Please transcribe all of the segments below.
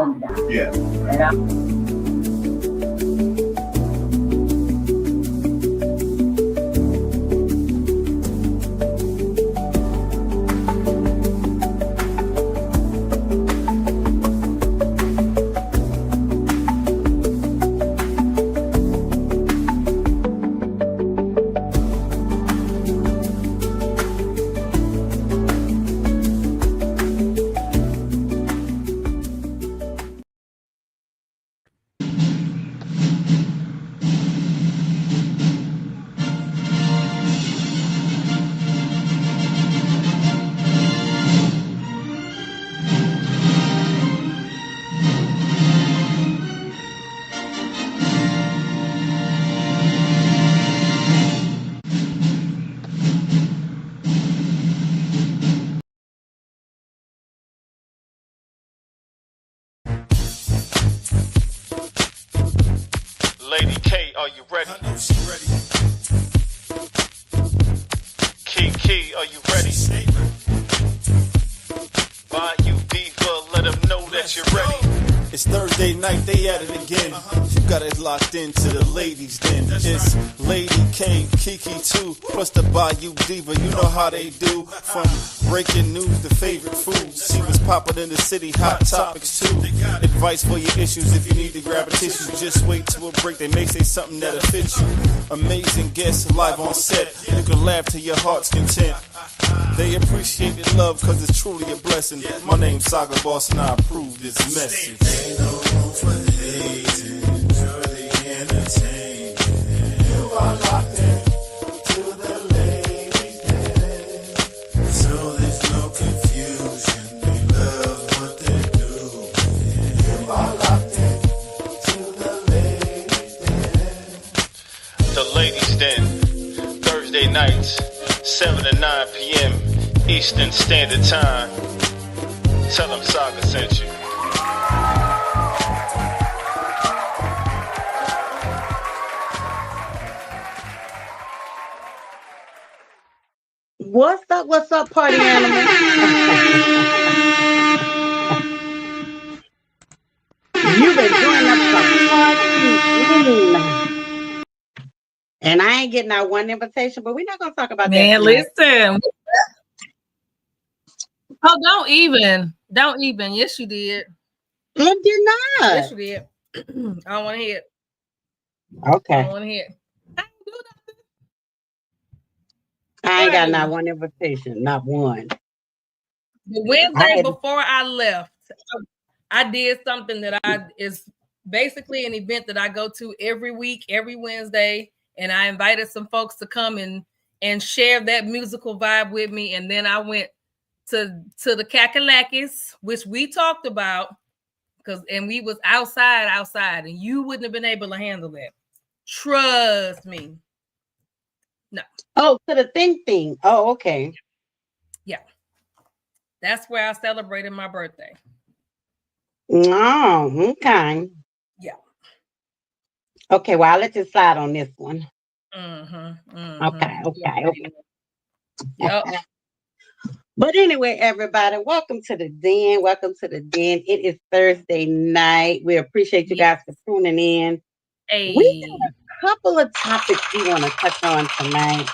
calm down. Yeah. And Lady K, are you ready? I know she ready. Kiki, are you ready? Stay ready. Bayou Diva, let them know that you're ready. It's Thursday night, they at it again. You got it locked into the ladies then. It's Lady K, Kiki too, plus the Bayou Diva. You know how they do. From breaking news to favorite foods. She was popping in the city, hot topics too. Advice for your issues if you need to grab a tissue. Just wait till a break, they may say something that'll fit you. Amazing guests live on set. You can laugh to your heart's content. They appreciate the love cause it's truly a blessing. My name's Saga Boss and I approve this message. Ain't no room for hating, enjoy the entertainment. You are locked in to the ladies' den. So there's no confusion, they love what they do. You are locked in to the ladies' den. The Ladies Den, Thursday nights, 7 to 9 p.m. Eastern Standard Time. Tell them Saga sent you. What's up, party animal? You've been doing up some party. And I ain't getting out one invitation, but we're not going to talk about that Man, tonight. listen. Oh, don't even. Yes, you did. I did not. Yes, you did. I don't want to hear it. I Okay. don't want to hear it. I didn't do nothing. I ain't What I got do? not one invitation, not one. The I Wednesday had- before I left, I did something that is basically an event that I go to every week, every Wednesday, and I invited some folks to come and share that musical vibe with me. And then I went to the Kakalakis, which we talked about, and we was outside, and you wouldn't have been able to handle that. Trust me. No. Oh, to the thing. Oh, okay. Yeah. That's where I celebrated my birthday. Oh, okay. Yeah. Okay, well, I'll let you slide on this one. Mm-hmm. Okay. Yep. But anyway, everybody, welcome to the Den. It is Thursday night. We appreciate you guys for tuning in. Hey. We got a couple of topics we want to touch on tonight.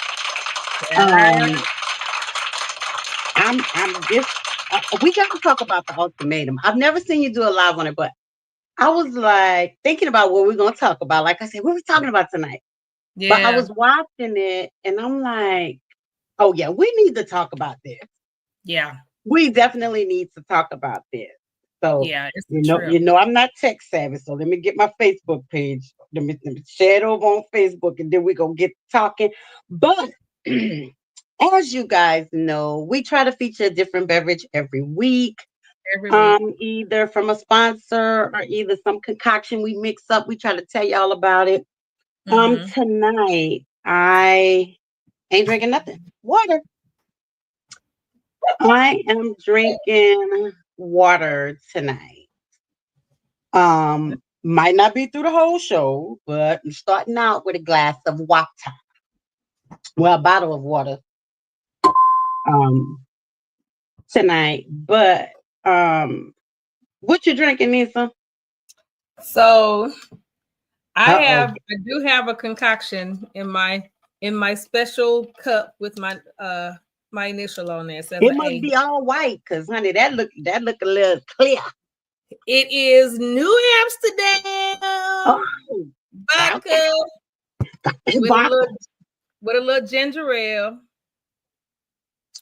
We got to talk about the ultimatum. I've never seen you do a live on it, but I was like thinking about what we're going to talk about. Like I said, what are we talking about tonight? Yeah. But I was watching it and I'm like, oh yeah, we need to talk about this. Yeah. We definitely need to talk about this. So yeah, it's you know, I'm not tech savvy. So let me get my Facebook page. Let me share it over on Facebook, and then we're gonna get talking. But as you guys know, we try to feature a different beverage every week. Either from a sponsor or either some concoction we mix up. We try to tell y'all about it. Tonight I ain't drinking nothing. Water. I am drinking water tonight. Might not be through the whole show, but I'm starting out with a glass of water. Well, a bottle of water. Tonight. But What you drinking, Nisa? So Uh-oh. I do have a concoction in my special cup with my my initial on there. Says It an must A. be all white, cause honey, that look a little clear. It is New Amsterdam Oh, vodka okay. with a little ginger ale.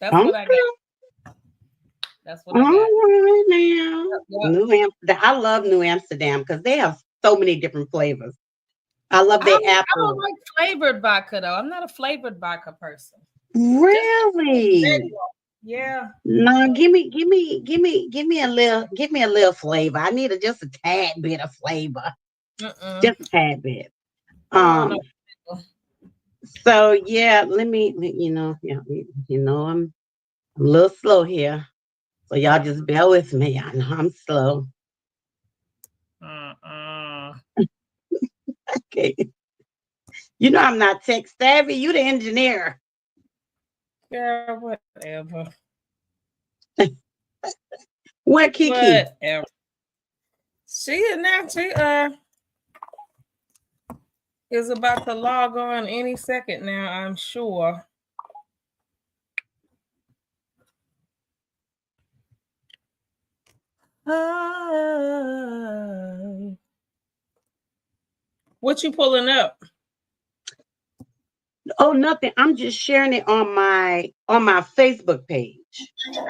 That's what I got. That's what I All got. right now. Yep. New Amsterdam. I love New Amsterdam because they have so many different flavors. I love their I apple. don't like flavored vodka though. I'm not a flavored vodka person. Really? Yeah. No, give me a little flavor. I need just a tad bit of flavor. Just a tad bit. No. So yeah, let me, I'm a little slow here. So y'all just bear with me. I know I'm slow. Okay. You know I'm not tech savvy. You the engineer. Yeah, whatever. Where Kiki? Whatever. She is now. She is about to log on any second now, I'm sure. What you pulling up? Oh, nothing. I'm just sharing it on my Facebook page.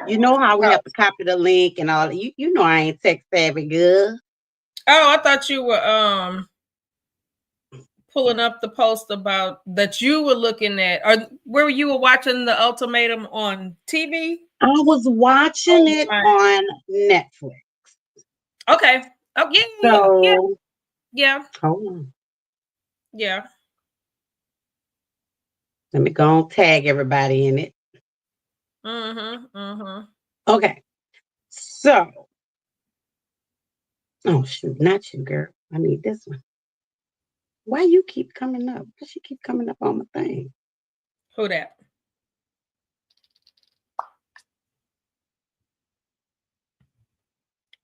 You know how we have to copy the link and all. You know I ain't tech savvy, good. Oh, I thought you were pulling up the post about that you were looking at, or where you were watching the ultimatum on TV. I was watching it on Netflix. Okay. Oh yeah. So, yeah. Hold on. Yeah. Let me go and tag everybody in it. Okay. So, oh shoot, not you, girl. I need this one. Why you keep coming up? Why she keep coming up on my thing? Who that?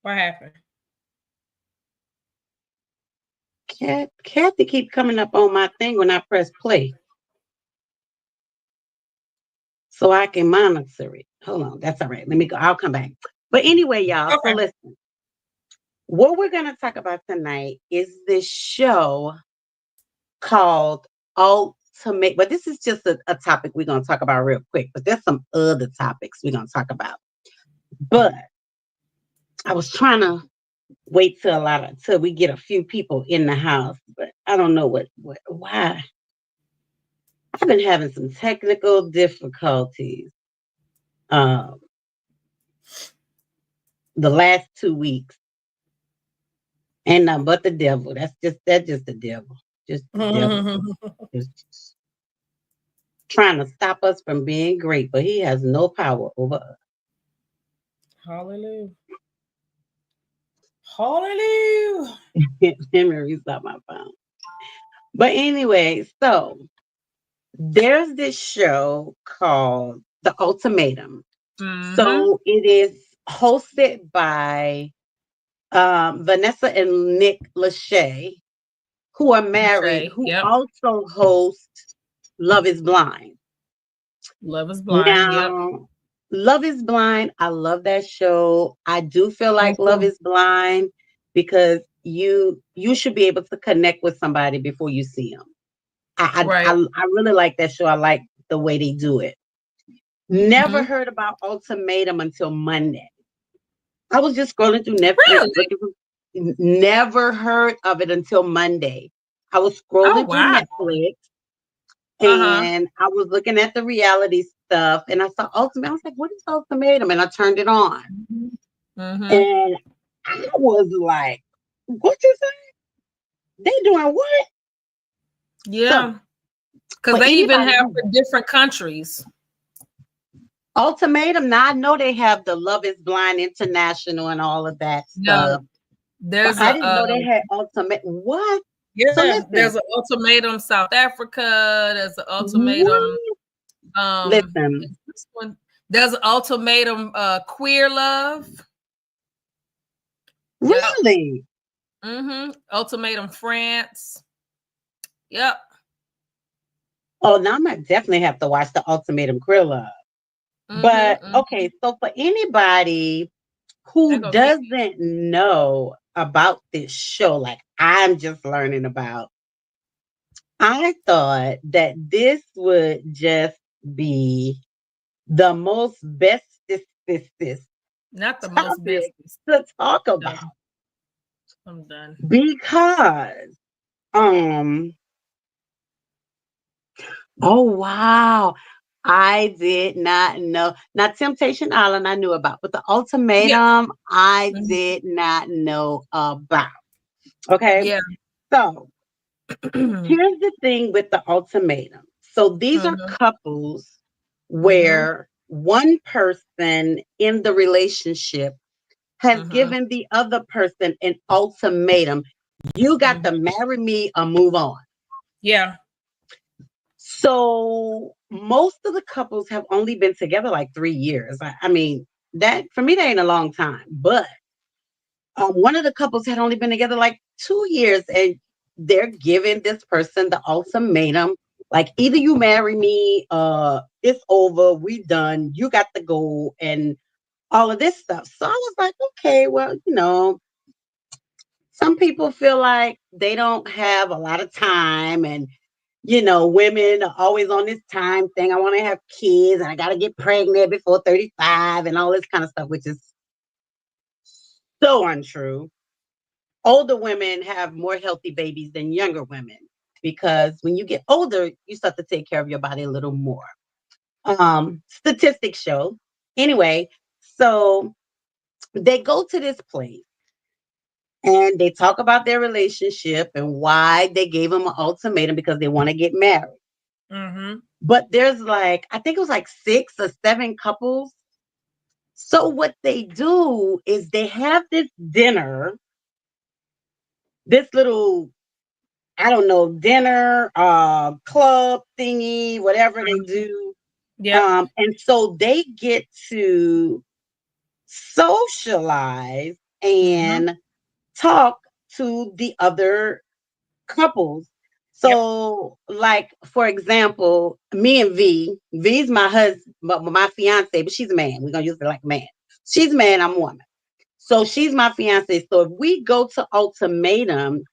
What happened? Kathy keep coming up on my thing when I press play. So I can monitor it. Hold on. That's all right. Let me go. I'll come back. But anyway, y'all, Okay. So listen. What we're going to talk about tonight is this show called Ultimate. But this is just a topic we're going to talk about real quick. But there's some other topics we're going to talk about. But I was trying to wait till we get a few people in the house. But I don't know why. I've been having some technical difficulties the last 2 weeks. And nothing but the devil. That's just the devil. Just the devil. Just trying to stop us from being great, but he has no power over us. Hallelujah. Hallelujah. Let me restart my phone. But anyway, so there's this show called The Ultimatum. So it is hosted by Vanessa and Nick Lachey, who are married, who also host Love is Blind. Love is Blind. Now, Love is Blind. I love that show. I do feel like Love is Blind because you should be able to connect with somebody before you see them. I really like that show. I like the way they do it. Never heard about Ultimatum until Monday. I was just scrolling through Netflix. Really? Never heard of it until Monday. I was scrolling through Netflix and I was looking at the reality stuff and I saw Ultimatum. I was like, what is Ultimatum? And I turned it on. And I was like, what you say? They doing what? Yeah. Because they even have for different countries. Ultimatum. Now I know they have the Love is Blind International and all of that stuff. I didn't know they had Ultimate. What? Yeah, so there's an Ultimatum South Africa. There's an Ultimatum. There's an Ultimatum Queer Love. Really? Ultimatum France. Yep. Oh, now I'm gonna definitely have to watch the Ultimatum Krilla. But okay, so for anybody who doesn't know about this show, like I'm just learning about, I thought that this would just be the most bestest not the most bestest to talk about. I'm done. Because oh wow. I did not know. Now, Temptation Island I knew about, but the Ultimatum I did not know about. Okay. Yeah. So here's the thing with the Ultimatum. So these are couples where one person in the relationship has given the other person an ultimatum. You got to marry me or move on. Yeah. So most of the couples have only been together like 3 years. I mean, that for me, that ain't a long time. But one of the couples had only been together like 2 years, and they're giving this person the ultimatum, like either you marry me, it's over, we done, you got to go, and all of this stuff. So I was like, okay, well, some people feel like they don't have a lot of time, and women are always on this time thing. I want to have kids and I got to get pregnant before 35 and all this kind of stuff, which is so untrue. Older women have more healthy babies than younger women because when you get older, you start to take care of your body a little more. Statistics show. Anyway, so they go to this place and they talk about their relationship and why they gave them an ultimatum because they want to get married. But there's like, I think it was like 6 or 7 couples. So what they do is they have this dinner, this little, I don't know, dinner, club thingy, whatever they do. Yeah. And so they get to socialize and talk to the other couples. So, like, for example, me and V's my husband, my fiance, but she's a man. We're going to use it like a man. She's a man, I'm a woman. So she's my fiance. So if we go to ultimatum,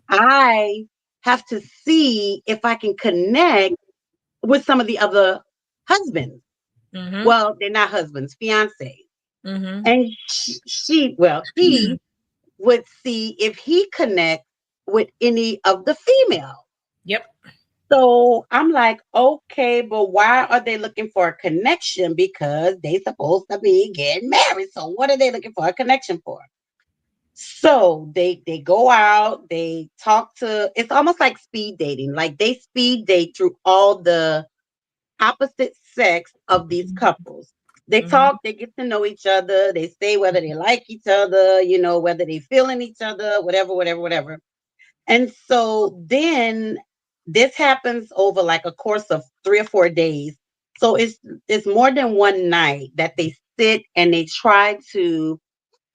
I have to see if I can connect with some of the other husbands. Well, they're not husbands, fiancés. And he would see if he connects with any of the females. Yep. So I'm like, okay, but why are they looking for a connection? Because they supposed to be getting married. So what are they looking for a connection for? So they go out, they talk to, it's almost like speed dating. Like they speed date through all the opposite sex of these couples. They talk, they get to know each other, they say whether they like each other, whether they feeling each other, whatever. And so then this happens over like a course of 3 or 4 days. So it's more than one night that they sit and they try to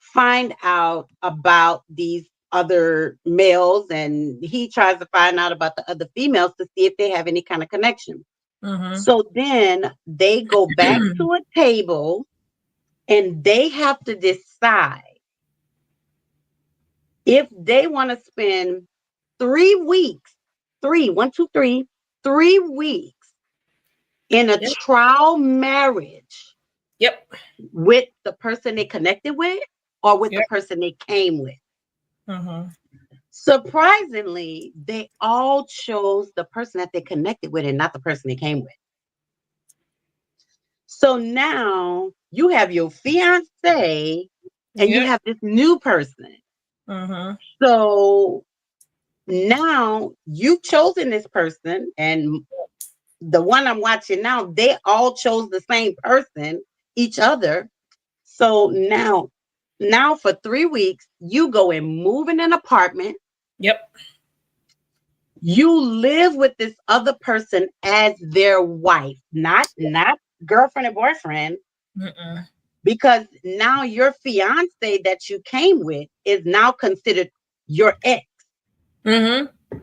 find out about these other males, and he tries to find out about the other females to see if they have any kind of connection. So then they go back to a table and they have to decide if they want to spend 3 weeks, 3 weeks in a trial marriage. Yep. With the person they connected with or with the person they came with. Surprisingly, they all chose the person that they connected with and not the person they came with. So now you have your fiance and you have this new person. So now you've chosen this person, and the one I'm watching now, they all chose the same person, each other. So now for 3 weeks, you go and move in an apartment. Yep. You live with this other person as their wife, not girlfriend and boyfriend. because now your fiance that you came with is now considered your ex. Mm-hmm.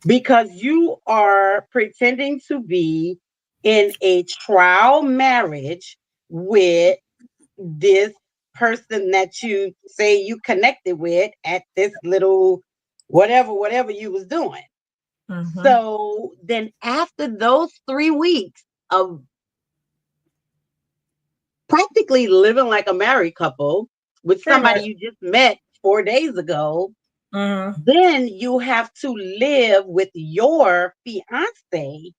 Because you are pretending to be in a trial marriage with this person that you say you connected with at this little whatever you was doing. Mm-hmm. So then after those 3 weeks of practically living like a married couple with somebody you just met 4 days ago, Mm-hmm. then you have to live with your fiance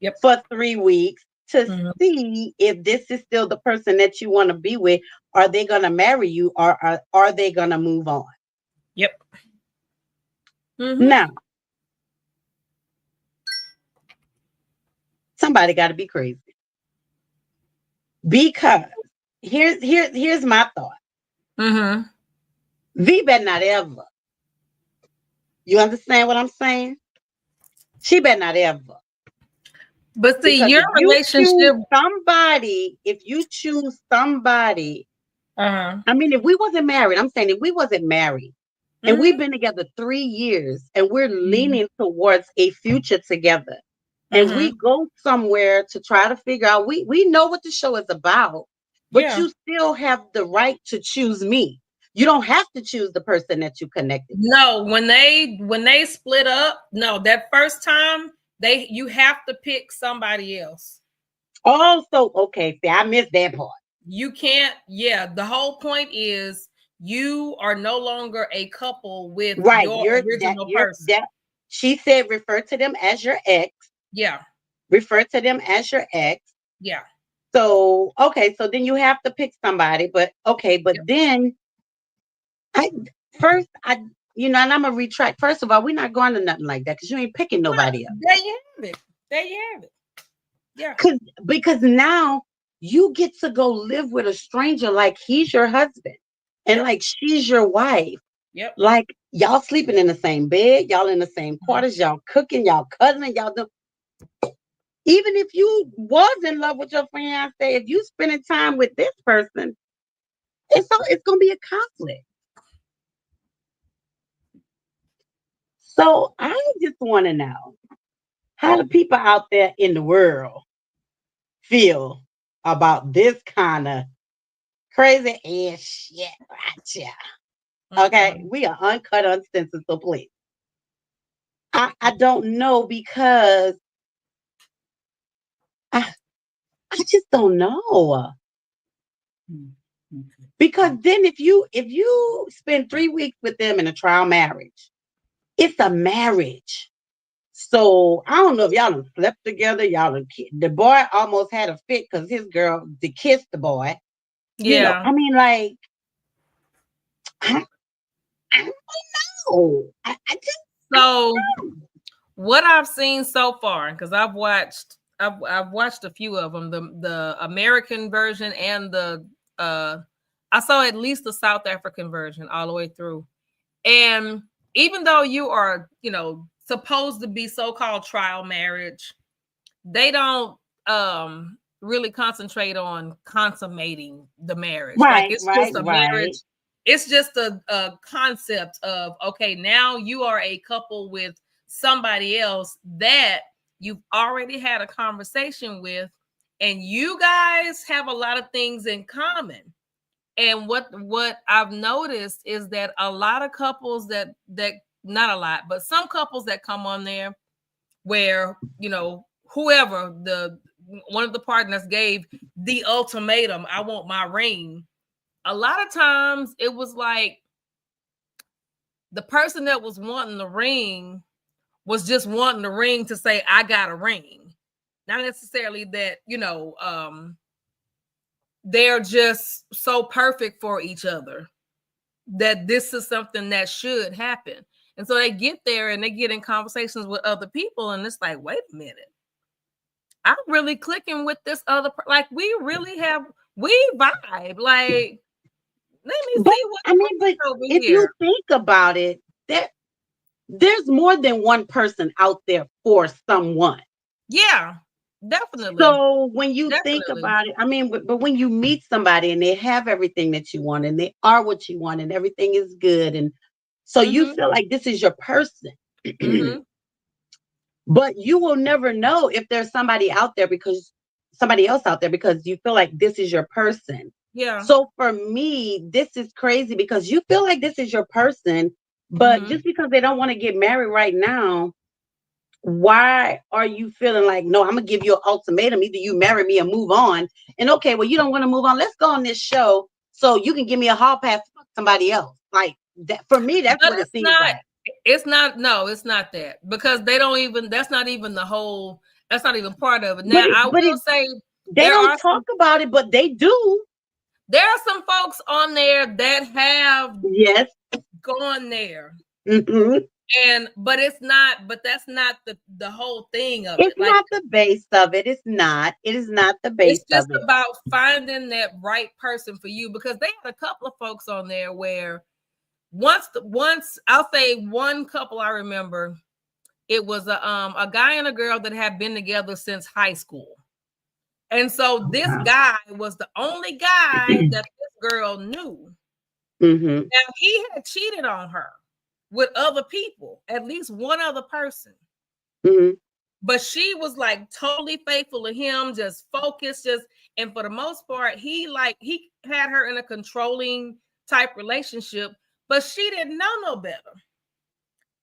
Yep. for 3 weeks to Mhm. see if this is still the person that you want to be with. Are they going to marry you, or are they going to move on? Yep. Mm-hmm. Now, somebody got to be crazy, because here's my thought. Mm-hmm. V better not ever. You understand what I'm saying? She better not ever. But see, Because your relationship. if you choose somebody, Uh-huh. I mean, if we wasn't married, I'm saying if we wasn't married, and Mm-hmm. we've been together 3 years, and we're leaning towards a future together, and we go somewhere to try to figure out, we know what the show is about, but Yeah. you still have the right to choose me. You don't have to choose the person that you connected with. No, when they split up, no, that first time you have to pick somebody else. Also, okay, see, I missed that part. You can't, yeah. The whole point is you are no longer a couple with Right, your original person. She said refer to them as your ex. Yeah. Refer to them as your ex. Yeah. So, okay, so then you have to pick somebody, but okay, but then and I'm gonna retract. First of all, we're not going to nothing like that because you ain't picking nobody else. There you have it. There you have it. Yeah. Because now you get to go live with a stranger like he's your husband and like she's your wife. Yep. Like y'all sleeping in the same bed, y'all in the same quarters, y'all cooking, y'all cuddling, y'all do. Even if you was in love with your fiance, if you spending time with this person, it's gonna be a conflict. So I just want to know how the people out there in the world feel about this kind of crazy ass shit right here. Okay, we are uncut, uncensored, so please. I don't know because I just don't know. Because then if you spend 3 weeks with them in a trial marriage, it's a marriage. So I don't know if y'all done slept together. The boy almost had a fit because his girl kissed the boy. Yeah. You know, I mean, like, I don't know. I just so what I've seen so far, because I've watched a few of them, the American version and I saw at least the South African version all the way through. And even though you are, supposed to be so-called trial marriage, they don't really concentrate on consummating the marriage. right, Like it's right, just a right. marriage. It's just a concept of, okay, now you are a couple with somebody else that you've already had a conversation with, and you guys have a lot of things in common. And what I've noticed is that a lot of couples that not a lot, but some couples that come on there where, whoever one of the partners gave the ultimatum, I want my ring. A lot of times it was like the person that was wanting the ring was just wanting the ring to say, I got a ring. Not necessarily that, they're just so perfect for each other that this is something that should happen. And so they get there and they get in conversations with other people, and it's like, wait a minute, I'm really clicking with this other, like we really vibe. Like, let me see what but if you think about it, there's more than one person out there for someone. Yeah. Definitely. So when you think Definitely. about it, I mean, but when you meet somebody and they have everything that you want and they are what you want and everything is good, and so you feel like this is your person. But you will never know if there's somebody else out there because you feel like this is your person. Yeah. So for me, this is crazy because you feel like this is your person, but just because they don't want to get married right now, why are you feeling like, no, I'm gonna give you an ultimatum, either you marry me or move on? And okay, well, you don't want to move on, let's go on this show so you can give me a hall pass for somebody else. Like that, for me, that's But what it seems not, like. it's not, no, it's not that, because they don't even, that's not even the whole, that's not even part of it. Now, I will say they don't talk about it, but they do. There are some folks on there that have gone there. But it's not, but that's not the whole thing of it. It's not the base of it. It's not. It is not the base of it. It's just about finding that right person for you, because they had a couple of folks on there where once I'll say one couple I remember, it was a guy and a girl that had been together since high school. And so this guy was the only guy that this girl knew. Now he had cheated on her with other people, at least one other person. But she was like totally faithful to him, just focused, and for the most part, he had her in a controlling type relationship, but she didn't know no better.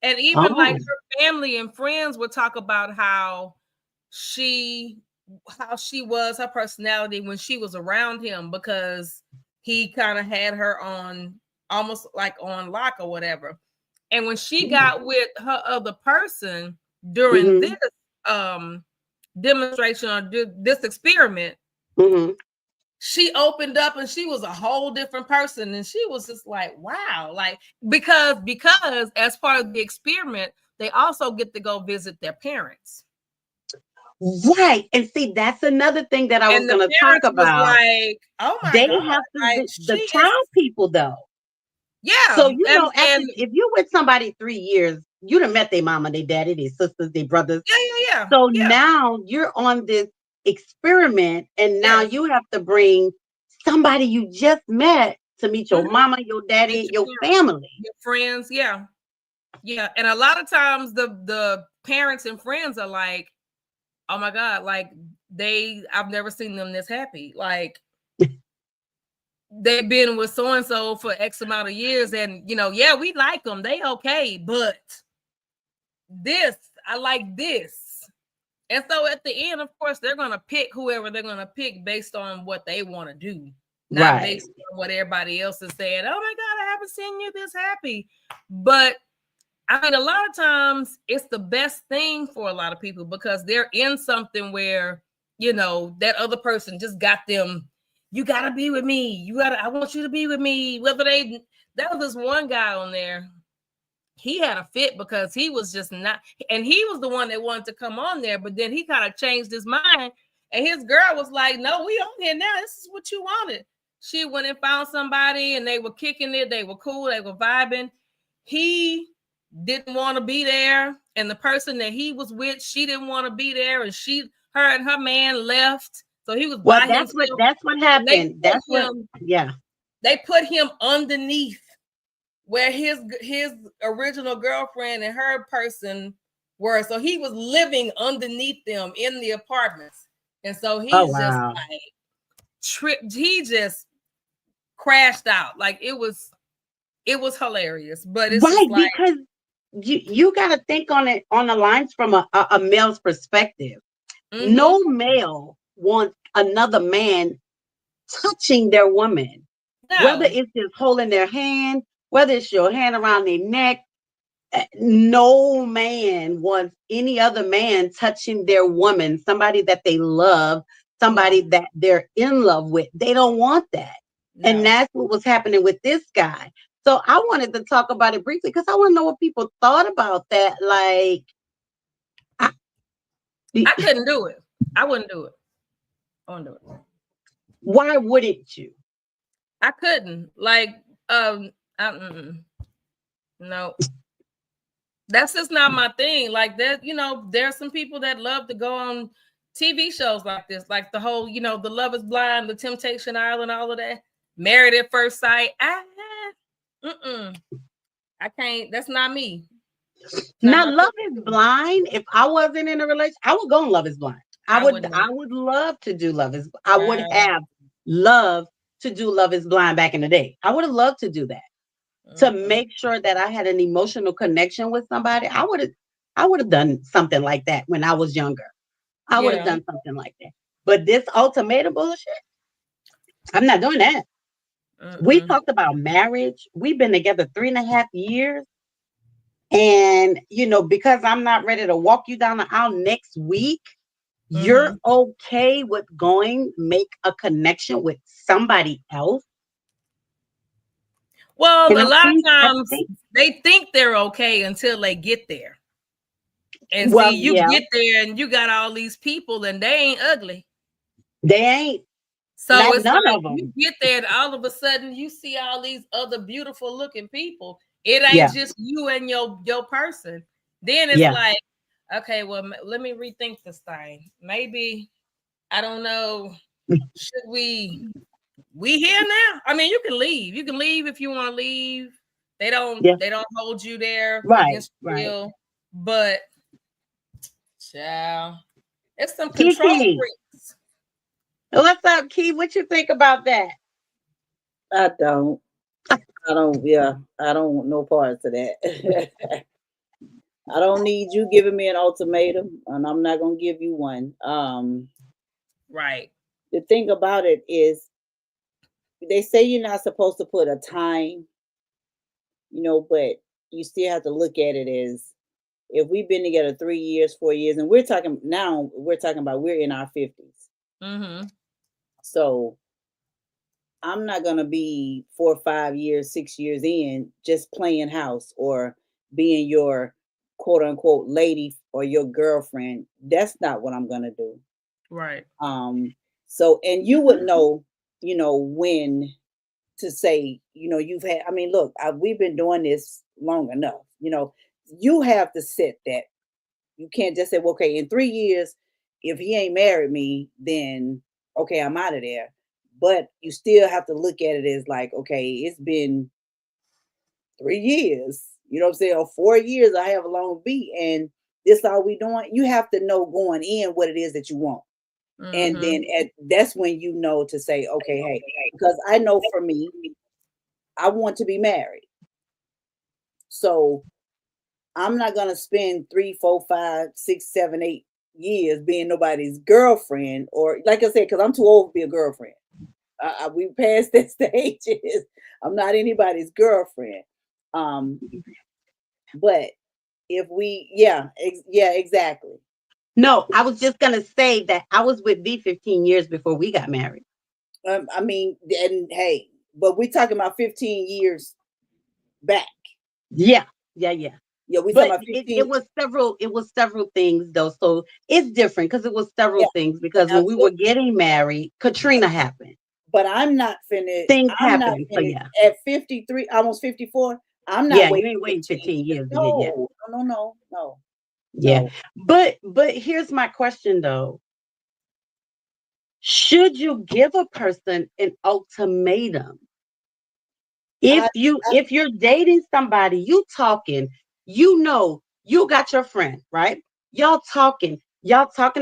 And even like her family and friends would talk about how she was, her personality when she was around him, because he kind of had her on almost like on lock or whatever. And when she got with her other person during this demonstration or this experiment, she opened up and she was a whole different person. And she was just like, wow, like because as part of the experiment, they also get to go visit their parents. Right. And see, that's another thing that I was going to talk about. Like, oh my they God. Have to like, the child people though. Yeah. So you know, if you're with somebody 3 years, you done met their mama, their daddy, their sisters, their brothers. Yeah. So now you're on this experiment, and now you have to bring somebody you just met to meet your mama, your daddy, your family, your friends. Yeah. And a lot of times the parents and friends are like, oh my God, like I've never seen them this happy. Like they've been with so-and-so for X amount of years, and we like them, they okay, but I like this. And so at the end, of course, they're going to pick whoever they're going to pick based on what they want to do, not based on what everybody else is saying. Oh my God, I haven't seen you this happy. But I mean, a lot of times it's the best thing for a lot of people, because they're in something where, that other person just got them. You got to be with me. I want you to be with me. That was this one guy on there. He had a fit because he was just not, and he was the one that wanted to come on there, but then he kind of changed his mind, and his girl was like, no, we on here now. This is what you wanted. She went and found somebody, and they were kicking it. They were cool. They were vibing. He didn't want to be there, and the person that he was with, she didn't want to be there, and her and her man left. So he was by himself. That's what happened. They put him underneath where his original girlfriend and her person were. So he was living underneath them in the apartments. And so he's just like he just crashed out. Like it was hilarious. But it's right, like, because you got to think on it on the lines from a male's perspective. No male wants another man touching their woman, whether it's just holding their hand, whether it's your hand around their neck. No man wants any other man touching their woman, somebody that they love, somebody that they're in love with. They don't want that. And that's what was happening with this guy. So I wanted to talk about it briefly because I want to know what people thought about that. Like, I couldn't do it. I wouldn't do it. I wouldn't do it. Why wouldn't you? I couldn't. Like, no. That's just not my thing. Like that, there's some people that love to go on TV shows like this, like the whole, the Love is Blind, the Temptation Island, all of that. Married at First Sight. I can't. That's not me. Now, Love is Blind. If I wasn't in a relationship, I would go on Love is Blind. I would love to do Love is. I would have loved to do Love is Blind back in the day. I would have loved to do that to make sure that I had an emotional connection with somebody. I would have done something like that when I was younger. I would have done something like that. But this ultimatum bullshit, I'm not doing that. We talked about marriage. We've been together 3.5 years. And, because I'm not ready to walk you down the aisle next week, you're okay with make a connection with somebody else? Well, a lot of times they think they're okay until they get there. And get there and you got all these people and they ain't ugly. They ain't. So it's like you get there and all of a sudden you see all these other beautiful looking people. It ain't just you and your person. Then it's like, okay, well, let me rethink this thing. Maybe, I don't know. Should we here now? I mean, you can leave. You can leave if you want to leave. They don't hold you there. Right. But child, it's some control freaks. What's up, Key? What you think about that? I don't want no parts of that. I don't need you giving me an ultimatum, and I'm not gonna give you one. Right. The thing about it is, they say you're not supposed to put a time, but you still have to look at it as, if we've been together 3 years, 4 years, and we're talking about we're in our 50s. So I'm not going to be 4 or 5 years, 6 years in just playing house or being your quote unquote lady or your girlfriend. That's not what I'm going to do. Right. So, and you would know, when to say, you've had, look, we've been doing this long enough, you have to set that. You can't just say, well, okay, in 3 years, if he ain't married me, then okay, I'm out of there. But you still have to look at it as like, okay, it's been 3 years, you know what I'm saying, or 4 years, I have a long beat, and this all we doing. You have to know going in what it is that you want. And then that's when you know to say, okay, hey, because I know for me, I want to be married. So I'm not going to spend 3, 4, 5, 6, 7, 8 years being nobody's girlfriend, or like I said, because I'm too old to be a girlfriend. We passed that stages. I'm not anybody's girlfriend. But if we, exactly. No, I was just gonna say that I was with V 15 years before we got married. And hey, but we're talking about 15 years back. Yeah. We talking about 15. It was several things though. So it's different because it was several things, because when we were getting married, Katrina happened. But I'm not finished. Things happened. So at 53, almost 54, I'm not waiting. You ain't waiting 15 years to no, get yet. No. Yeah. No. But here's my question though. Should you give a person an ultimatum? If you're dating somebody, you talking, you got your friend, right? Y'all talking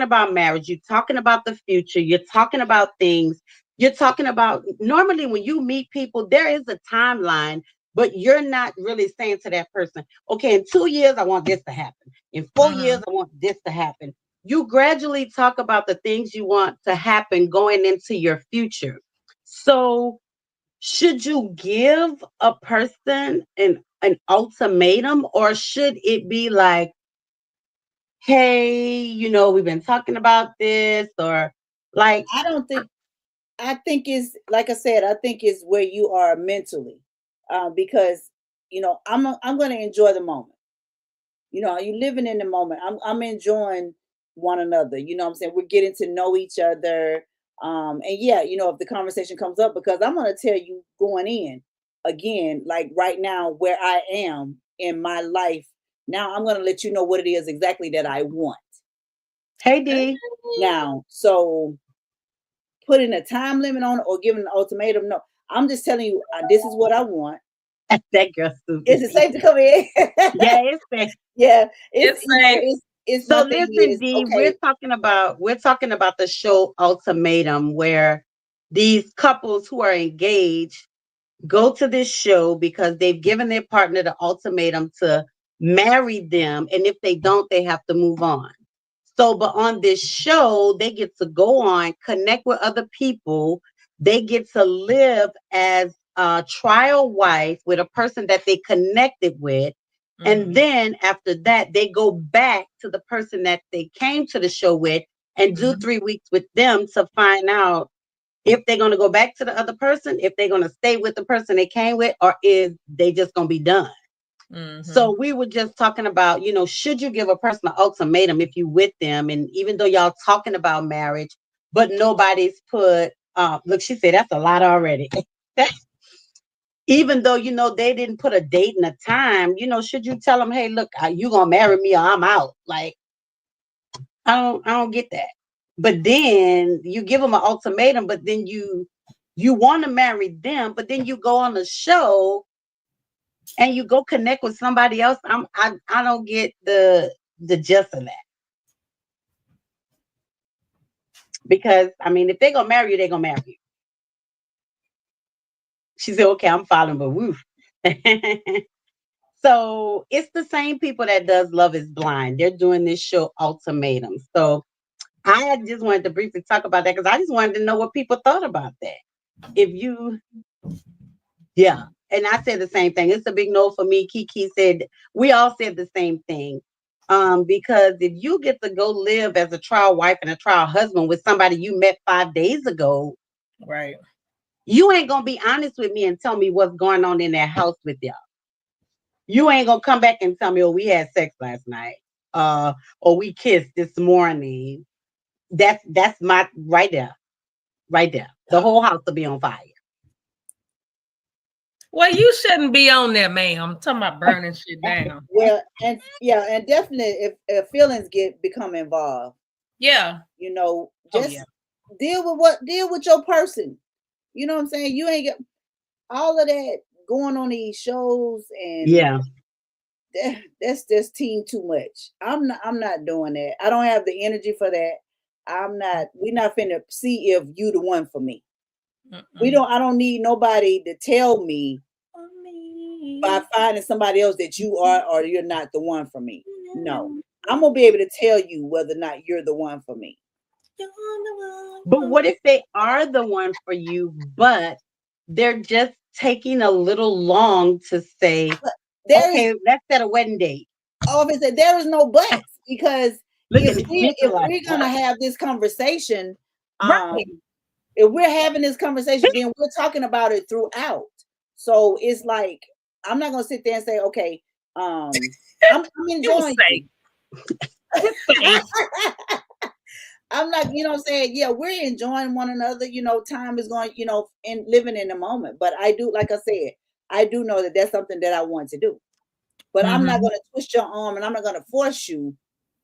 about marriage, you're talking about the future, you're talking about things, you're talking about, normally when you meet people, there is a timeline, but you're not really saying to that person, okay, in 2 years, I want this to happen. In 4 years, I want this to happen. You gradually talk about the things you want to happen going into your future. So should you give a person an ultimatum, or should it be like, hey, we've been talking about this, or like, I think it's, like I said, I think it's where you are mentally, because, I'm going to enjoy the moment. You living in the moment. I'm enjoying one another. You know what I'm saying? We're getting to know each other. And if the conversation comes up, because I'm going to tell you going in again, like right now where I am in my life now, I'm going to let you know what it is exactly that I want. Hey D. Now, so putting a time limit on it or giving an ultimatum, no. I'm just telling you, this is what I want. That girl stupid. Is it safe to come in? Yeah, it's safe. Yeah, It's you know, safe. it's So my thing listen, is, D, okay, we're talking about the show Ultimatum, where these couples who are engaged go to this show because they've given their partner the ultimatum to marry them, and if they don't, they have to move on. So, but on this show, they get to go on, connect with other people. They get to live as a trial wife with a person that they connected with. And then after that, they go back to the person that they came to the show with and do 3 weeks with them to find out if they're going to go back to the other person, if they're going to stay with the person they came with, or is they just going to be done. So we were just talking about, should you give a person an ultimatum if you with them? And even though y'all talking about marriage, but nobody's put, look, she said, that's a lot already. Even though, they didn't put a date and a time, should you tell them, hey, look, you going to marry me or I'm out? Like, I don't get that. But then you give them an ultimatum, but then you want to marry them, but then you go on the show and you go connect with somebody else. I don't get the gist of that. Because I mean, if they're gonna marry you, they're gonna marry you. She said, okay, I'm following, but woof. So it's the same people that does Love is Blind. They're doing this show Ultimatum. So I just wanted to briefly talk about that because I just wanted to know what people thought about that. Yeah. And I said the same thing. It's a big no for me. Kiki said, we all said the same thing. Because if you get to go live as a trial wife and a trial husband with somebody you met 5 days ago, Right. you ain't gonna be honest with me and tell me what's going on in that house with y'all. You ain't gonna come back and tell me, oh, we had sex last night, or we kissed this morning. That's my right there. The whole house will be on fire. Well, you shouldn't be on there, ma'am. I'm talking about burning shit down. Well, and definitely if feelings become involved, Yeah. just deal with your person. You know what I'm saying? You ain't get all of that going on these shows, and that's just team too much. I'm not doing that. I don't have the energy for that. We're not finna see if you the one for me. I don't need nobody to tell me by finding somebody else that you are or you're not the one for me. No, I'm gonna be able to tell you whether or not you're the one for me. But what if they are the one for you, but they're just taking a little long to say, okay, let's set a wedding date? Obviously, there is no buts because if we're gonna have this conversation, if we're having this conversation, then we're talking about it throughout. So it's like I'm not gonna sit there and say, okay, I'm enjoying you. I'm not, you know what I'm saying? Yeah, we're enjoying one another, time is going, and living in the moment. But I do, like I said, I do know that that's something that I want to do. But I'm not going to twist your arm and I'm not going to force you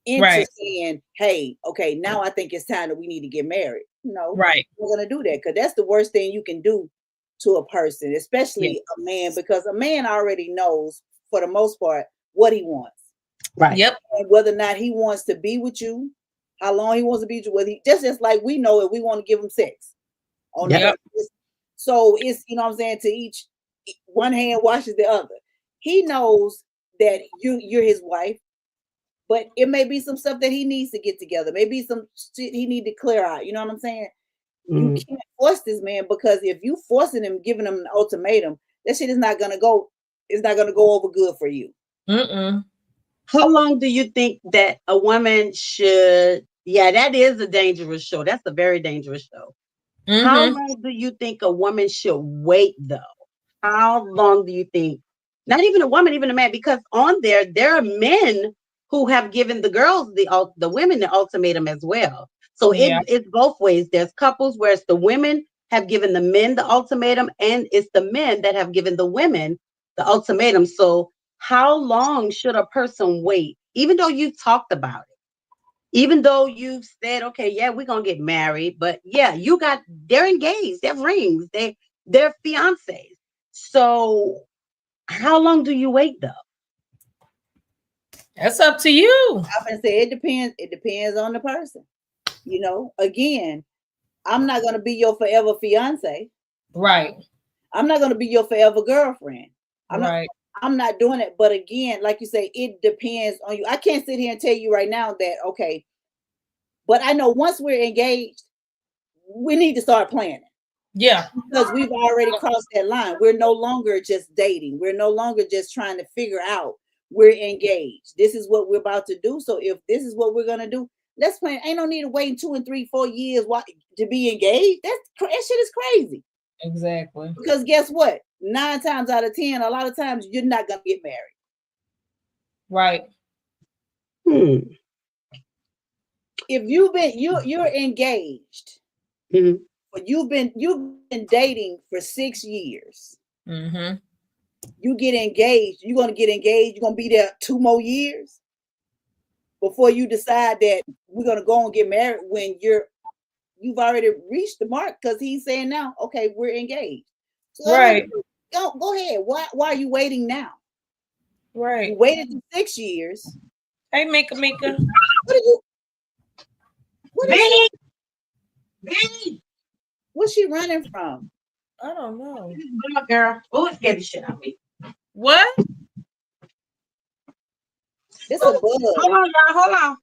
into saying, hey, okay, now I think it's time that we need to get married. No, we're going to do that because that's the worst thing you can do to a person, especially a man, because a man already knows for the most part what he wants. Right. Yep. And whether or not he wants to be with you, how long he wants to be with you, whether just like we know if we want to give him sex. So it's, you know what I'm saying, to each one hand washes the other. He knows that you're his wife, but it may be some stuff that he needs to get together. Maybe some shit he need to clear out. You know what I'm saying? You can't force this man, because if you forcing him, giving him an ultimatum, that shit is not gonna go. It's not gonna go over good for you. How long do you think that a woman should? Yeah, that is a dangerous show. That's a very dangerous show. How long do you think a woman should wait, though? How long do you think? Not even a woman, even a man, because on there are men who have given the girls the women the ultimatum as well. So it's both ways. There's couples where it's the women have given the men the ultimatum, and it's the men that have given the women the ultimatum. So how long should a person wait, even though you talked about it? even though you said, okay, yeah, we're gonna get married, but yeah, they're engaged, they're rings, they're fiancés. So how long do you wait though? That's up to you. I'm gonna say it depends. It depends on the person. You know, again, I'm not gonna be your forever fiance. Right. I'm not gonna be your forever girlfriend. Right. I'm not doing it. But again, like you say, it depends on you. I can't sit here and tell you right now that okay, but I know once we're engaged, we need to start planning. Yeah. Because we've already crossed that line. We're no longer just dating. We're no longer just trying to figure out. We're engaged. This is what we're about to do. So if this is what we're gonna do, let's plan. Ain't no need to wait 2 and 3, 4 years to be engaged. That shit is crazy. Exactly. Because guess what? 9 times out of 10, a lot of times you're not gonna get married. Right. If you've been you're engaged, but you've been dating for 6 years. Mm-hmm. You get engaged, you're going to get engaged, you're going to be there 2 more years before you decide that we're going to go and get married when you've already reached the mark, because he's saying now, okay, we're engaged. So right. Go ahead. Why are you waiting now? Right. You waited 6 years. Hey, Mika. What's she running from? I don't know. Girl, oh, it's getting shit out of me. What? It's a bug. Hold on, y'all. Hold on.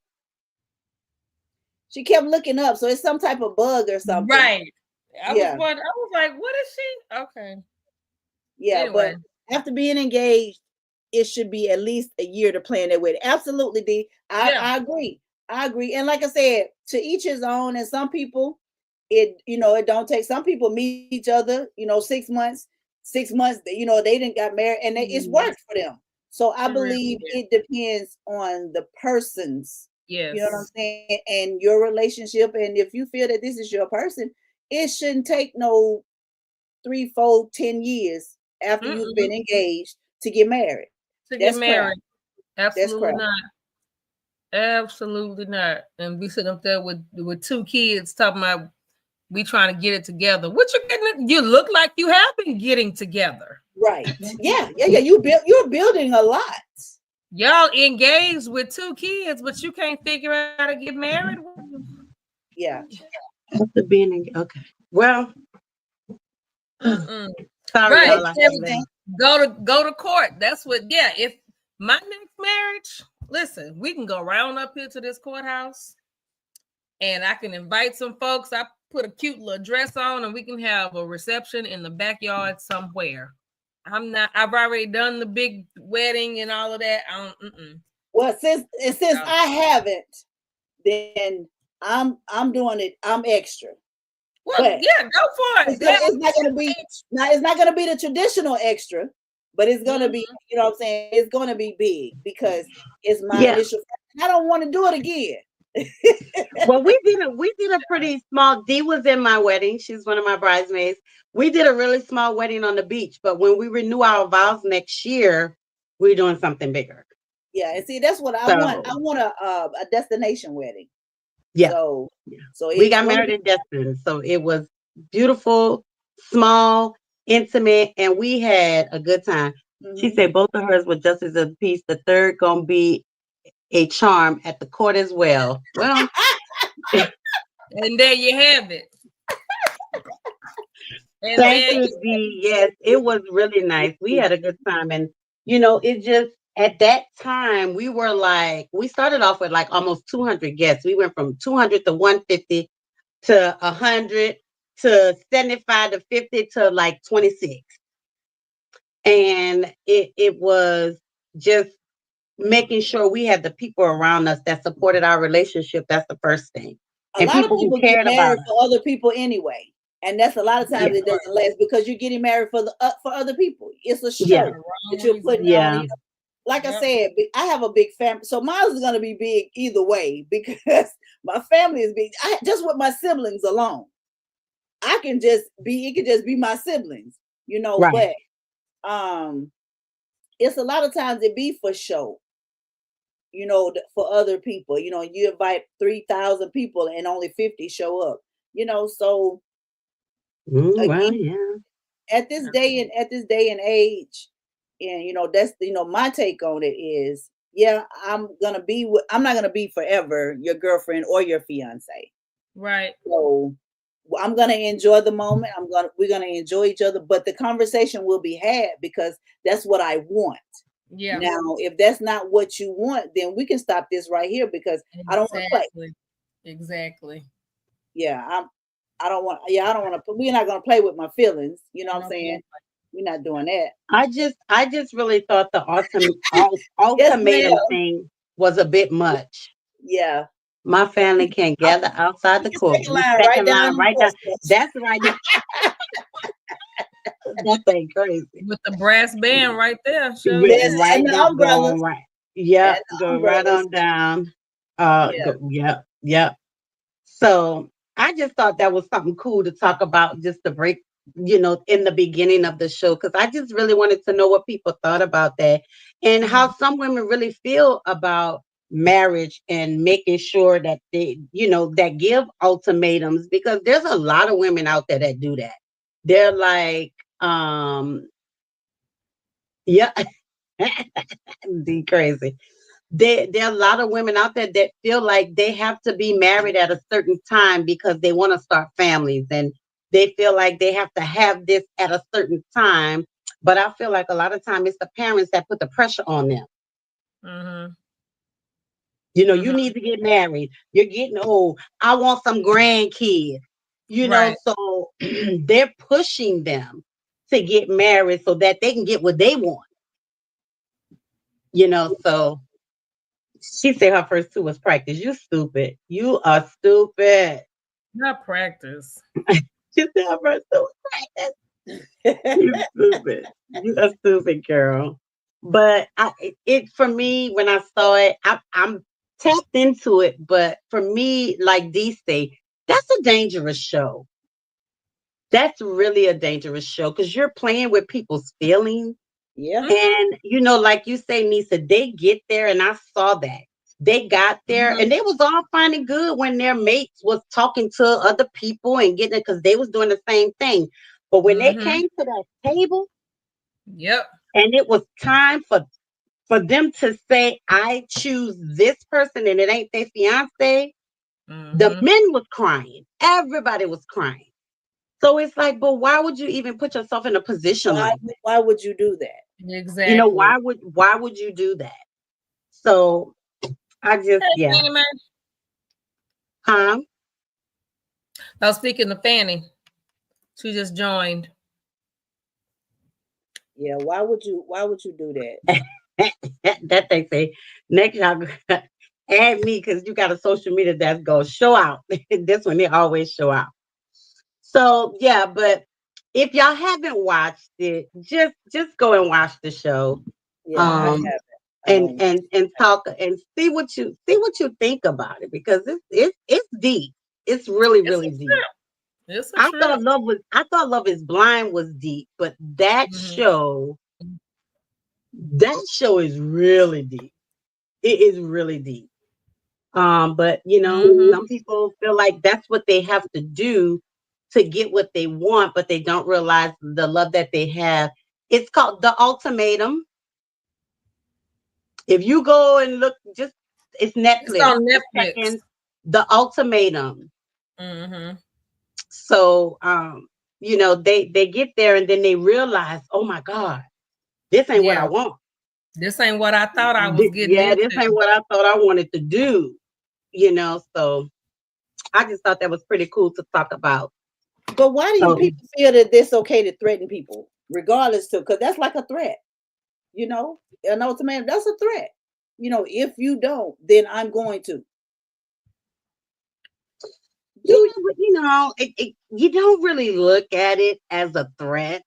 She kept looking up, so it's some type of bug or something. Right. I was like, what is she? Okay. Yeah, anyway. But after being engaged, it should be at least a year to plan that wedding. Absolutely, D. I agree. I agree. And like I said, to each his own. And some people, it don't take. Some people meet each other, 6 months. 6 months, they didn't got married, and it's worked for them. So I believe it depends on the person's. Yes. You know what I'm saying? And your relationship. And if you feel that this is your person, it shouldn't take no 3, 4, 10 years after you've been engaged to get married. That's married. Crap. Absolutely not. Absolutely not. And we sitting up there with 2 kids talking about we trying to get it together. What you getting? You look like you have been getting together. Right. Yeah. You're building a lot. Y'all engaged with 2 kids, but you can't figure out how to get married. Yeah. After being okay. Well, sorry, right. Go to court. That's what. Yeah. If my next marriage, listen, we can go round up here to this courthouse, and I can invite some folks. I put a cute little dress on, and we can have a reception in the backyard somewhere. I've already done the big wedding and all of that. Well, since I haven't, then I'm doing it. I'm extra. Well, yeah, go for it. It's not gonna be the traditional extra, but it's gonna be, you know what I'm saying? It's gonna be big because it's my initial. I don't want to do it again. Well, we did a pretty small. Dee was in my wedding. She's one of my bridesmaids. We did a really small wedding on the beach, but when we renew our vows next year, we're doing something bigger. Yeah, and see, that's what I want. I want a destination wedding. Yeah. So we got married in Destin. So it was beautiful, small, intimate, and we had a good time. She said both of hers were justice of the peace. The third gonna be a charm at the court as well. Well, and there you have it. Thank you, Dee. Yes, it was really nice. We had a good time, and it just at that time we started off with like almost 200 guests. We went from 200 to 150 to 100 to 75 to 50 to like 26, and it was just making sure we had the people around us that supported our relationship. That's the first thing. A lot of people get married for other people anyway. And that's a lot of times it doesn't last because you're getting married for other people. It's a show that you're putting on. Like I said, I have a big family, so mine is going to be big either way because my family is big. Just with my siblings alone, it can just be my siblings, But it's a lot of times it be for show, for other people. You invite 3,000 people and only 50 show up. So Well, again, yeah. at this day and age, and that's my take on it is, yeah, I'm not gonna be forever your girlfriend or your fiance. Right. So I'm gonna enjoy the moment. We're gonna enjoy each other, but the conversation will be had because that's what I want. Yeah. Now, if that's not what you want, then we can stop this right here because I don't want to play. Exactly. Yeah, I don't want. Yeah, I don't want to. We're not gonna play with my feelings. You know what I'm saying? We're not doing that. I just really thought the Yes, ultimatum ma'am. thing was a bit much. Yeah. My family can gather outside the court. Second line, right down. Right down. That's right. That thing crazy. With the brass band right there. Yes, Right and the down, umbrellas. right. Yeah, And the go right umbrellas. on down. Yeah. Yeah. So I just thought that was something cool to talk about just to break, in the beginning of the show, because I just really wanted to know what people thought about that and how some women really feel about marriage and making sure that they, that give ultimatums, because there's a lot of women out there that do that. They're like, yeah, be crazy. There are a lot of women out there that feel like they have to be married at a certain time because they want to start families, and they feel like they have to have this at a certain time. But I feel like a lot of time it's the parents that put the pressure on them. Mm-hmm. You need to get married. You're getting old. I want some grandkids. Right. So they're pushing them to get married so that they can get what they want. So she said her first two was practice. You stupid. You are stupid. Not practice. She said her first two was practice. You stupid. You a stupid girl. But for me, when I saw it, I'm tapped into it. But for me, like Dee say, that's a dangerous show. That's really a dangerous show because you're playing with people's feelings. Yeah. And like you say, Nisa, they get there, and I saw that. They got there and they was all fine and good when their mates was talking to other people and getting it because they was doing the same thing. But when they came to that table, yep, and it was time for them to say, I choose this person and it ain't their fiance, the men was crying. Everybody was crying. So it's like, but why would you even put yourself in a position like that? Why would you do that? Exactly. Why would you do that? So I just, yeah. Huh? I was speaking to Fanny. She just joined. Yeah, why would you do that? That they say next y'all add me because you got a social media that's gonna show out. This one they always show out. So yeah, but if y'all haven't watched it, just go and watch the show. Yeah, and talk and see what you think about it, because it's deep. It's really deep. I thought Love Is Blind was deep, but that show is really deep. It is really deep. But some people feel like that's what they have to do to get what they want, but they don't realize the love that they have. It's called The Ultimatum. If you go and look, it's Netflix. It's on Netflix. The Ultimatum. So, they get there and then they realize, oh my God, this ain't what I want. This ain't what I thought I was getting into. This ain't what I thought I wanted to do. So I just thought that was pretty cool to talk about. But why do you people feel that it's okay to threaten people, regardless to? Because that's like a threat. An ultimatum, that's a threat. If you don't, then I'm going to. You don't really look at it as a threat.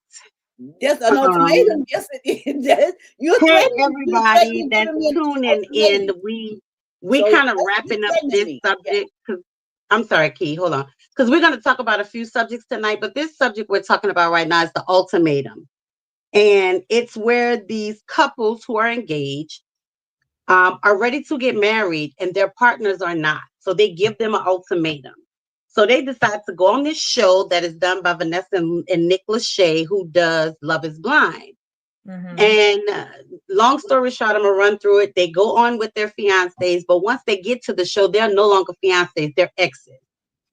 Just an ultimatum. Yes, it is. You're threatening everybody that's tuning in. We kind of wrapping up this subject. I'm sorry, Key, hold on. Because we're going to talk about a few subjects tonight, but this subject we're talking about right now is the ultimatum. And it's where these couples who are engaged are ready to get married and their partners are not. So they give them an ultimatum. So they decide to go on this show that is done by Vanessa and Nick Lachey, who does Love is Blind. Mhm. And long story short, I'm gonna run through it. They go on with their fiancés, but once they get to the show, they're no longer fiancés, they're exes.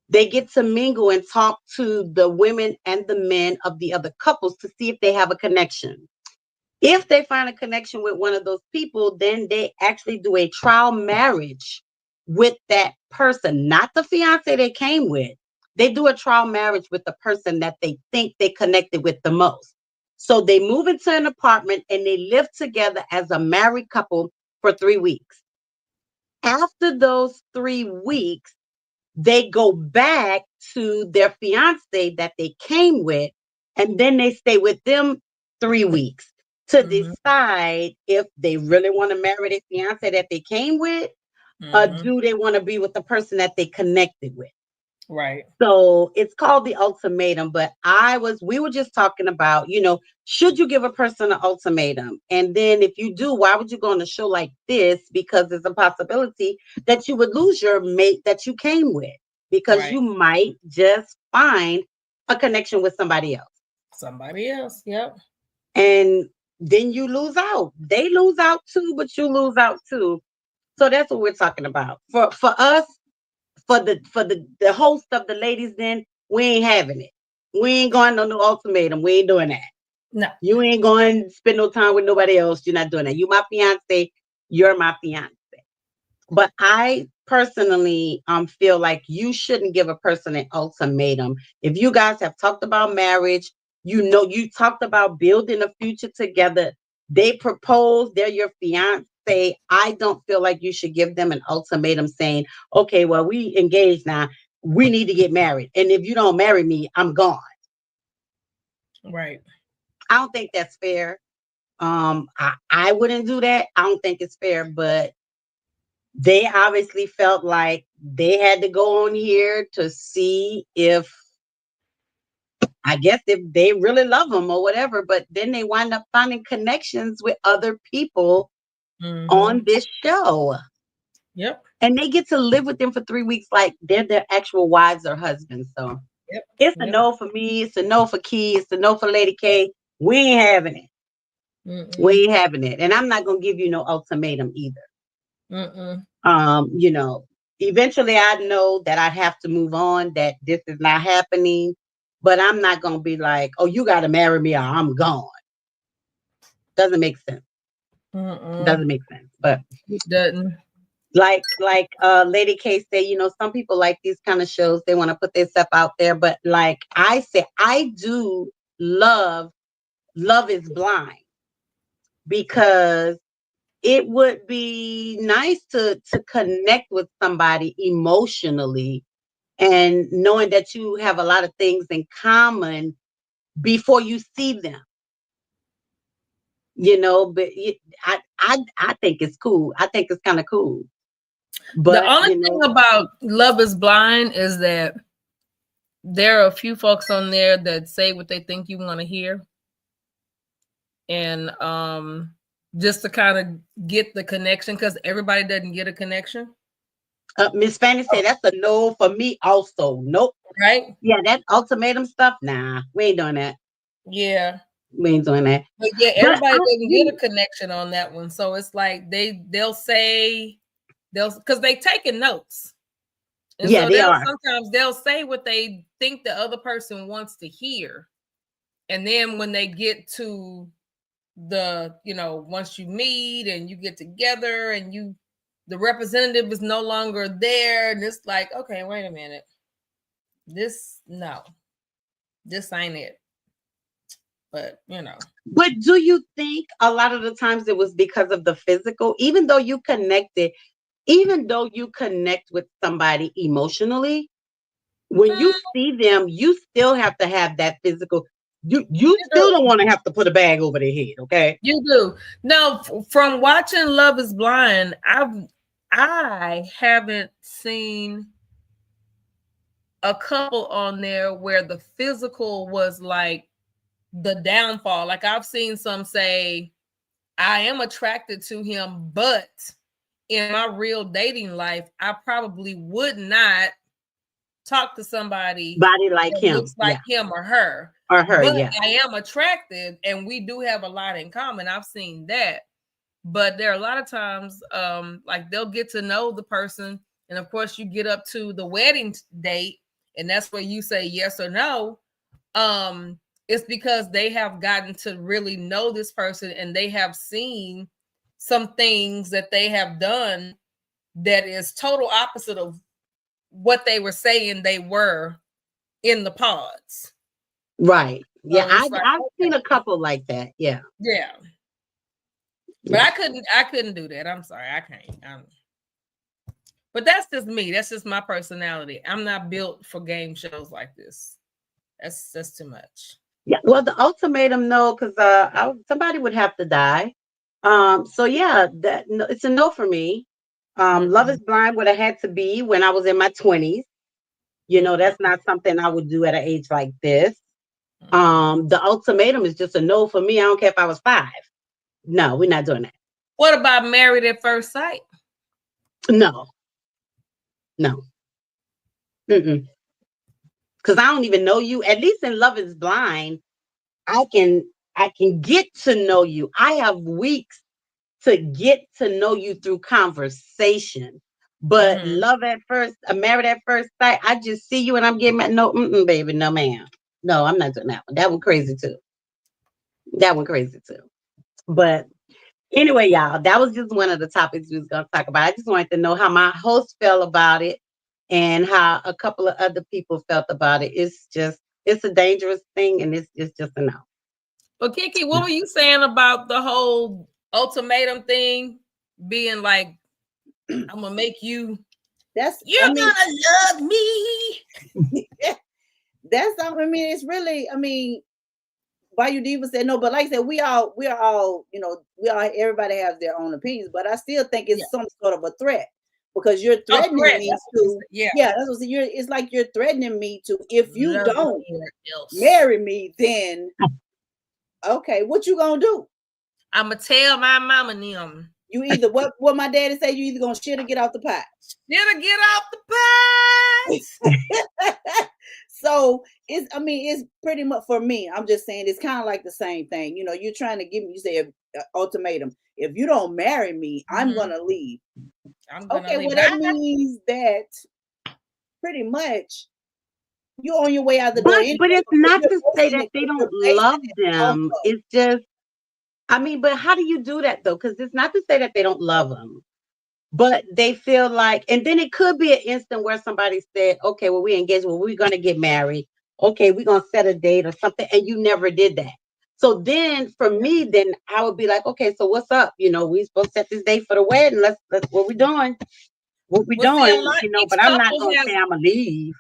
They get to mingle and talk to the women and the men of the other couples to see if they have a connection. If they find a connection with one of those people, then they actually do a trial marriage with that person, not the fiance they came with. They do a trial marriage with the person that they think they connected with the most. So they move into an apartment and they live together as a married couple for 3 weeks. After those 3 weeks, they go back to their fiance that they came with, and then they stay with them 3 weeks to Mhm. decide if they really want to marry their fiance that they came with, or Mhm. do they want to be with the person that they connected with. Right. So it's called the ultimatum. But we were just talking about, should you give a person an ultimatum? And then if you do, why would you go on a show like this? Because there's a possibility that you would lose your mate that you came with, because Right. you might just find a connection with somebody else. Somebody else. Yep. And then you lose out. They lose out too, but you lose out too. So that's what we're talking about. For us, for the host of the ladies, then we ain't having it. We ain't going on no ultimatum. We ain't doing that. No. You ain't going to spend no time with nobody else. You're not doing that. You my fiance. You're my fiance. But I personally feel like you shouldn't give a person an ultimatum. If you guys have talked about marriage, you talked about building a future together. They propose, they're your fiance. I don't feel like you should give them an ultimatum saying, okay, well, we engaged now. We need to get married. And if you don't marry me, I'm gone. Right. I don't think that's fair. I wouldn't do that. I don't think it's fair, but they obviously felt like they had to go on here to see if, I guess, if they really love them or whatever. But then they wind up finding connections with other people Mhm. on this show. Yep. And they get to live with them for 3 weeks like they're their actual wives or husbands. So Yep. it's a Yep. no for me. It's a no for Key. It's a no for Lady K. We ain't having it. Mm-mm. We ain't having it. And I'm not going to give you no ultimatum either. Mm-mm. Eventually I know that I have to move on, that this is not happening, but I'm not going to be like, oh, you got to marry me or I'm gone. Doesn't make sense. Mm-mm. Doesn't make sense. But It doesn't. like Lady K said, some people like these kind of shows, they want to put their stuff out there. But like I said, I do love is Blind, because it would be nice to connect with somebody emotionally, and knowing that you have a lot of things in common before you see them. But I think it's cool. I think it's kind of cool. But the only thing about Love is Blind is that there are a few folks on there that say what they think you want to hear. And just to kind of get the connection, because everybody doesn't get a connection. Miss Fanny said that's a no for me also. Nope. Right? Yeah, that ultimatum stuff, nah, we ain't doing that. Yeah. We ain't doing that. But yeah, everybody doesn't get a connection on that one. So it's like they'll because they taking notes. And yeah, so they are. Sometimes they'll say what they think the other person wants to hear. And then when they get to once you meet and you get together and the representative is no longer there, and it's like, okay, wait a minute. This ain't it. But But do you think a lot of the times it was because of the physical, even though you connect with somebody emotionally, when you see them, you still have to have that physical. You still don't want to have to put a bag over their head, okay? You do. No, from watching Love is Blind, I haven't seen a couple on there where the physical was like the downfall. Like I've seen some say, I am attracted to him, but in my real dating life, I probably would not talk to somebody Body like that him. looks like him or her. Or her, But yeah. I am attracted, and we do have a lot in common. I've seen that. But there are a lot of times, like they'll get to know the person, and of course, you get up to the wedding date, and that's where you say yes or no. It's because they have gotten to really know this person, and they have seen some things that they have done that is total opposite of what they were saying they were in the pods. Right. Yeah, So it's I've seen a couple like that. Yeah. Yeah. But I couldn't do that. I'm sorry. I can't. But that's just me. That's just my personality. I'm not built for game shows like this. That's too much. Yeah. Well, the ultimatum, no, because somebody would have to die. So yeah, it's a no for me. Love is Blind would have had to be when I was in my 20s. You know, that's not something I would do at an age like this. The ultimatum is just a no for me. I don't care if I was 5. No, we're not doing that. What about Married at First Sight? No. Because I don't even know you. At least in Love is Blind, I can get to know you. I have weeks to get to know you through conversation. But Love at First, Married at First Sight, I just see you and I'm getting no, baby, no, ma'am. No, I'm not doing that one. That one crazy too. But anyway, y'all, that was just one of the topics we was going to talk about. I just wanted to know how my host felt about it and how a couple of other people felt about it. It's a dangerous thing, and it's just a no. But Kiki, what were you saying about the whole ultimatum thing being like, I'm gonna make you. You're gonna love me. That's it's really. Bayou Diva said no, but like I said, we are all, everybody has their own opinions, but I still think it's some sort of a threat because you're threatening me to. That's what it's like you're threatening me to. If you don't marry me, then okay, what you gonna do? I'm gonna tell my mama and them. You either what my daddy say. You either gonna shit or get off the pot. Shit or get off the pot. So it's pretty much for me. I'm just saying it's kind of like the same thing. You're trying to give me. You say an ultimatum. If you don't marry me, I'm gonna leave. Well, that means that pretty much you're on your way out the door. But it's not to say that they don't love them. It's just, but how do you do that though? Because it's not to say that they don't love them, but they feel like, and then it could be an instant where somebody said, okay, well, we engaged, well, we're going to get married. Okay, we're going to set a date or something. And you never did that. So then for me, then I would be like, okay, so what's up? We supposed to set this date for the wedding. Let's what we doing? What we doing? But I'm not going to say I'm going to leave.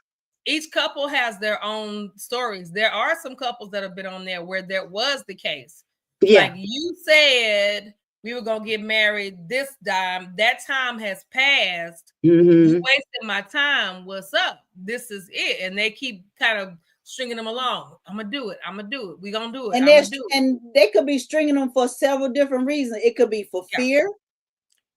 Each couple has their own stories. There are some couples that have been on there where that was the case. Yeah. Like you said, we were going to get married this time. That time has passed. You wasted my time. What's up? This is it. And they keep kind of stringing them along. I'm going to do it. We're going to do it. And they could be stringing them for several different reasons. It could be for fear.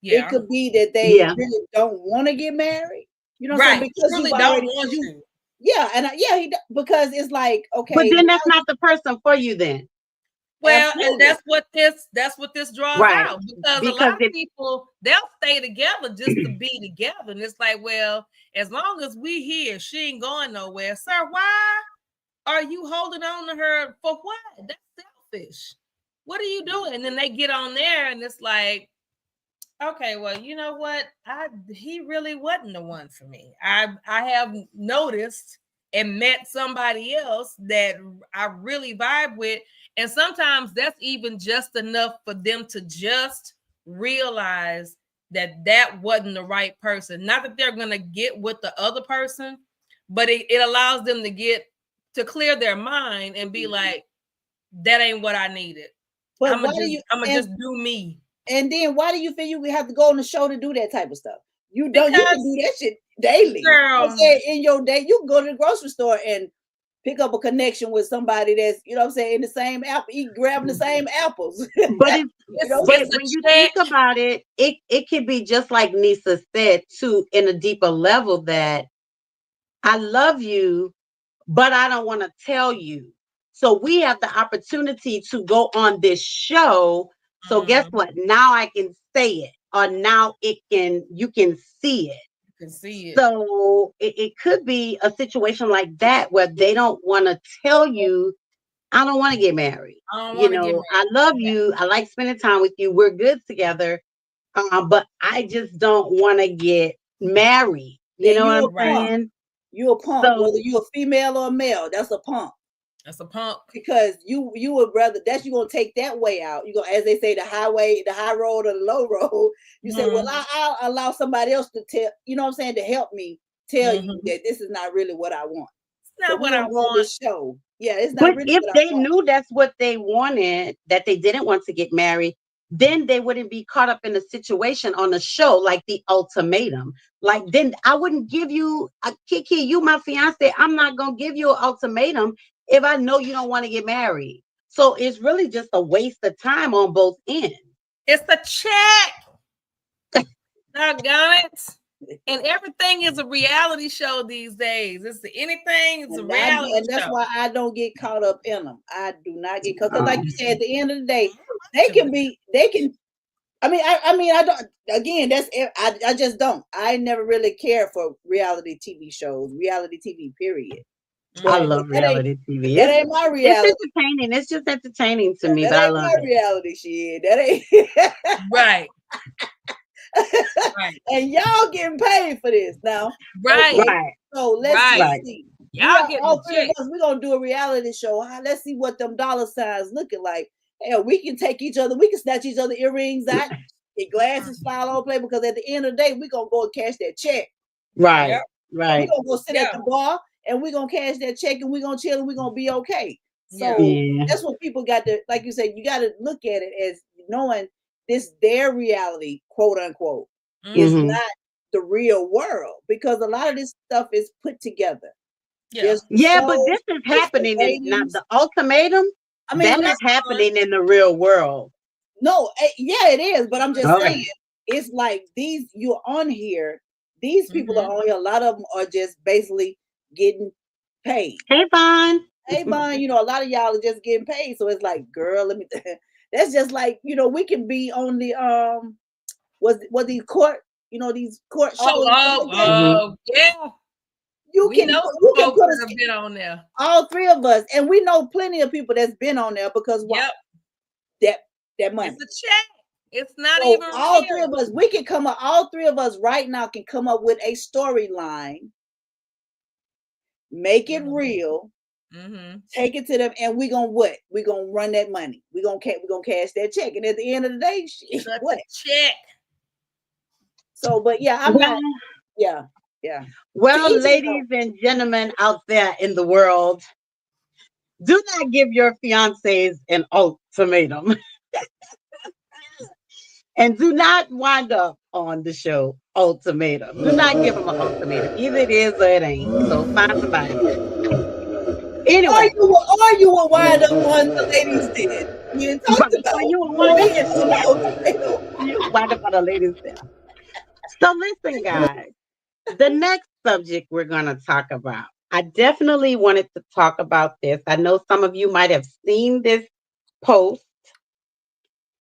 Yeah. It could be that they really don't want to get married. You know what I'm saying? Because really don't want to. Yeah. And because it's like, okay. But then that's not the person for you then. Well, and that's what this draws out because a lot of people, they'll stay together just to be together, and it's like, well, as long as we here, she ain't going nowhere, sir. Why are you holding on to her for what? That's selfish. What are you doing? And then they get on there, and it's like, okay, well, you know what? He really wasn't the one for me. I have noticed and met somebody else that I really vibe with. And sometimes that's even just enough for them to just realize that wasn't the right person. Not that they're going to get with the other person, but it allows them to clear their mind and be like, that ain't what I needed. But I'm going to just do me. And then why do you feel you have to go on the show to do that type of stuff? You can do that shit daily. Girl, in your day, you can go to the grocery store and pick up a connection with somebody that's, you know what I'm saying, in the same apple, grabbing the same apples. But it's You know, but It's a when you check. think about it, it could be just like Nisa said too, in a deeper level, that I love you, but I don't want to tell you. So we have the opportunity to go on this show. So guess Mhm. what? Now I can say it, or now you can see it. You can see it. So it could be a situation like that where they don't want to tell you, I don't want to get married. I don't You want to get know, married. I love you. I like spending time with you. We're good together. But I just don't want to get married. You and know what you I'm a punk. saying? You a punk, So whether you a female or a male, that's a punk. That's a punk. Because you would rather that you gonna take that way out. You go, as they say, the highway, the high road or the low road. You say, well, Mhm. I'll allow somebody else to tell, you know what I'm saying, to help me tell you Mhm. that this is not really what I want. It's So not we're what I gonna go on want. this show. Yeah, it's not but really if what I they want. knew that's what they wanted, that they didn't want to get married, then they wouldn't be caught up in a situation on the show like the ultimatum. Like, then I wouldn't give you a Kiki, you my fiance. I'm not gonna give you an ultimatum if I know you don't want to get married. So it's really just a waste of time on both ends. It's a check. Doggone it. And everything is a reality show these days. It's anything, it's a reality And that's show. why I don't get caught up in them. I do not get caught, because like Oh. you said, at the end of the day, they can. I mean, I don't. Again, I just don't. I never really care for reality TV shows, reality TV. Period. I But love reality TV. that ain't my It's reality. entertaining. It's just entertaining to me, That but I ain't love my it. reality shit. That ain't. Right. Right. And y'all getting paid for this now. Right. Okay, Right. so let's Right. Right. see. Y'all getting all the three of check. us. We're gonna do a reality show. Let's see what them dollar signs looking like. Hell, we can take each other. We can snatch each other earrings out. Get glasses file on play, because at the end of the day, we're gonna go and cash that check. Right. Yep. We're Right. gonna go sit at Yeah. the bar and we're gonna cash that check and we're gonna chill and we're gonna be okay. Yeah. So Yeah. that's what people got to, like you said, you got to look at it as knowing this their reality, quote unquote, is Mhm. not the real world, because a lot of this stuff is put together. Yeah. There's the Yeah, but shows, this is there's the happening in now ratings. the ultimatum. I mean, That is let's happening in the real world. no, yeah, it is, but I'm just Okay. saying, it's like these you're on here, these people Mhm. are on here. A lot of them are just basically getting paid. Hey, Vaughn. Hey, Vaughn, a lot of y'all are just getting paid. So it's like, girl, let me. That's just like, we can be on the what these court, these court shows. Yeah. You We can know you can folks put that us, have been on there. all three of us, and we know plenty of people that's been on there, because why? Yep. That money. It's a check. It's not So even all real. three of us, we can come up. All three of us right now can come up with a storyline, make it real. Mhm. Take it to them, and we gonna what? We gonna run that money. We gonna cash that check, and at the end of the day, shit, Such what? a check. So, but yeah, I'm Well, not. Yeah, yeah. well, To each his ladies and gentlemen out there in the world, do not give your fiancés an ultimatum. And do not wind up on the show ultimatum. Do not give them an ultimatum. Either it is or it ain't. So find somebody. Anyway, or you will wind up on the ladies' den. You didn't talk but about you being wind up, the ultimatum. you wind up on the ladies there. So listen, guys. The next subject we're going to talk about. I definitely wanted to talk about this. I know some of you might have seen this post.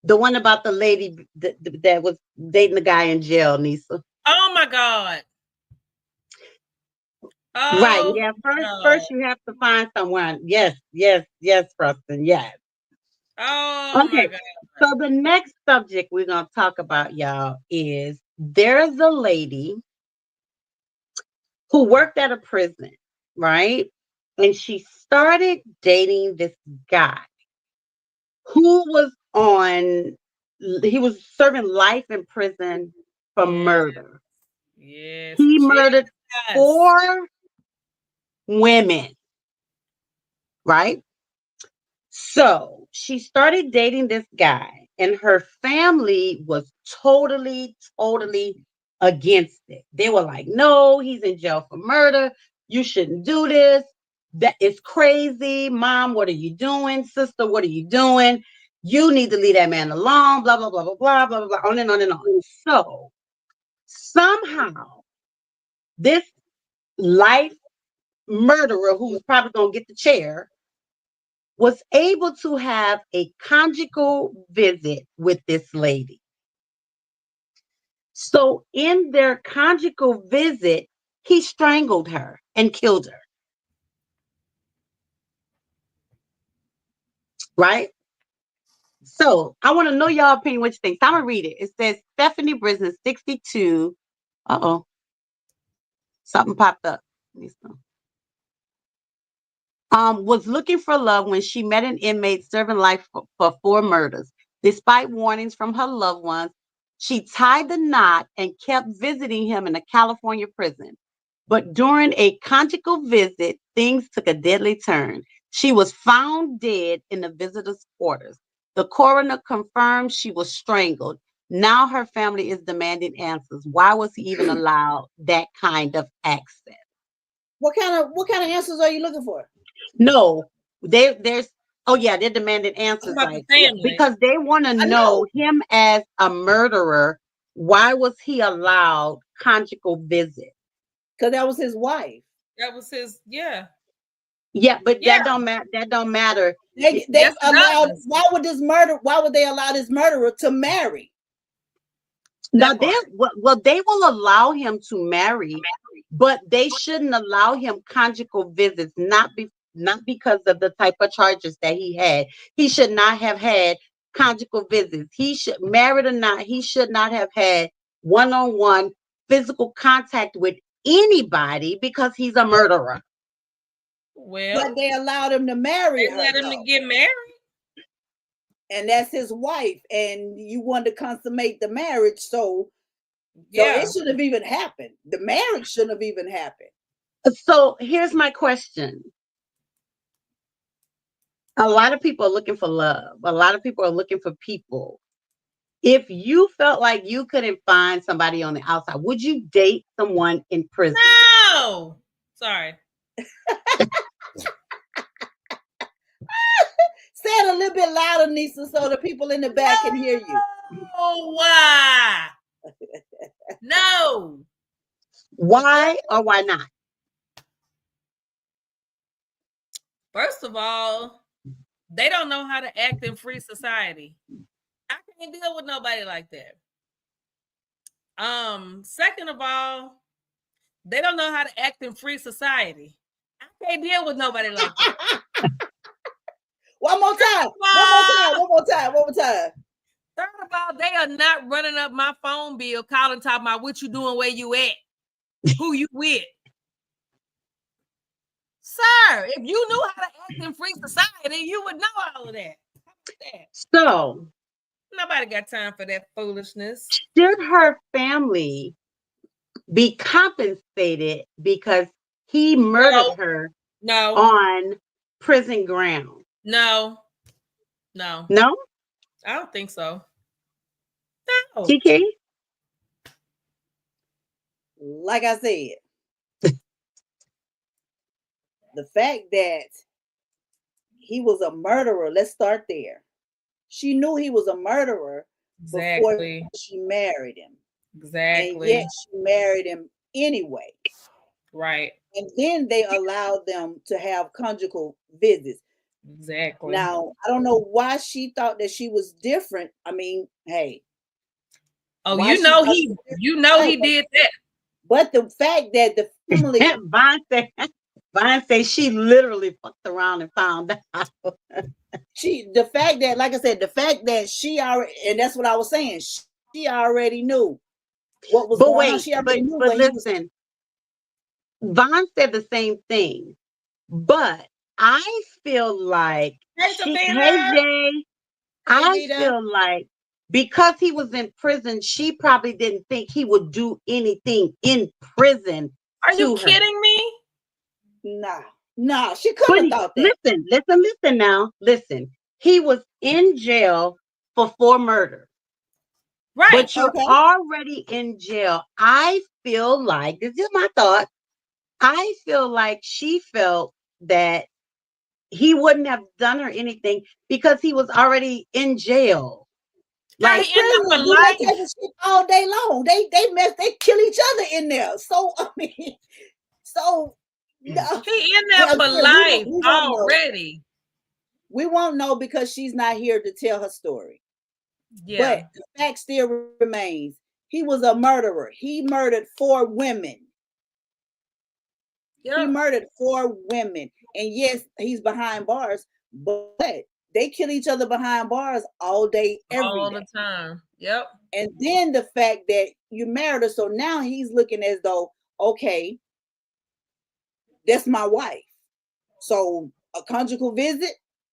The one about the lady that was dating the guy in jail, Nisa. Oh my God. Right. Oh Yeah. God. First you have to find someone. Yes, Preston. Yes. Oh my Okay. God. So the next subject we're gonna talk about, y'all, is there's a lady who worked at a prison, right? And she started dating this guy who he was serving life in prison for murder. Yes. He murdered 4 women, right? So she started dating this guy, and her family was totally against it. They were like, no, he's in jail for murder. You shouldn't do this. That is crazy. Mom, what are you doing? Sister, what are you doing? You need to leave that man alone. Blah, blah, blah, blah, blah, blah, blah, on and on and on. So somehow this life murderer who's probably going to get the chair was able to have a conjugal visit with this lady. So in their conjugal visit, he strangled her and killed her. Right? So I want to know y'all opinion, what you think. So I'm going to read it. It says Stephanie Brisson, 62. Uh-oh. Something popped up. Was looking for love when she met an inmate serving life for 4 murders. Despite warnings from her loved ones, she tied the knot and kept visiting him in a California prison. But during a conjugal visit, things took a deadly turn. She was found dead in the visitor's quarters. The coroner confirmed she was strangled. Now her family is demanding answers. Why was he even allowed that kind of access? What kind of answers are you looking for? No, they're demanding answers, like, because they want to know him as a murderer. Why was he allowed conjugal visit? Because that was his wife. That was his, yeah. Yeah, but that don't matter. That don't matter. They allowed. Why would they allow this murderer to marry? Now they will allow him to marry, but they shouldn't allow him conjugal visits, not because of the type of charges that he had. He should not have had conjugal visits. He should, married or not, he should not have had one-on-one physical contact with anybody because he's a murderer. Well, but they allowed him to marry her. They let him to get married. And that's his wife. And you want to consummate the marriage. So it shouldn't have even happened. The marriage shouldn't have even happened. So here's my question. A lot of people are looking for love. A lot of people are looking for people. If you felt like you couldn't find somebody on the outside, would you date someone in prison? No. Sorry. Say it a little bit louder, Nisa, so the people in the back can hear you. Oh, why? No. Why or why not? First of all, they don't know how to act in free society. I can't deal with nobody like that. Second of all, they don't know how to act in free society. I can't deal with nobody like that. One more time. Third of all, they are not running up my phone bill, calling, talking about what you doing, where you at, who you with. Sir, if you knew how to act in free society, you would know all of that. So, nobody got time for that foolishness. Should her family be compensated because he murdered her on prison ground? No. No? I don't think so. No. TK? Like I said, the fact that he was a murderer, let's start there. She knew he was a murderer before she married him. Exactly. And yet she married him anyway. Right. And then they allowed them to have conjugal visits. Exactly. Now, I don't know why she thought that she was different. I mean, hey. Oh, you know he did that. But the fact that the family Vine says she literally fucked around and found out. The fact that she already, and that's what I was saying, she already knew what was going on. She already knew but listen, Vaughn said the same thing, but I feel like feel like because he was in prison, she probably didn't think he would do anything in prison. Are you kidding me? Nah, she couldn't have thought that. Listen. He was in jail for 4 murders. Right. But you're already in jail. I feel like, this is my thought, I feel like she felt that he wouldn't have done her anything because he was already in jail. Yeah, Like, he ended up Prisoners for do that life. type of shit all day long. They kill each other in there. So I mean, so no. He in there Well, for again, life we won't know. already. We won't know because she's not here to tell her story. Yeah. But the fact still remains: he was a murderer. He murdered 4 women. He Yeah. murdered 4 women, and yes, he's behind bars. But they kill each other behind bars all day, every All day. the time. Yep. And then the fact that you married her, so now he's looking as though, okay, that's my wife. So a conjugal visit,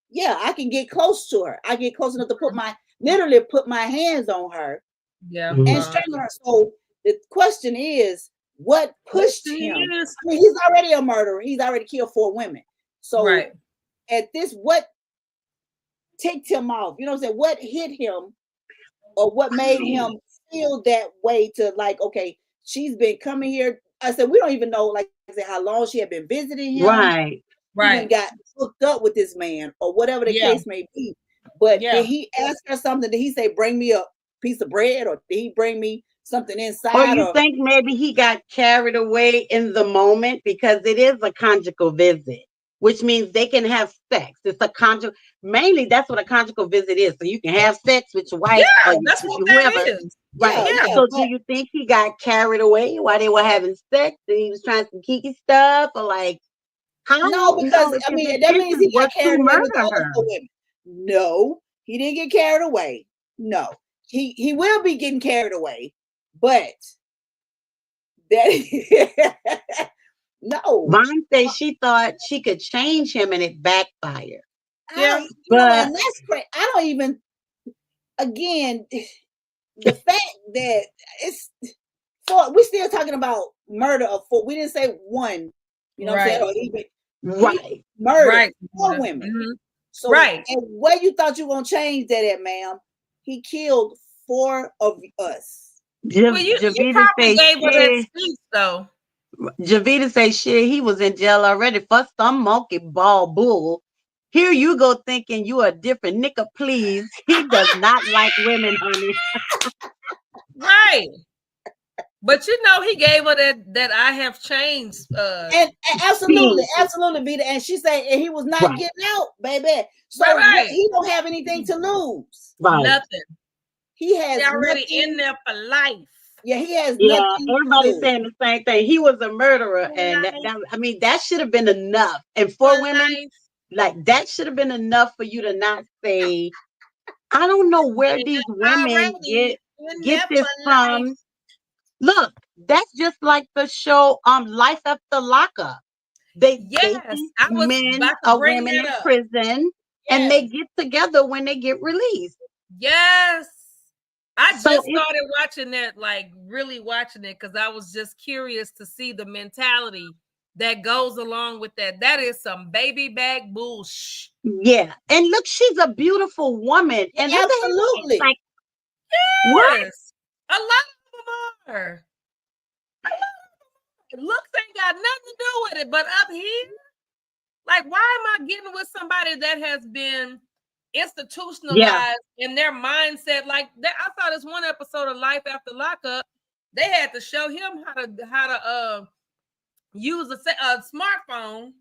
yeah, I can get close to her. I get close enough to literally put my hands on her Yeah. Mhm. and strangle her. So the question is, what pushed Question him? is- I mean, he's already a murderer. He's already killed 4 women. So Right. at this, what ticked him off? You know what I'm saying? What hit him, or what made him feel that way to like, okay, she's been coming here. I said, we don't even know, like I said, how long she had been visiting him. Right. Even Right. got hooked up with this man, or whatever the Yeah. case may be. But Yeah. did he ask her something? Did he say, bring me a piece of bread, or did he bring me something Or inside? you Or think maybe he got carried away in the moment because it is a conjugal visit, which means they can have sex. It's a conjugal. Mainly, that's what a conjugal visit is. So you can have sex with your wife or Yeah, that's what whoever. that is. Right. yeah, So but do you think he got carried away while they were having sex and he was trying some kinky stuff, or like how? no, because if I his mean that means intention he got was to carried away with the murder other her? 4 women. No, he didn't get carried away. No, he will be getting carried away, but that no. Vaughn said she thought she could change him and it backfired. Yeah. And that's crazy. I don't even. Again, the fact that it's 4, we're still talking about murder of 4. We didn't say 1. You know what I'm saying? Or even Right. murder Right. 4 women. Mhm. So, Right. and where you thought you were gonna change that at, ma'am? He killed 4 of us. Well, you Javita probably say gave her that shit. speech though. Javita say shit. He was in jail already for some monkey ball bull. Here you go thinking you a different nigga, please. He does not like women, honey. Right. But you know, he gave her that I have changed. And absolutely, Speech. absolutely, Vita. And she said, and he was not Right. getting out, baby. So Right. he don't have anything to lose. Right. Nothing. He has He already nothing. in there for life. Yeah, he has Yeah, nothing. everybody's saying the same thing. He was a murderer, and I mean that should have been enough. And for women, like that should have been enough for you to not say, I don't know where these women get this from. Look, that's just like the show Life After Lockup. They Yes, these I was men about to or bring women that in up. prison, and they get together when they get released. Yes. I So just started watching that, like really watching it, because I was just curious to see the mentality that goes along with that. That is some baby bag bullshit. Yeah, and look, she's a beautiful woman, and look at her, Absolutely. like what? Yes. A lot of them are. Looks ain't got nothing to do with it, but up here, like, why am I getting with somebody that has been institutionalized in their mindset? Like that, I saw this one episode of Life After Lockup. They had to show him how to use a smartphone,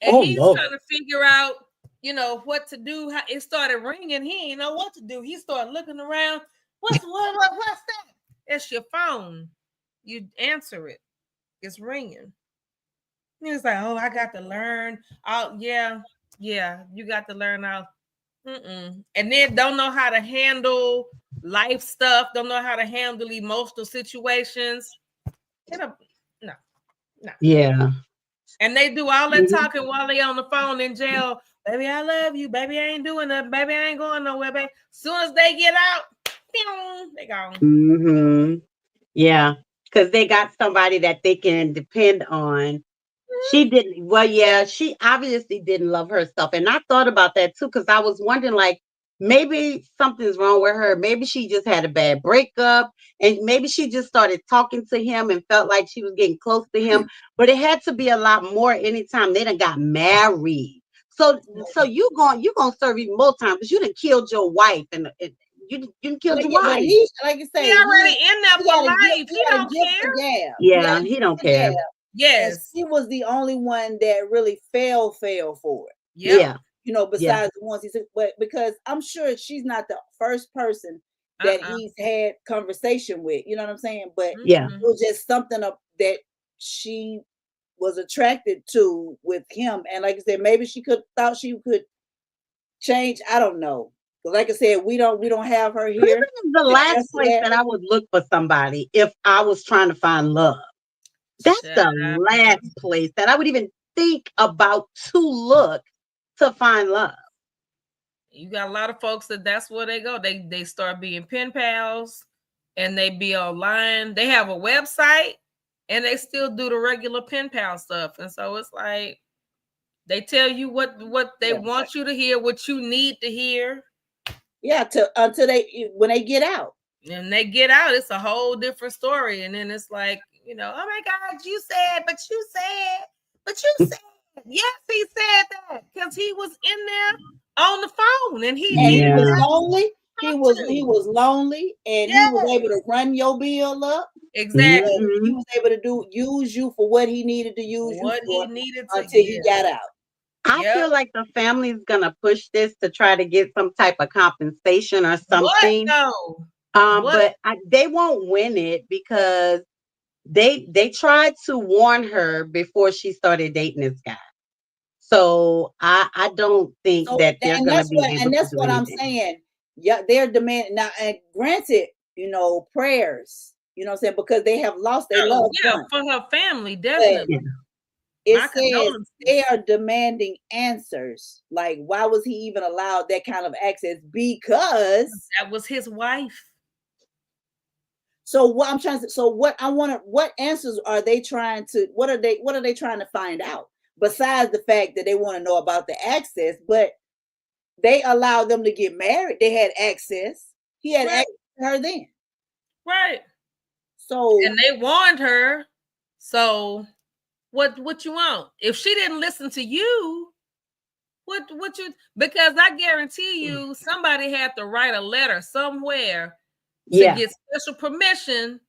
and he's trying to figure out, what to do. How it started ringing, he ain't know what to do. He started looking around. What's that? It's your phone. You answer it. It's ringing. He was like, "Oh, I got to learn." Oh, yeah, you got to learn how. And then don't know how to handle life stuff. Don't know how to handle emotional situations. No. Yeah. And they do all that talking while they on the phone in jail. Baby, I love you. Baby, I ain't doing nothing. Baby, I ain't going nowhere. Baby, soon as they get out, they gone. Yeah, because they got somebody that they can depend on. She didn't. Well, yeah, she obviously didn't love herself, and I thought about that too, because I was wondering, like, maybe something's wrong with her. Maybe she just had a bad breakup, and maybe she just started talking to him and felt like she was getting close to him. But it had to be a lot more anytime they done got married. So you gonna serve even more time because you done killed your wife and you done killed But your yeah, but wife. he, like you He say, already in there he for had a life. gift. He He had a don't gift care. to gab. He Yeah, had a he gift don't to care. gab. And Yes. she was the only one that really fell for it. Yep. Yeah. You know, Yeah. besides the ones he said, but because I'm sure she's not the first person that he's had conversation with. You know what I'm saying? But Yeah. it was just something that she was attracted to with him. And like I said, maybe she thought she could change. I don't know. But like I said, we don't have her Prison here is the to last answer place that. that I would look for somebody if I was trying to find love. That's the Child. last place that I would even think about to look to find love. You got a lot of folks that's where they go. They start being pen pals and they be online. They have a website and they still do the regular pen pal stuff. And so it's like they tell you what they Yeah. want you to hear, what you need to hear. Yeah, until when they get out. And they get out, it's a whole different story. And then it's like, you know, oh my God, you said, but you said, yes, he said that because he was in there on the phone and he And needed he was Yeah. lonely. He was lonely, and he was able to run your bill up. Exactly. He was able to use you for what he needed to use What you he for needed to until he got out. I feel like the family's gonna push this to try to get some type of compensation or something. What? But they won't win it because they tried to warn her before she started dating this guy. So I don't think that they're And gonna that's be what able and to that's do what I'm anything. saying. Yeah, they're demanding now. And granted, you know, prayers. You know what I'm saying, because they have lost their loved one. for her family, But definitely. it My says condolences. they are demanding answers. Like, why was he even allowed that kind of access? Because that was his wife. So what I'm trying to what answers are they trying to what are they trying to find out besides the fact that they want to know about the access, but they allowed them to get married. They had access. He had access to her then. Right. So and they warned her. So what you want? If she didn't listen to you, what you because I guarantee you somebody had to write a letter somewhere to get special permission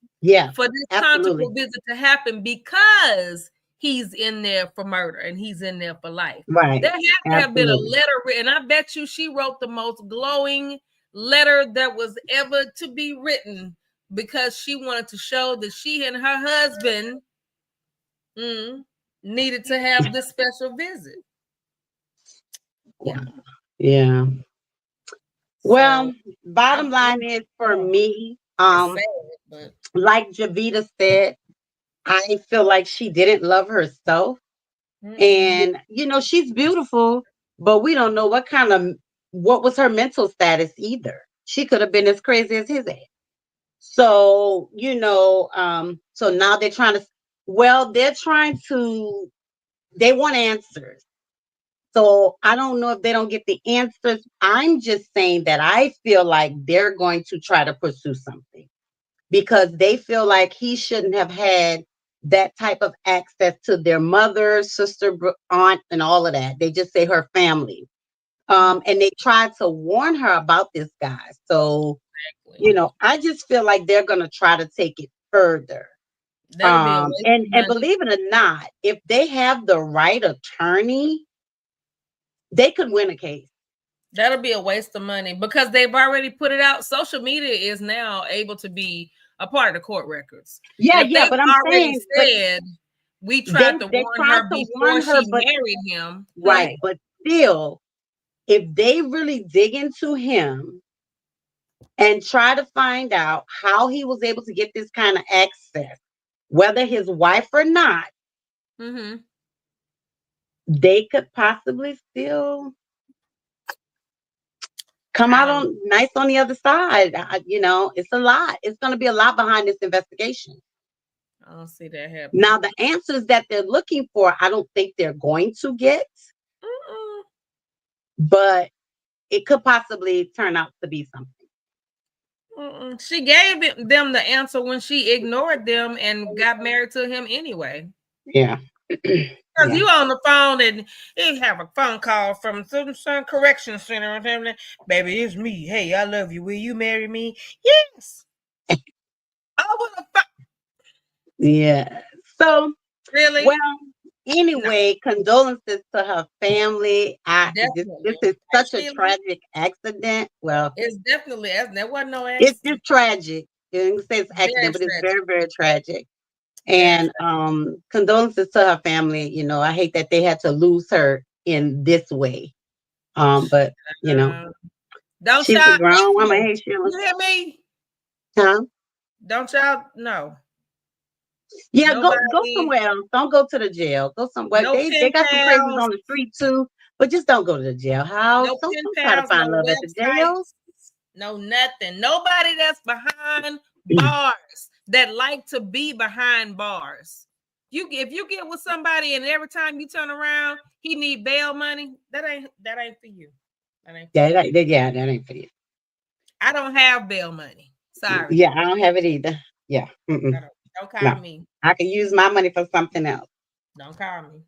for this conjugal visit to happen because he's in there for murder and he's in there for life. Right. There had to have been a letter written. I bet you she wrote the most glowing letter that was ever to be written because she wanted to show that she and her husband needed to have this special visit. Yeah. Well, bottom line is for me, like Javita said, I feel like she didn't love herself. And you know, she's beautiful, but we don't know what was her mental status either. She could have been as crazy as his ass. So, you know, so now they're trying to they want answers. So I don't know if they don't get the answers. I'm just saying that I feel like they're going to try to pursue something because they feel like he shouldn't have had that type of access to their mother, sister, aunt, and all of that. They just say her family. And they tried to warn her about this guy. So, you know, I just feel like they're going to try to take it further. And believe it or not, if they have the right attorney, they could win a case. That'll be a waste of money because they've already put it out. Social media is now able to be a part of the court records. Yeah, but I'm saying said we tried to warn her before she married him. Right, but still, if they really dig into him and try to find out how he was able to get this kind of access, whether his wife or not, they could possibly still come out on nice on the other side. You know, it's a lot. It's going to be a lot behind this investigation. I don't see that happening. Now, the answers that they're looking for, I don't think they're going to get. But it could possibly turn out to be something. She gave them the answer when she ignored them and got married to him anyway. Yeah. Because you on the phone and you have a phone call from some correction center or something. Baby, it's me. Hey, I love you. Will you marry me? Yes. Oh, what the fuck? Yeah. So Really? well, anyway, condolences to her family. This is such a tragic accident. Well, it's definitely there wasn't no accident. It's just tragic. You didn't say it's accident, but it's very, very tragic. And condolences to her family. You know, I hate that they had to lose her in this way. But you know, don't she's a grown woman. Hey, Sheila. You hear me? Huh? Don't y'all know? Yeah, go somewhere else. Don't go to the jail. Go somewhere. They got some crazies on the street too, but just don't go to the jailhouse. No don't try to find love at the jail. No, nothing. Nobody that's behind bars that like to be behind bars. If you get with somebody and every time you turn around, he need bail money, that ain't for you. That ain't for you. I don't have bail money. Sorry. Yeah, I don't have it either. Yeah. Don't call me. I can use my money for something else. Don't call me.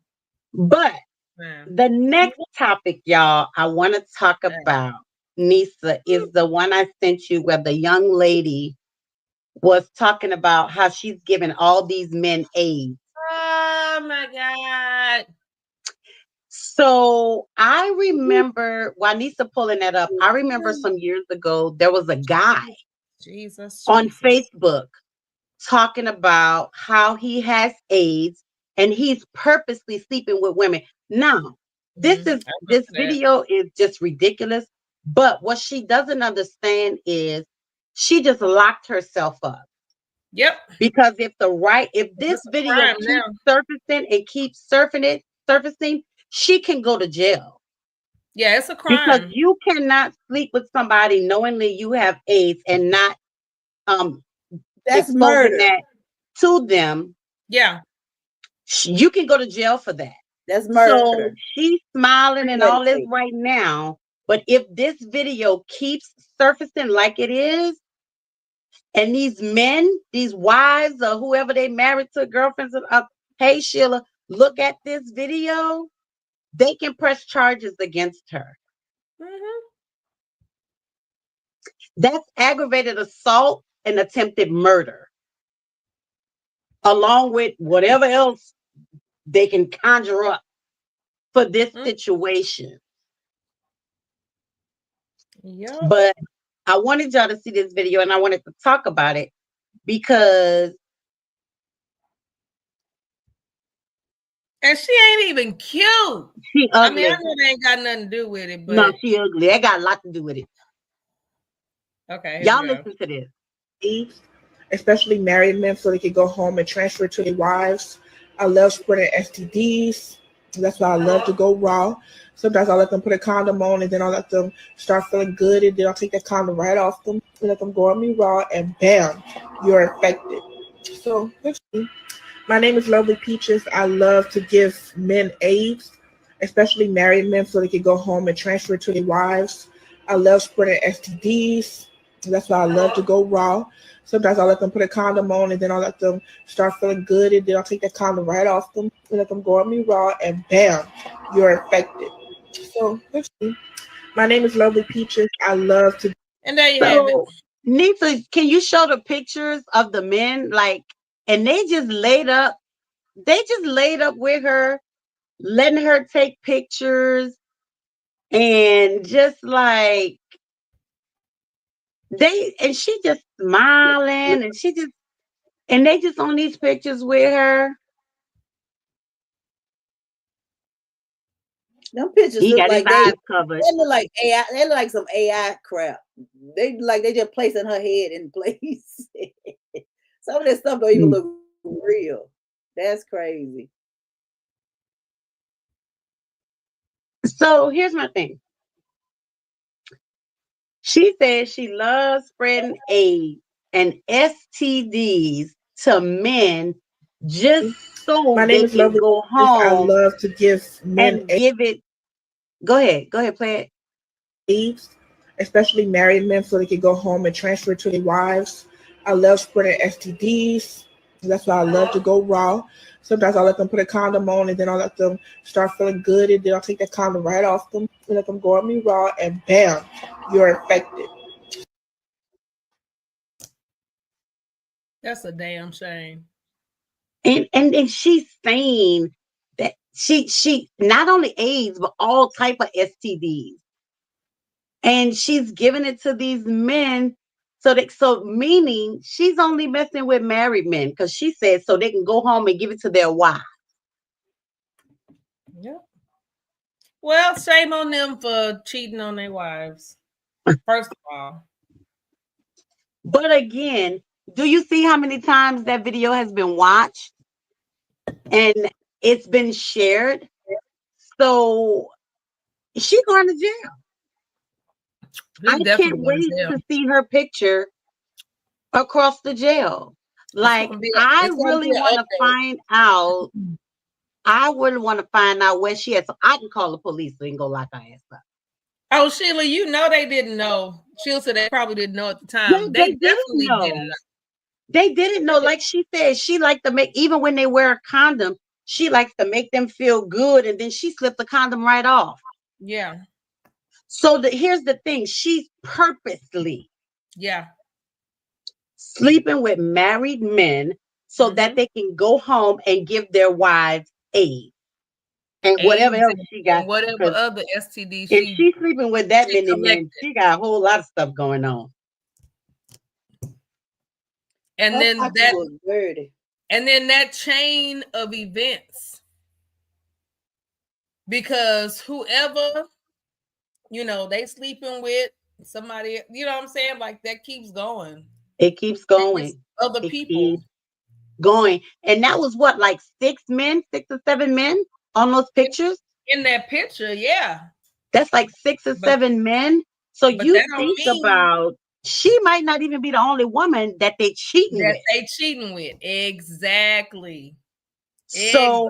But the next topic, y'all, I want to talk about, Nisa, is the one I sent you where the young lady was talking about how she's giving all these men AIDS. Oh my God. So I remember, while Nisa pulling that up, I remember some years ago, there was a guy on Facebook talking about how he has AIDS and he's purposely sleeping with women. Now, this video is just ridiculous, but what she doesn't understand is she just locked herself up. Yep. Because if this video keeps surfacing and keeps surfacing, she can go to jail. Yeah, it's a crime. Because you cannot sleep with somebody knowingly you have AIDS and not that's murder that to them. Yeah. You can go to jail for that. That's murder. So she's smiling and all this right now. But if this video keeps surfacing like it is, and these men, these wives or whoever they married to, girlfriends, hey, Sheila, look at this video, they can press charges against her. That's aggravated assault and attempted murder, along with whatever else they can conjure up for this situation. Yeah. But I wanted y'all to see this video and I wanted to talk about it because and she ain't even cute. She ugly. I know they ain't got nothing to do with it, but no, she ugly. That got a lot to do with it. Okay. Y'all listen to this. Especially married men so they can go home and transfer it to their wives. I love spreading STDs. That's why I love to go raw. Sometimes I let them put a condom on and then I let them start feeling good and then I'll take that condom right off them and let them go on me raw and bam, you're infected. So my name is Lovely Peaches. I love to give men AIDS, especially married men so they can go home and transfer it to their wives. I love spreading STDs. That's why I love to go raw. Sometimes I let them put a condom on and then I'll let them start feeling good and then I'll take that condom right off them and let them go on me raw and bam, you're infected. So my name is Lovely Peaches. I love to. And there you have it. Nisa, can you show the pictures of the men? And they just laid up with her, letting her take pictures and just she just smiling and they just on these pictures with her. Them pictures he look got like his eyes covered. They look like AI. They look like some AI crap. They just placing her head in place. Some of this stuff don't even look real. That's crazy. So here's my thing. She says she loves spreading AIDS and STDs to men just so my name they is can Lovely go home. I love to give men and give it. Go ahead, play it. aides, especially married men, so they can go home and transfer it to their wives. I love spreading STDs. That's why I love to go raw. Sometimes I let them put a condom on, and then I let them start feeling good, and then I'll take that condom right off them and let them go on me raw, and bam, you're infected. That's a damn shame. And she's saying that she not only AIDS but all type of STDs, and she's giving it to these men. So meaning she's only messing with married men, because she said so they can go home and give it to their wife. Yeah. Well, shame on them for cheating on their wives. First of all. But again, do you see how many times that video has been watched and it's been shared? So she's going to jail. She's I definitely can't going wait to jail. to see her picture across the jail. Like, I really want to find out. I really want to find out where she is, so I can call the police and go lock her ass up. Oh, Sheila, you know they didn't know. Sheila said they probably didn't know at the time. Yeah, they definitely didn't know. They didn't know. Like she said, she liked to make, even when they wear a condom, she likes to make them feel good, and then she slipped the condom right off. Yeah. So here's the thing. She's purposely sleeping with married men so that they can go home and give their wives AIDS. And whatever else she got. Whatever other STD if she's sleeping with that many men, she got a whole lot of stuff going on. And then that chain of events, because whoever, they sleeping with somebody, you know what I'm saying? Like that keeps going. It keeps going. Other people going. And that was what, like 6 or 7 men on those pictures? In that picture, yeah. That's like 6 or 7 men. So you think about, she might not even be the only woman that they cheating with. Exactly. So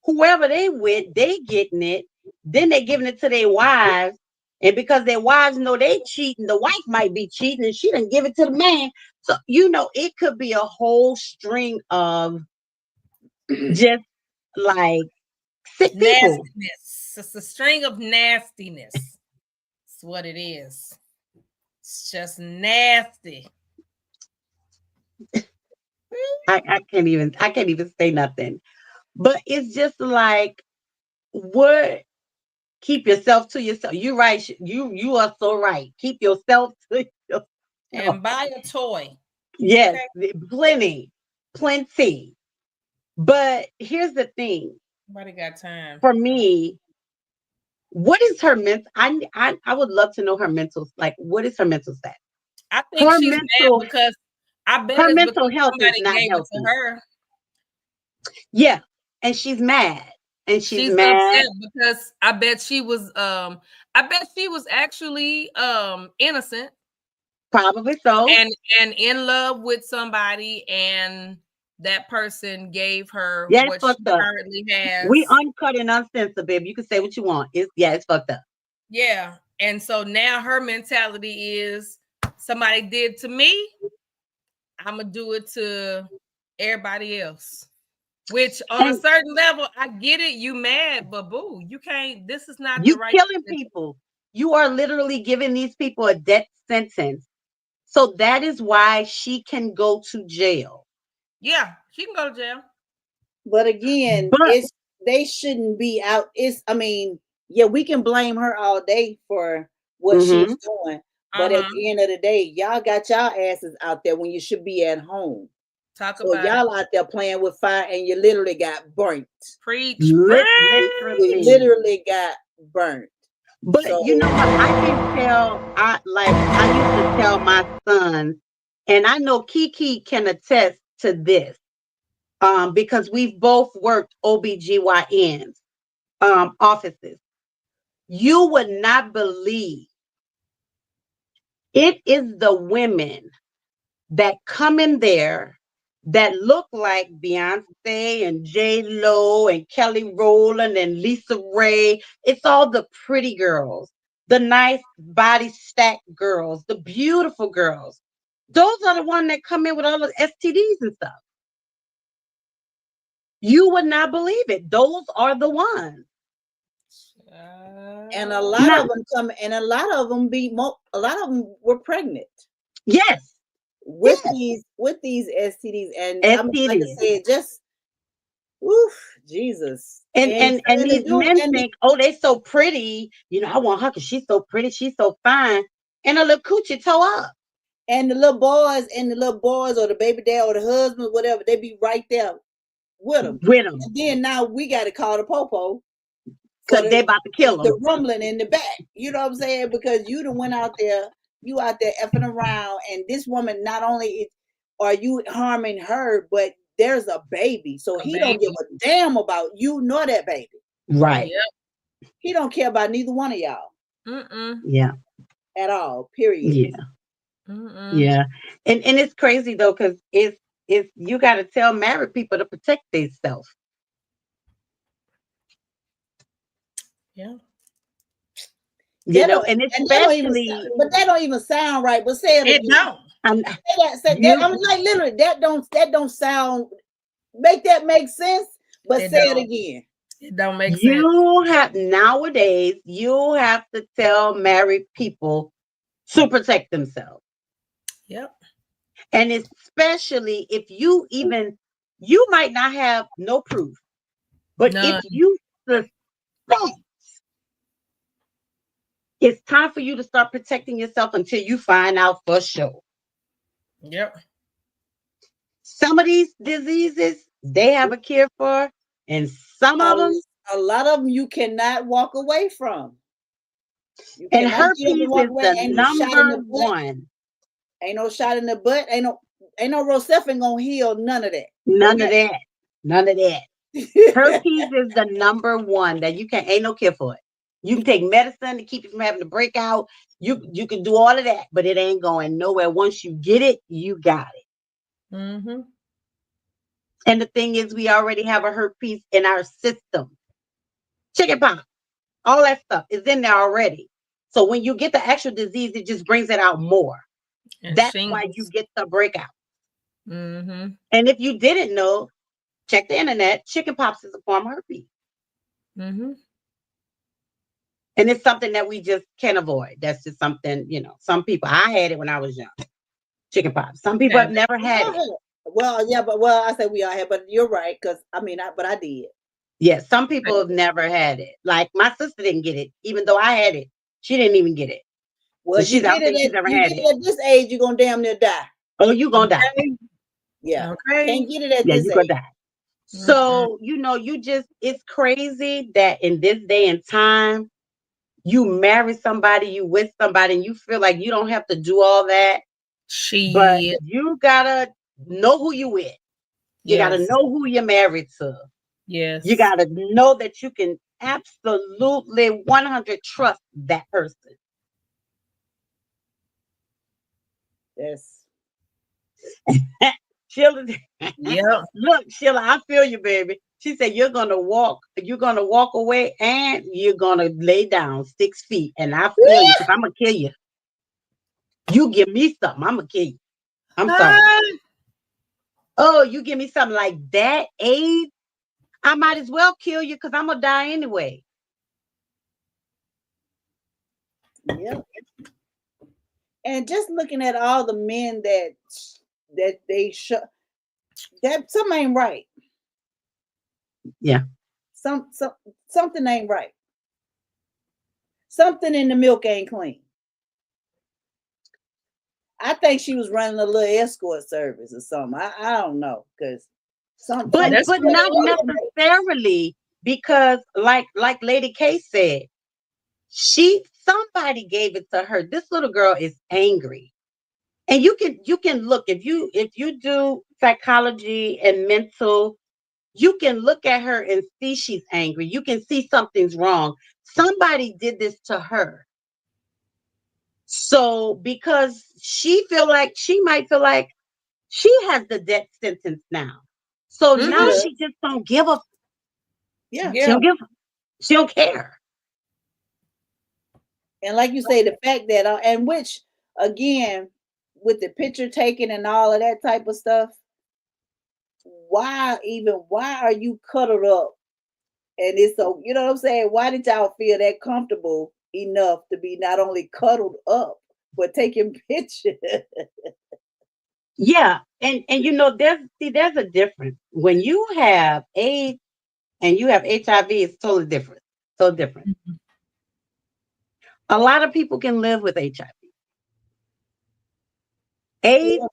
whoever they with, they getting it. Then they giving it to their wives. And because their wives know they cheating, the wife might be cheating and she didn't give it to the man. So, it could be a whole string of just like sick people. Nastiness. It's a string of nastiness. That's what it is. It's just nasty. I can't even say nothing. But it's just like, what? Keep yourself to yourself. You're right. You are so right. Keep yourself to yourself. And buy a toy. Yes, okay. Plenty. But here's the thing. Nobody got time. For me, what is her mental? I would love to know her mental. Like, what is her mental stat? I think she's mad because I bet her mental health is not healthy. To her. Yeah, and she's mad. And she's mad upset because I bet she was actually innocent. Probably so. And in love with somebody, and that person gave her what she currently has. We uncut and uncensored, baby. You can say what you want. It's fucked up. Yeah. And so now her mentality is, somebody did to me, I'm gonna do it to everybody else. Which on a certain level, I get it. You mad, but boo, you can't. This is not the right. You killing people. You are literally giving these people a death sentence. So that is why she can go to jail. Yeah, she can go to jail. But again, they shouldn't be out. We can blame her all day for what she's doing. But at the end of the day, y'all got y'all asses out there when you should be at home. Y'all out there playing with fire, and you literally got burnt. Preach. Literally got burnt. But you know what? I can tell. I used to tell my son, and I know Kiki can attest to this, because we've both worked OBGYNs offices. You would not believe it is the women that come in there that look like Beyonce and J-Lo and Kelly Rowland and Lisa Ray. It's all the pretty girls the nice body stack girls, the beautiful girls. Those are the ones that come in with all the STDs and stuff. You would not believe it. Those are the ones. And a lot of them come, and a lot of them were pregnant. Yes. With these STDs, and I mean, like I said, just woof, Jesus. And these men think, oh, they so pretty. You know, I want her because she's so pretty, she's so fine, and a little coochie toe up. And the little boys or the baby dad or the husband, whatever, they be right there with them. And then now we got to call the popo because they about to kill them. The rumbling in the back. You know what I'm saying? Because you done went out there, you out there effing around, and this woman, not only are you harming her, but there's a baby. So he don't give a damn about you nor that baby. Right. Yep. He don't care about neither one of y'all. Yeah. At all. Period. Yeah. Yeah. And it's crazy though, because it's you got to tell married people to protect themselves. Yeah. You know, and especially, but that don't even sound right. But say it again. Don't. I'm like literally that don't sound. Make that make sense. But say it again. It don't make sense. You have nowadays. You have to tell married people to protect themselves. Yep. And especially if you might not have no proof, but if you suspect, it's time for you to start protecting yourself until you find out for sure. Yep. Some of these diseases they have a cure for, and some of them, a lot of them, you cannot walk away from. And herpes is the number one. Ain't no shot in the butt. Ain't no Rocephin gonna heal none of that. None of that. Herpes is the number one that you can't. Ain't no cure for it. You can take medicine to keep you from having to break out. You can do all of that, but it ain't going nowhere. Once you get it, you got it. Mm-hmm. And the thing is, we already have a herpes in our system. Chickenpox, all that stuff is in there already. So when you get the actual disease, it just brings it out more. And that's why you get the breakout. Mm-hmm. And if you didn't know, check the internet. Chickenpox is a form of herpes. Mm-hmm. And it's something that we just can't avoid. That's just something, some people, I had it when I was young. Chickenpox. Some people have never had it. Well, yeah, I say we all had, but you're right, because I did. Yeah, some people have never had it. Like my sister didn't get it, even though I had it. She didn't even get it. Well, so she's never had it. At this age, you're gonna damn near die. Oh, you're gonna die. Yeah. Okay. Can't get it at this age. You're gonna die. So, it's crazy that in this day and time, you marry somebody, you with somebody, and you feel like you don't have to do all that. But you gotta know who you with. You gotta know who you're married to. Yes. You gotta know that you can absolutely 100 trust that person. Yes. Sheila, yeah. Look, Sheila, I feel you, baby. She said you're gonna walk away, and you're gonna lay down 6 feet. And I feel you, because I'm gonna kill you. You give me something, I'm gonna kill you. I'm sorry. Oh, you give me something like that age, I might as well kill you, because I'm gonna die anyway. Yeah. And just looking at all the men that they show, that something ain't right. Yeah. Something ain't right. Something in the milk ain't clean. I think she was running a little escort service or something. I don't know, because but not necessarily, because like Lady K said, somebody gave it to her. This little girl is angry. And you can look, if you do psychology and mental, you can look at her and see she's angry. You can see something's wrong. Somebody did this to her. So because she might feel like she has the death sentence now. So now she just don't give a. Yeah. She don't care. And like you say, the fact that, and which again, with the picture taking and all of that type of stuff, why are you cuddled up? And it's so, you know what I'm saying? Why did y'all feel that comfortable enough to be not only cuddled up, but taking pictures? Yeah, and you know, there's a difference. When you have AIDS and you have HIV, it's totally different. So different. Mhm. A lot of people can live with HIV. AIDS,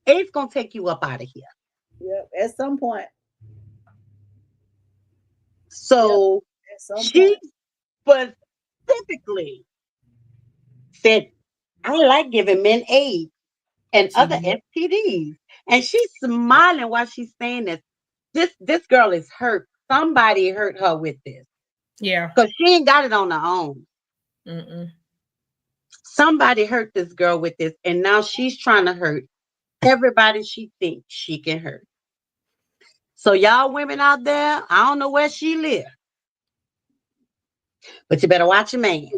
AIDS gonna take you up out of here. Yep, at some point. So At some she point. specifically said, I like giving men AIDS and other STD. STDs. And she's smiling while she's saying this. This girl is hurt. Somebody hurt her with this. Yeah. Because she ain't got it on her own. Mm-mm. Somebody hurt this girl with this, and now she's trying to hurt everybody she thinks she can hurt. So y'all women out there, I don't know where she lives, but you better watch your man.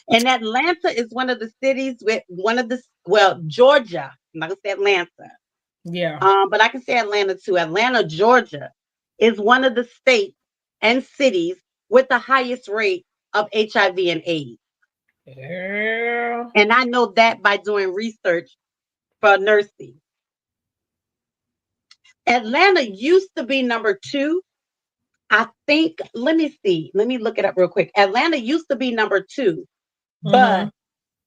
And Atlanta is one of the cities with Georgia. I'm not gonna say Atlanta. Yeah. But I can say Atlanta too. Atlanta, Georgia is one of the states and cities with the highest rate of HIV and AIDS. Yeah. And I know that by doing research for nursing. Atlanta used to be number 2. I think, let me see. Let me look it up real quick. Atlanta used to be number 2. But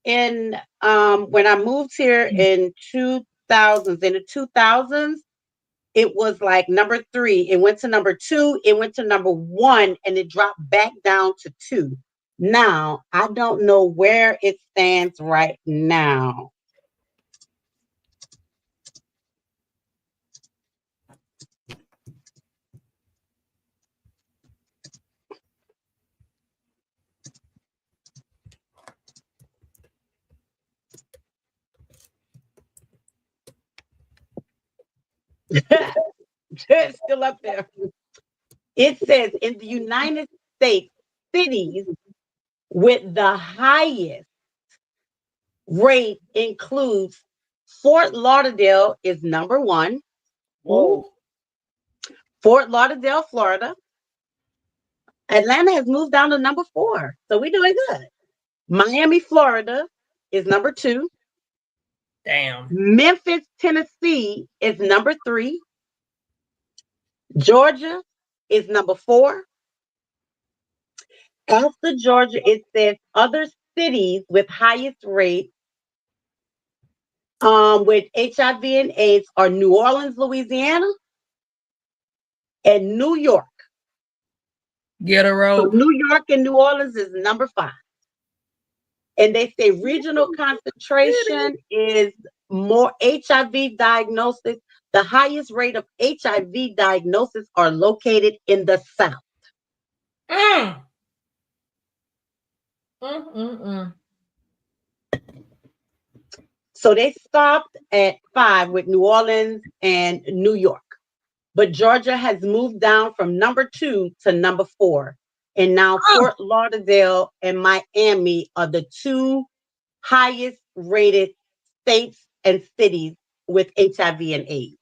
in when I moved here in the 2000s, it was like number 3. It went to number 2. It went to number 1, and it dropped back down to 2. Now, I don't know where it stands right now. It's still up there. It says in the United States, cities with the highest rate includes Fort Lauderdale is number 1. Whoa. Fort Lauderdale, Florida. Atlanta has moved down to number 4. So we're doing good. Miami, Florida is number 2. Damn. Memphis, Tennessee is number 3. Georgia is number 4. After Georgia, it says other cities with highest rate with HIV and AIDS are New Orleans, Louisiana, and New York. Get a So rope. New York and New Orleans is number 5. And they say regional concentration is more HIV diagnosis. The highest rate of HIV diagnosis are located in the South. Mm. Mm-mm-mm. So they stopped at 5 with New Orleans and New York. But Georgia has moved down from number 2 to number 4. And now Fort Lauderdale and Miami are the 2 highest rated states and cities with HIV and AIDS.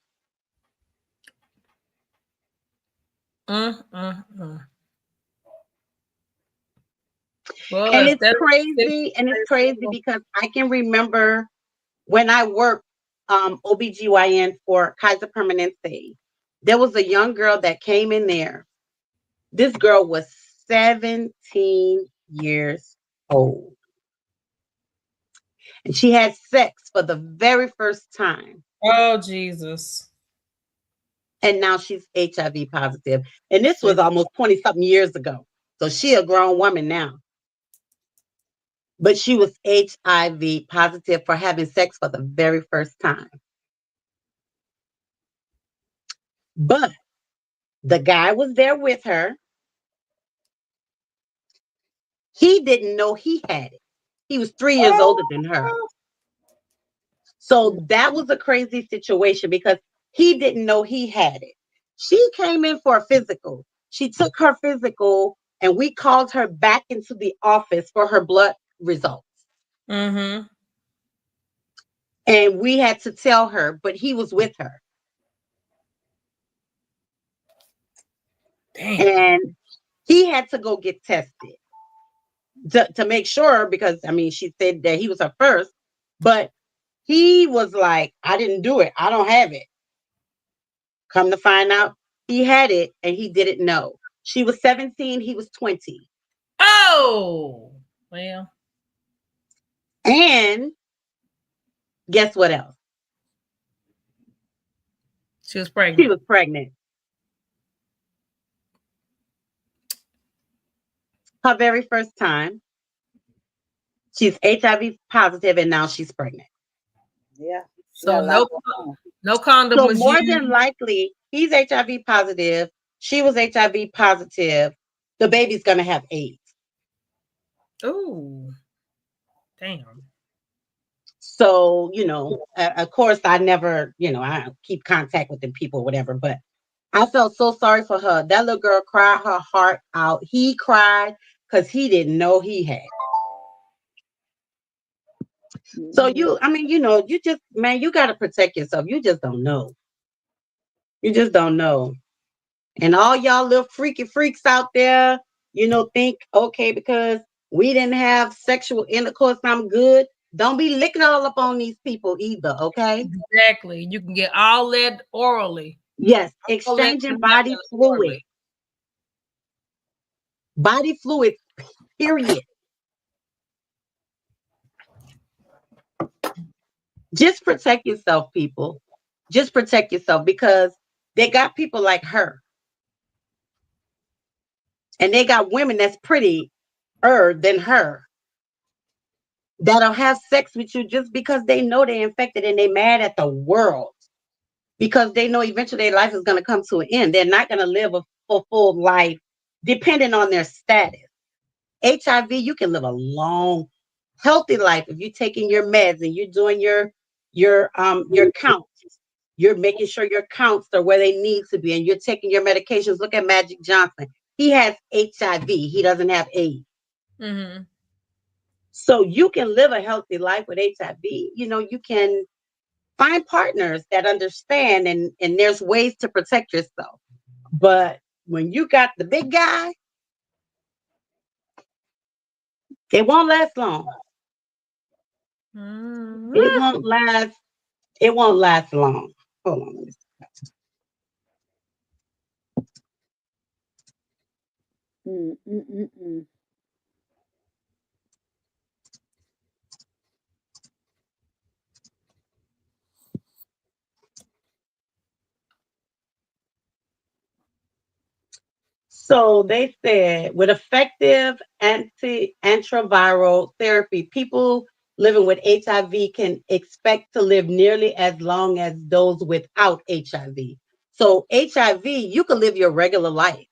Well, And it's crazy because I can remember when I worked OBGYN for Kaiser Permanente, there was a young girl that came in there. This girl was 17 years old. And she had sex for the very first time. Oh, Jesus. And now she's HIV positive. And this was almost 20-something years ago. So she a grown woman now. But she was HIV positive for having sex for the very first time. But the guy was there with her. He didn't know he had it. He was 3 years older than her. So that was a crazy situation because he didn't know he had it. She came in for a physical. She took her physical and we called her back into the office for her blood results. Mm-hmm. And we had to tell her, but he was with her. Damn. And he had to go get tested to make sure, because I mean, she said that he was her first, but he was like, I didn't do it. I don't have it. Come to find out, he had it and he didn't know. She was 17, he was 20. Oh, well. And guess what else? She was pregnant. She was pregnant. Her very first time. She's HIV positive and now she's pregnant. Yeah. So no condom So was more used. than likely, he's HIV positive. She was HIV positive. The baby's going to have AIDS. Ooh, damn. So, of course, I never, I keep contact with the people, whatever, but I felt so sorry for her. That little girl cried her heart out. He cried because he didn't know he had. So you just, man, you got to protect yourself. You just don't know. You just don't know. And all y'all little freaky freaks out there, think, okay, because we didn't have sexual intercourse, I'm good. Don't be licking all up on these people either, okay? Exactly. You can get all that orally. Yes, exchanging body fluid. Body fluid, period. Just protect yourself, people. Just protect yourself, because they got people like her. And they got women that's prettier than her that'll have sex with you just because they know they're infected and they mad at the world because they know eventually their life is going to come to an end. They're not going to live a full life depending on their status. HIV, you can live a long, healthy life if you're taking your meds and you're doing your counts. You're making sure your counts are where they need to be and you're taking your medications. Look at Magic Johnson. He has HIV. He doesn't have AIDS. Mm-hmm. So you can live a healthy life with HIV. You can find partners that understand and there's ways to protect yourself. But when you got the big guy, it won't last long. Mm-hmm. It won't last long. Hold on. Let me see. So they said with effective antiretroviral therapy, people living with HIV can expect to live nearly as long as those without HIV. So HIV, you can live your regular life.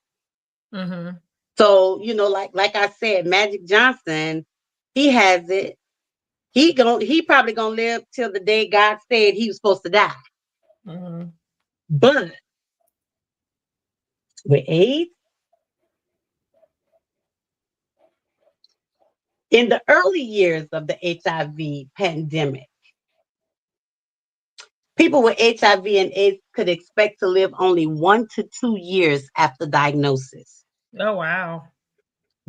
Mm-hmm. So, like I said, Magic Johnson, he has it. He probably gonna live till the day God said he was supposed to die. Mm-hmm. But with AIDS, in the early years of the HIV pandemic, people with HIV and AIDS could expect to live only 1 to 2 years after diagnosis. Oh, wow.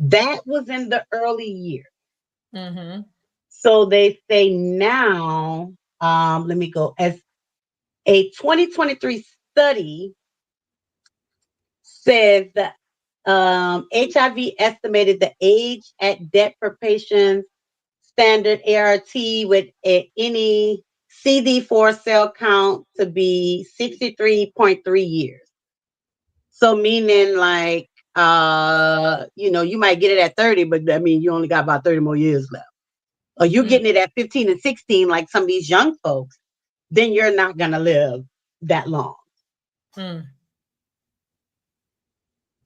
That was in the early years. Mm-hmm. So they say now, let me go, as a 2023 study says that HIV estimated the age at death for patients standard ART with any CD4 cell count to be 63.3 years. So meaning like, you might get it at 30, but I mean, you only got about 30 more years left. Or you're getting it at 15 and 16, like some of these young folks, then you're not going to live that long. Mm.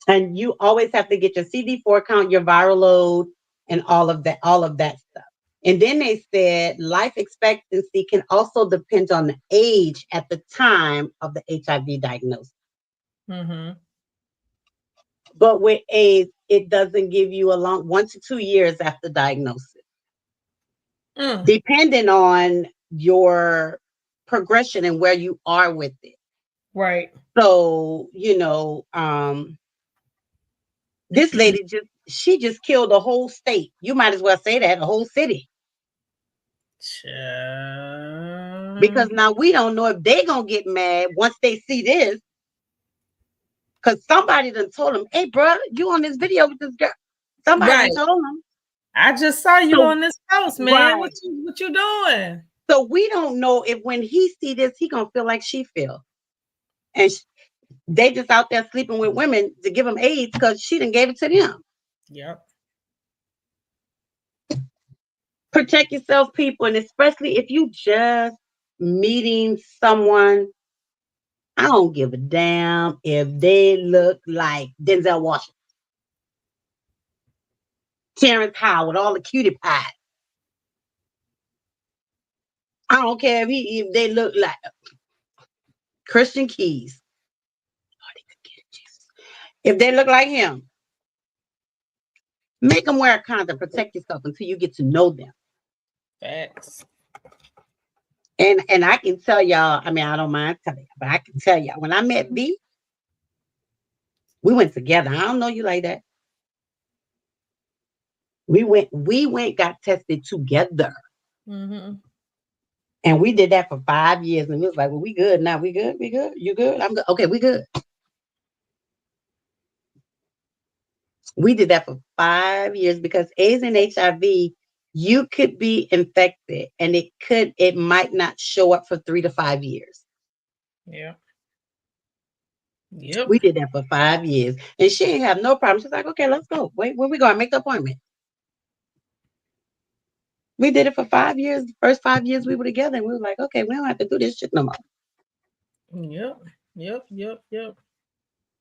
And you always have to get your CD4 count, your viral load, and all of that stuff. And then they said life expectancy can also depend on the age at the time of the HIV diagnosis. Mm-hmm. But with AIDS, it doesn't give you a long 1 to 2 years after diagnosis, depending on your progression and where you are with it. Right. So, this lady just killed a whole state. You might as well say that, a whole city. Because now we don't know if they gonna get mad once they see this. Because somebody done told them, hey, bro, you on this video with this girl. Somebody done told them. I just saw you on this post, man. Right. What you doing? So we don't know if when he see this, he gonna feel like she feel. And they just out there sleeping with women to give them AIDS because she done gave it to them. Yep. Protect yourself, people, and especially if you just meeting someone, I don't give a damn if they look like Denzel Washington, Terrence Howard, all the cutie pies. I don't care if they look like Christian Keys. If they look like him, make them wear a condom. Protect yourself until you get to know them. Facts. And I can tell y'all, I mean, I don't mind telling you, but I can tell y'all, when I met B, we went together. I don't know you like that. We went, got tested together. Mm-hmm. And we did that for 5 years. And we was like, well, we good now. We good? You good? I'm good. Okay, we good. We did that for 5 years because AIDS and HIV, you could be infected and it might not show up for 3 to 5 years. Yeah. Yep. We did that for 5 years. And she didn't have no problem. She's like, okay, let's go. Wait, where we going? Make the appointment. We did it for 5 years. The first 5 years we were together, and we were like, okay, we don't have to do this shit no more. Yep.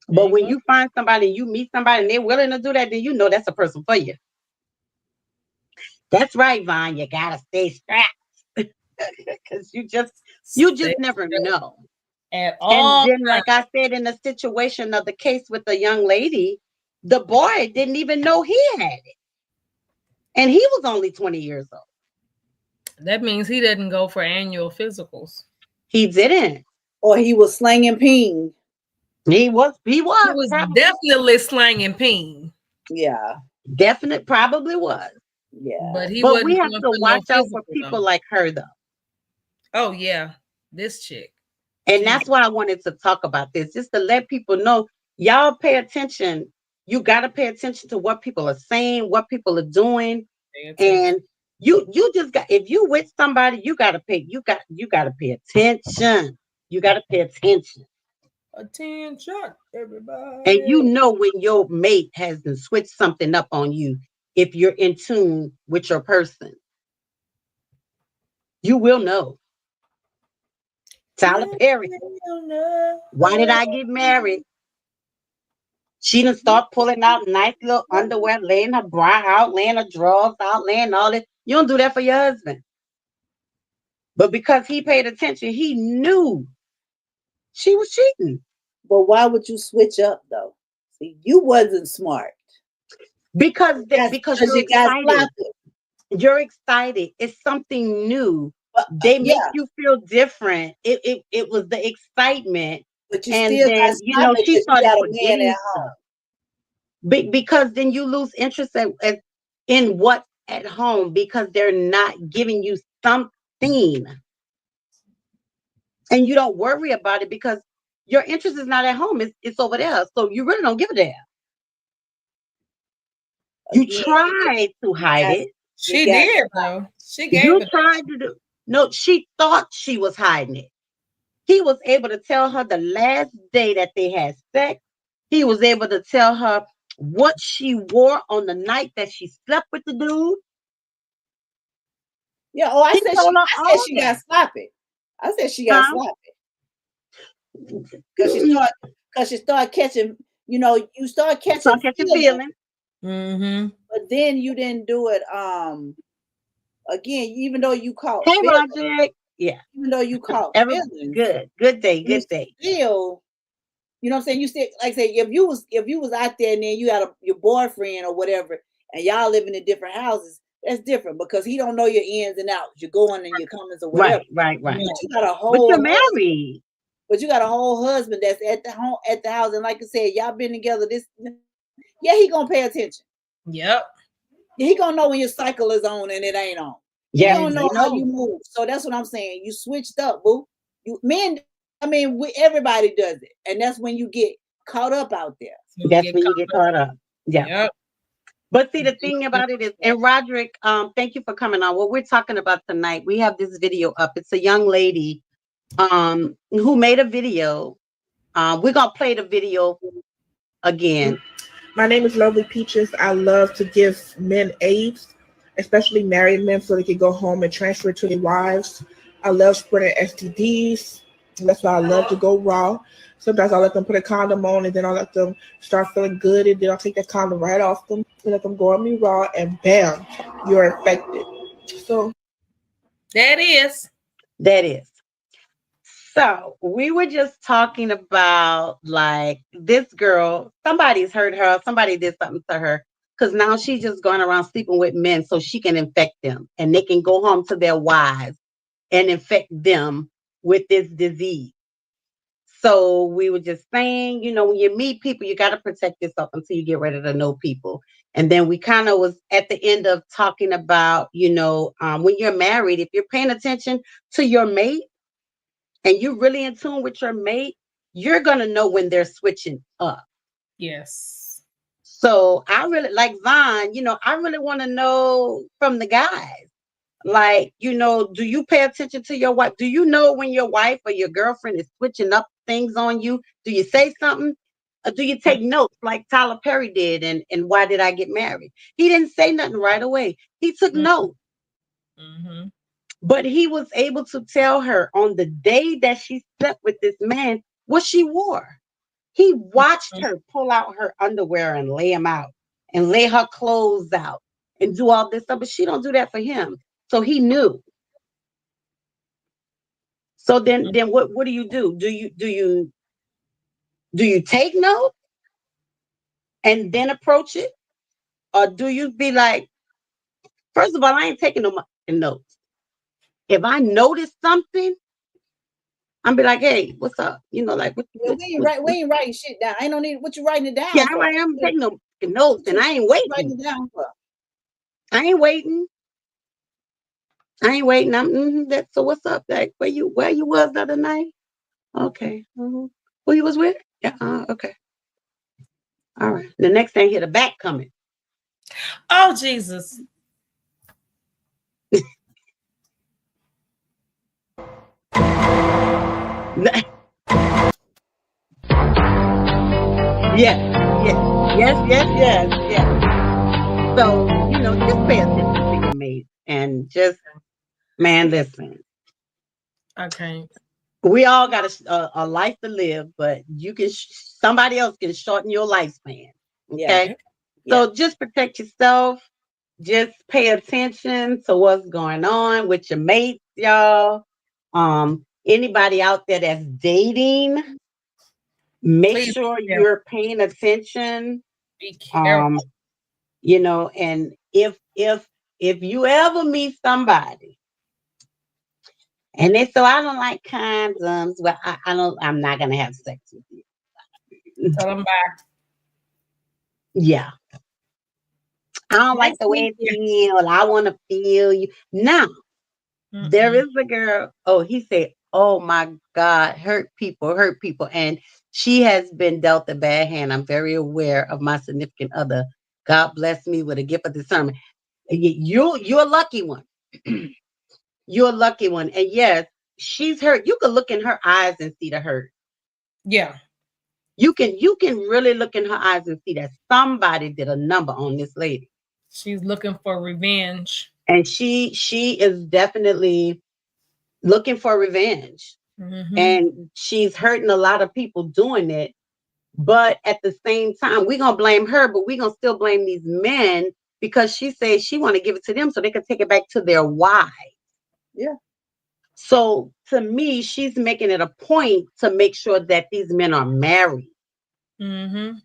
But when you find somebody, you meet somebody, and they're willing to do that, then you know that's a person for you. That's right, Vaughn. You gotta stay strapped because you just never know. At all. And then, like I said, in the situation of the case with the young lady, the boy didn't even know he had it, and he was only 20 years old. That means he didn't go for annual physicals. He didn't, or he was slanging peen. He was definitely slanging peen. Yeah, probably was. Yeah, but we have to watch out for people like her, though. Oh yeah, this chick. And that's why I wanted to talk about this, just to let people know, y'all pay attention. You got to pay attention to what people are saying, what people are doing, and you just got. If you with somebody, you got to pay. You got to pay attention. You got to pay attention. Attention, everybody. And you know when your mate has to switch something up on you, if you're in tune with your person, you will know. Tyler Perry. Why did I get married? She done start pulling out nice little underwear, laying her bra out, laying her drawers out, laying all this. You don't do that for your husband. But because he paid attention, he knew she was cheating. But why would you switch up though? See, you wasn't smart. Because you're excited. You're excited. It's something new. They make you feel different. It was the excitement. But you still got she started a man at home. Because then you lose interest in what's at home because they're not giving you something. And you don't worry about it because your interest is not at home. It's over there. So you really don't give a damn. You tried to hide it. She did, though. She gave you tried to do. No, she thought she was hiding it. He was able to tell her the last day that they had sex. He was able to tell her what she wore on the night that she slept with the dude. Yeah. Oh, I said she got sloppy. I said she got sloppy. Because she started catching, you start catching feelings. Mm-hmm. But then you didn't do it. Again, even though you caught. Hey, Roger. Yeah. Even though you caught. Good day. Good day. Still You know what I'm saying? You said, like I say, if you was out there and then you had your boyfriend or whatever, and y'all living in different houses, that's different because he don't know your ins and outs, your going and your comings or whatever. Right. But you got a But whole you're married. But you got a whole husband that's at the house, and like I said, y'all been together. Yeah, he gonna pay attention. Yep. He gonna know when your cycle is on and it ain't on. Yeah, He gonna know how you move. So that's what I'm saying. You switched up, boo. Everybody does it, and that's when you get caught up out there. That's when you get caught up. Yeah. Yep. But see, the thing about it is, and Roderick, thank you for coming on. What we're talking about tonight, we have this video up. It's a young lady who made a video. We're gonna play the video again. My name is Lovely Peaches. I love to give men AIDS, especially married men, so they can go home and transfer to their wives. I love spreading STDs. That's why I love to go raw. Sometimes I'll let them put a condom on, and then I'll let them start feeling good, and then I'll take that condom right off them and let them go on me raw, and bam, you're infected. So that is. So we were just talking about like this girl, somebody's hurt her, somebody did something to her, because now she's just going around sleeping with men so she can infect them, and they can go home to their wives and infect them with this disease. So we were just saying, when you meet people, you got to protect yourself until you get ready to know people. And then we kind of was at the end of talking about, when you're married, if you're paying attention to your mate and you're really in tune with your mate, you're going to know when they're switching up. Yes. So I really, like Vaughn, I really want to know from the guys. Like, do you pay attention to your wife? Do you know when your wife or your girlfriend is switching up things on you? Do you say something? Or do you take notes like Tyler Perry did and Why Did I Get Married? He didn't say nothing right away. He took notes. Mm-hmm. But he was able to tell her on the day that she slept with this man what she wore. He watched her pull out her underwear and lay them out and lay her clothes out and do all this stuff. But she don't do that for him. So he knew. So then what do you do? Do you take notes and then approach it? Or do you be like, first of all, I ain't taking no notes. If I notice something, I'm be like, hey, what's up? We ain't writing shit down. I don't need what you writing it down. Yeah, I am taking no notes and I ain't waiting. Writing it down for? I ain't waiting. So what's up? Like, where you was the other night? Okay. Who you was with? Yeah. Okay. All right. The next thing, hear the back coming. Oh, Jesus. Yes. So, just pay attention to your mate and just, man, listen. Okay. We all got a life to live, but somebody else can shorten your lifespan. Okay. Yeah. So just protect yourself. Just pay attention to what's going on with your mates, y'all. Anybody out there that's dating, make sure you're paying attention. Be careful. And if you ever meet somebody and they say, I don't like condoms, well, I'm not gonna have sex with you. Tell them bye. Yeah. I don't like the way it feels. I want to feel you. Now, there is a girl. Oh, he said, oh my God, hurt people. And she has been dealt a bad hand. I'm very aware of my significant other. God bless me with a gift of discernment. You're a lucky one. You're a lucky one. And yes, she's hurt. You can look in her eyes and see the hurt. Yeah. You can really look in her eyes and see that somebody did a number on this lady. She's looking for revenge. And she is definitely looking for revenge. Mm-hmm. And she's hurting a lot of people doing it. But at the same time, we're going to blame her, but we're going to still blame these men because she says she want to give it to them so they can take it back to their wives. Yeah. So to me, she's making it a point to make sure that these men are married. Mm-hmm.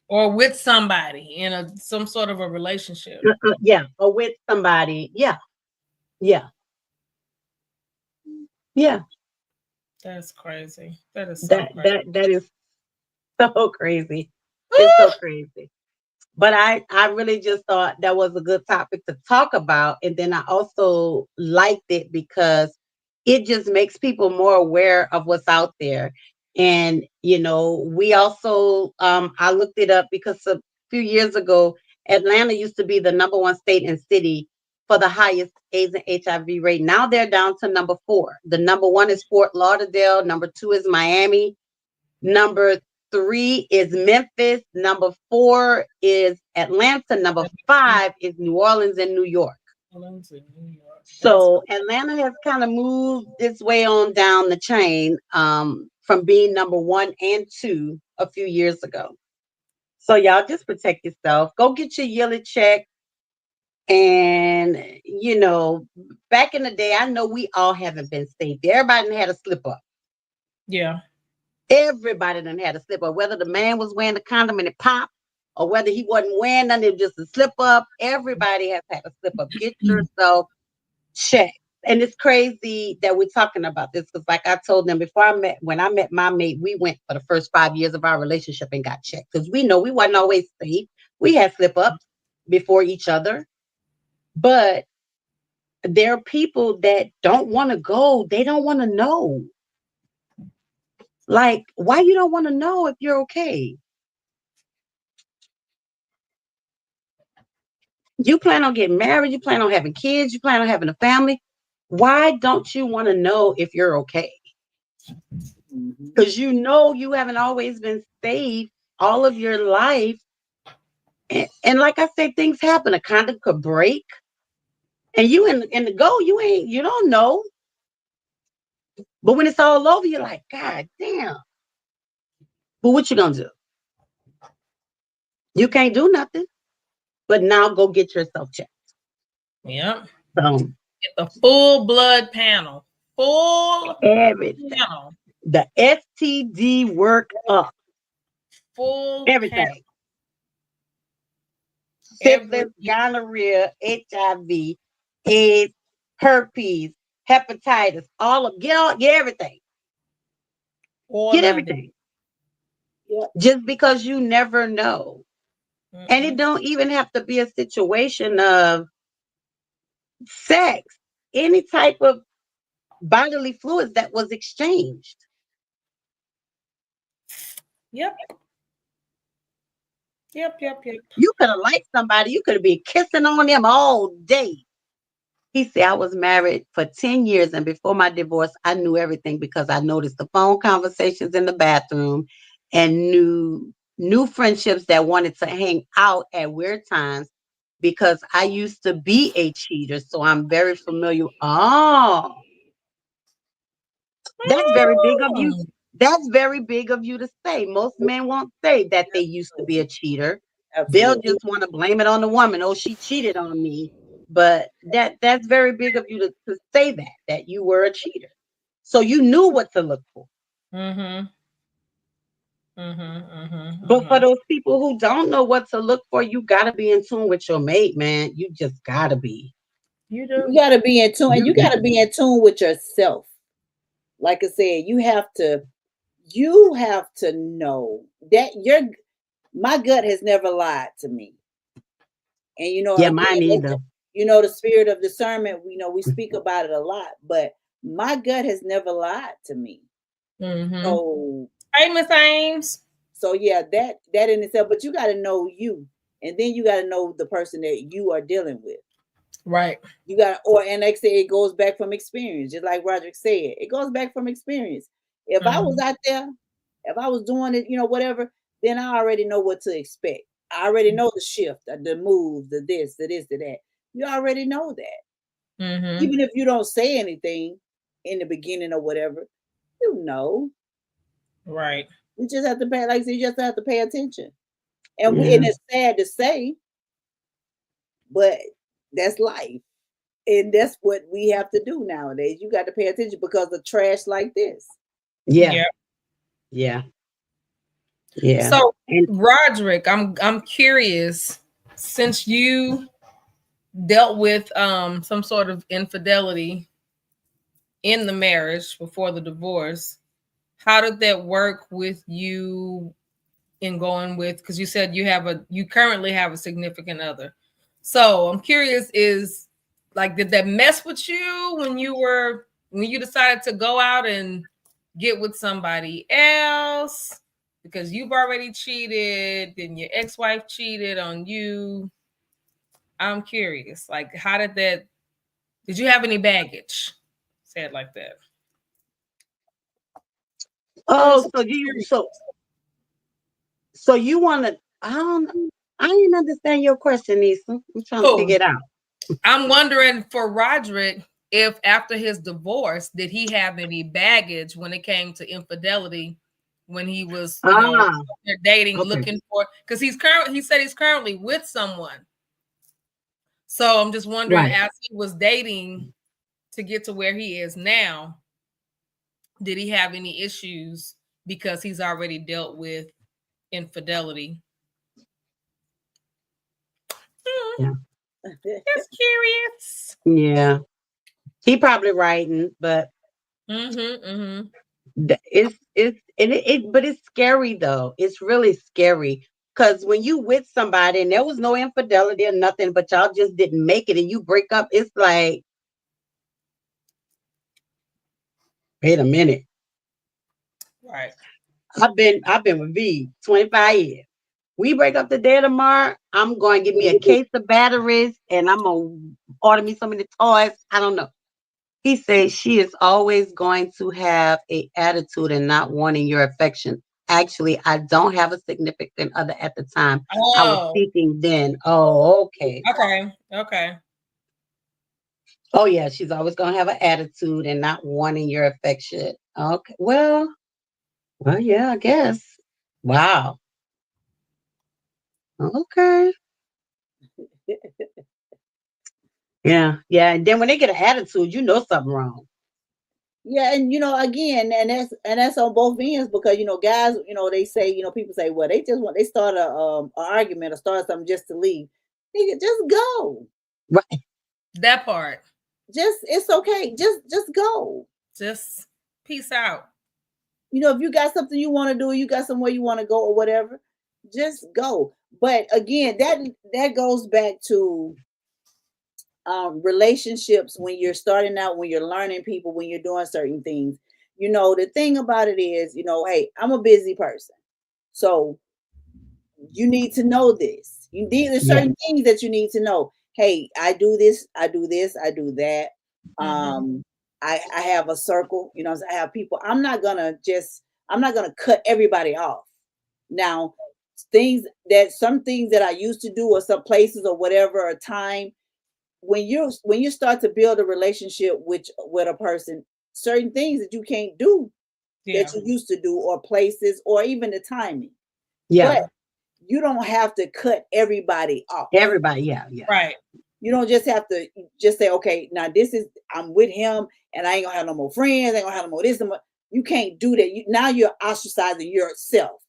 Or with somebody in some sort of a relationship. Yeah, or with somebody. Yeah, yeah, yeah. That's crazy. That is so That crazy. that is so crazy. It's so crazy. But I really just thought that was a good topic to talk about. And then I also liked it because it just makes people more aware of what's out there. And, we also, I looked it up because a few years ago, Atlanta used to be the number one state and city for the highest AIDS and HIV rate. Now they're down to number 4. The number 1 is Fort Lauderdale. Number 2 is Miami. Number 3 is Memphis. Number 4 is Atlanta. Number 5 is New Orleans and New York. So Atlanta has kind of moved its way on down the chain from being number 1 and 2 a few years ago. So y'all just protect yourself. Go get your yearly check. And, back in the day, I know we all haven't been safe. Everybody done had a slip up. Yeah. Everybody done had a slip up, whether the man was wearing the condom and it popped, or whether he wasn't wearing none, it was just a slip up. Everybody has had a slip up. Get yourself checked. And it's crazy that we're talking about this because, like I told them when I met my mate, we went for the first 5 years of our relationship and got checked because we know we wasn't always safe. We had slip ups before each other, but there are people that don't want to go. They don't want to know. Like, why you don't want to know if you're okay? You plan on getting married, you plan on having kids, you plan on having a family. Why don't you want to know if you're okay? Because you haven't always been safe all of your life. And like I said, things happen. A condom could break. And you in the go, you don't know. But when it's all over, you're like, God damn. But what you gonna do? You can't do nothing. But now go get yourself checked. Yep. So, get the full blood panel. Everything. Panel. The STD work up. Full everything. panel. Syphilis, gonorrhea, HIV, AIDS, herpes, hepatitis, get everything. Get everything. Yep. Just because you never know. Mm-hmm. And it don't even have to be a situation of sex. Any type of bodily fluids that was exchanged. Yep. You could have liked somebody. You could have been kissing on them all day. He said, I was married for 10 years, and before my divorce, I knew everything because I noticed the phone conversations in the bathroom and knew friendships that wanted to hang out at weird times because I used to be a cheater, so I'm very familiar. Oh, that's very big of you. That's very big of you to say. Most men won't say that they used to be a cheater. Absolutely. They'll just want to blame it on the woman. Oh, she cheated on me. But that's very big of you to say that you were a cheater. So you knew what to look for. Mm-hmm. But for those people who don't know what to look for, you got to be in tune with your mate, man. You just got to be. You got to be in tune, and you got to be in tune with yourself. Like I said, you have to know that my gut has never lied to me. And yeah, mine either. The spirit of discernment, we speak about it a lot, but my gut has never lied to me. Mm-hmm. So, hey, Miss Ames. So yeah, that in itself, but you got to know you, and then you got to know the person that you are dealing with. Right. You got, and like I say, it goes back from experience, just like Roderick said. It goes back from experience. If I was out there, if I was doing it, whatever, then I already know what to expect. I already know the shift, the move, the this, the that. You already know that. Mm-hmm. Even if you don't say anything in the beginning or whatever, you know. Right. You just have to pay, like I said, you just have to pay attention. And, and it's sad to say, but that's life. And that's what we have to do nowadays. You got to pay attention because of trash like this. Yeah. Yeah. Yeah. So, And Roderick, I'm curious, since you dealt with some sort of infidelity in the marriage before the divorce, how did that work with you in going with, because you said you currently have a significant other. So I'm curious, is like, did that mess with you when you decided to go out and get with somebody else because you've already cheated, then your ex-wife cheated on you? I'm curious, like, how did you have any baggage? Say it like that. oh, so you want to? I didn't understand your question, Nisa. I'm trying to figure it out. I'm wondering for Roderick, if after his divorce, did he have any baggage when it came to infidelity when he was, dating, okay. looking for, because he said he's currently with someone. So I'm just wondering, Right. as he was dating to get to where he is now, did he have any issues because he's already dealt with infidelity? Yeah. Just curious. Yeah. He probably writing, but but it's scary though. It's really scary because when you with somebody and there was no infidelity or nothing, but y'all just didn't make it and you break up, it's like, wait a minute. Right. I've been with V 25 years. We break up today or tomorrow, I'm going to get me a case of batteries and I'm going to order me some of the toys. I don't know. He says she is always going to have an attitude and not wanting your affection. Actually, I don't have a significant other at the time. I was speaking then. Oh, okay. Okay. Oh, yeah, she's always going to have an attitude and not wanting your affection. Okay. Well, yeah, I guess. Wow. Okay. Yeah. And then when they get an attitude, you know something wrong. Yeah, and again, and that's on both ends because guys, they say, people say, well, they start a argument or start something just to leave. Nigga, just go. Right. That part. It's okay. Just go. Just peace out. If you got something you want to do, you got somewhere you want to go or whatever, just go. But again, that goes back to relationships when you're starting out, when you're learning people, when you're doing certain things. The thing about it is, hey, I'm a busy person. So you need to know this. There's certain things that you need to know. Hey, I do this, I do that. I have a circle, I have people. I'm not gonna cut everybody off. Now, some things that I used to do, or some places or whatever, or time, when you start to build a relationship with a person, certain things that you can't do that you used to do, or places, or even the timing. Yeah. But you don't have to cut everybody off. Everybody, yeah. Right. You don't just have to just say, okay, now I'm with him and I ain't gonna have no more friends, I ain't gonna have no more this. You can't do that. Now you're ostracizing yourself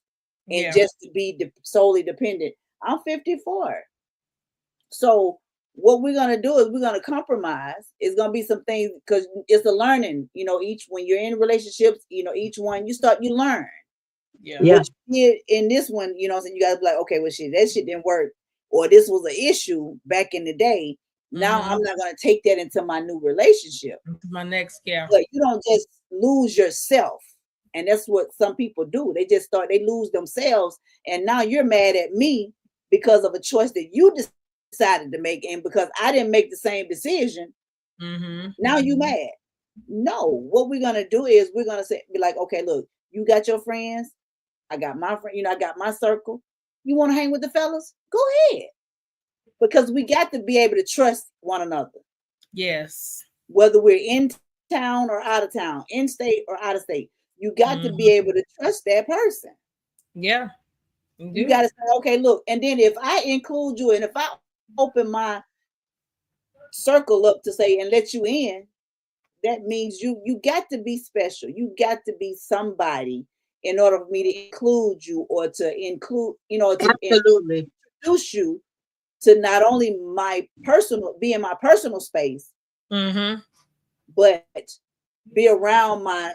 and just to be solely dependent. I'm 54. So what we're going to do is we're going to compromise. It's going to be some things because it's a learning, when you're in relationships, each one you learn. Yeah. What you did in this one, so you guys be like, okay, well, that shit didn't work, or this was an issue back in the day. Now I'm not going to take that into my new relationship. My next, But you don't just lose yourself. And that's what some people do. They lose themselves. And now you're mad at me because of a choice that you decided to make. And because I didn't make the same decision, now you mad. No, what we're going to do is we're going to be like, okay, look, you got your friends. I got my friend, I got my circle. You want to hang with the fellas? Go ahead. Because we got to be able to trust one another. Yes. Whether we're in town or out of town, in state or out of state, you got to be able to trust that person. Yeah. You got to say, okay, look, and then if I include you and if I open my circle up to say and let you in, that means you got to be special. You got to be somebody in order for me to include you, or to include, to Absolutely. introduce you to not only be in my personal space, Mm-hmm. but be around my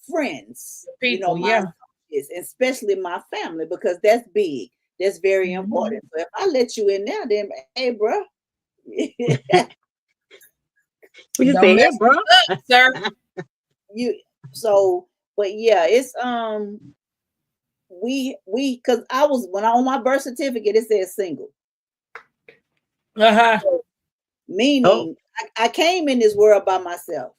friends, People, my yeah. associates, especially my family, because that's big. That's very important. So if I let you in there, then hey, bro. What you Don't say, mess bro? up, sir. But yeah, it's we because I was, when I on my birth certificate it says single, Uh-huh. meaning I came in this world by myself.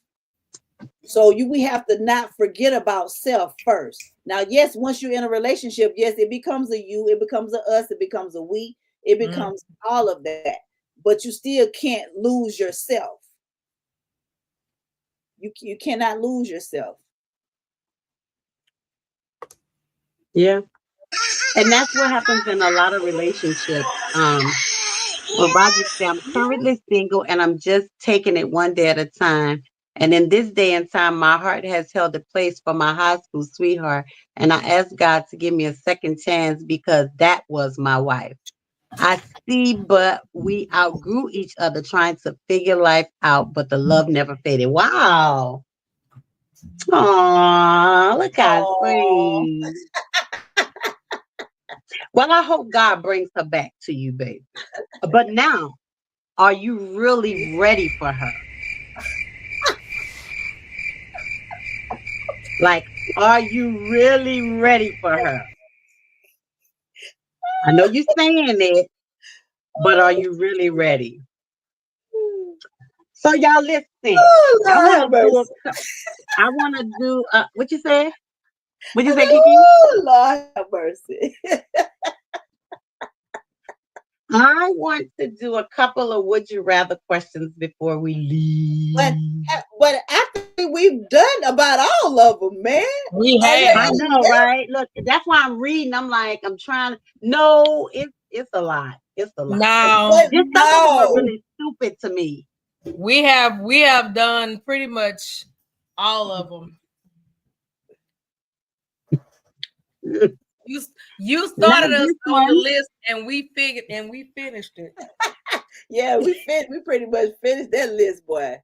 So we have to not forget about self first. Now, yes, once you're in a relationship, yes, it becomes a you, it becomes a us, it becomes a we, it becomes all of that. But you still can't lose yourself. You cannot lose yourself. Yeah. And that's what happens in a lot of relationships. Well, Roger said, I'm currently single and I'm just taking it one day at a time. And in this day and time, my heart has held a place for my high school sweetheart. And I asked God to give me a second chance because that was my wife. I see, but we outgrew each other trying to figure life out, but the love never faded. Wow. Aw, look how sweet. Well, I hope God brings her back to you, baby. But now, are you really ready for her? Like, are you really ready for her? I know you're saying it, but are you really ready? So y'all listen. Oh, I Lord have want to mercy. do what you say? What I you said, say, Kiki? oh, Lord have mercy. I want to do a couple of would you rather questions before we leave. But after we've done about all of them, man. We I have. know, right? Look, that's why I'm reading. I'm like, I'm trying to. No, it's a lot. It's a lot. Now, But Just some of them are no. really stupid to me. we have done pretty much all of them. You started Not us this on the one. list, and we finished it. Yeah, we pretty much finished that list, boy.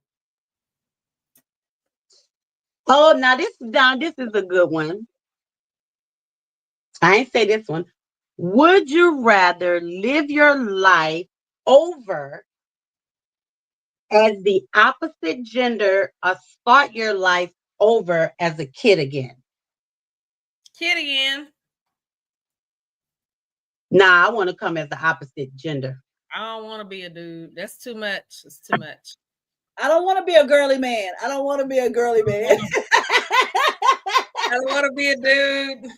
Oh, now this is a good one. I ain't say this one. Would you rather live your life over as the opposite gender or start your life over as a kid again? Kid again. Nah, I want to come as the opposite gender. I don't want to be a dude. That's too much. It's too much. I don't want to be a girly man. I don't want to be a girly man. I don't want to be a dude.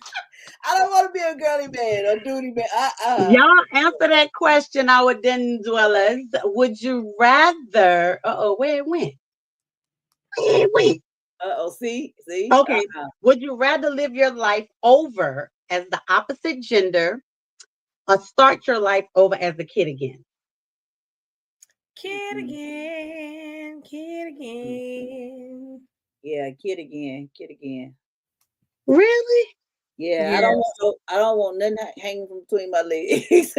I don't want to be a girly man or duty man. Y'all answer that question, our den dwellers. Would you rather? Where it went? Where it went? See. Okay. Would you rather live your life over as the opposite gender or start your life over as a kid again? Kid again. Kid again. Yeah, kid again. Really? Yeah, Yes. I don't want nothing hanging from between my legs.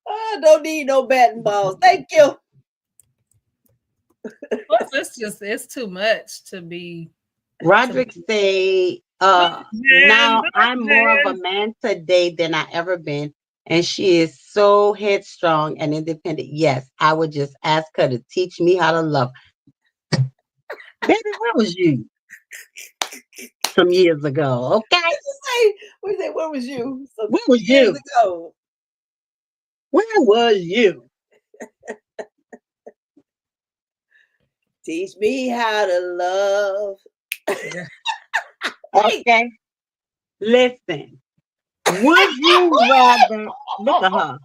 I don't need no batting balls. Thank you. Plus, it's too much to be. Roderick say, now I'm more of a man today than I ever been. And she is so headstrong and independent. Yes, I would just ask her to teach me how to love. Baby, where was you some years ago? Okay. Where was you? Where was you? Ago. Where was you? Teach me how to love. Okay. Listen. Would you rather look at her?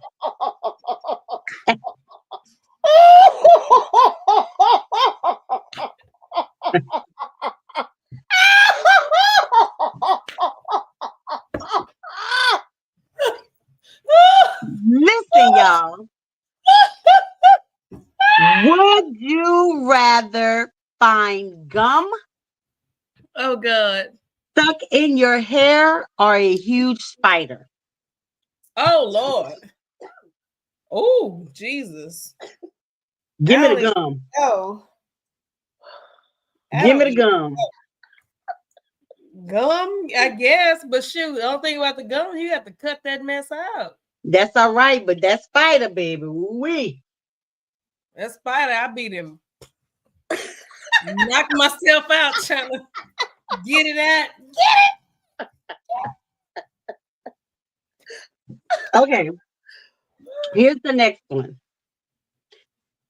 y'all. Would you rather find gum Oh God. stuck in your hair or a huge spider? Oh Lord. Oh Jesus. Give me I the don't gum. know. I Give me don't the even gum. gum, I guess, but shoot, the only thing about the gum, you have to cut that mess out. That's all right, but that spider, baby, we. That spider, I beat him. Knock myself out trying to get it out. Okay. Here's the next one.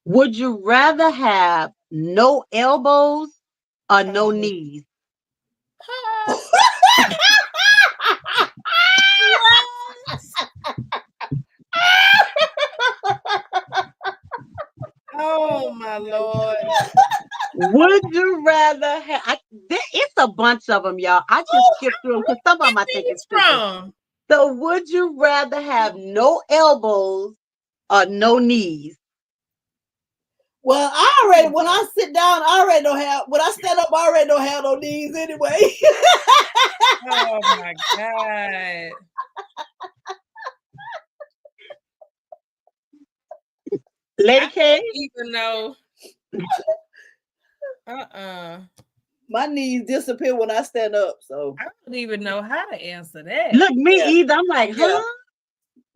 Would you rather have no elbows or no knees? Oh my Lord. Would you rather have? It's a bunch of them, y'all. I just skipped through them because some of them I think is stupid. From? So, would you rather have no elbows or no knees? Well, I already, when I sit down, I already don't have, when I stand up, I already don't have no knees anyway. Oh my God. Lady I K? don't even know. My knees disappear when I stand up. So I don't even know how to answer that. Look, me Yeah. either. I'm like, huh? Yeah.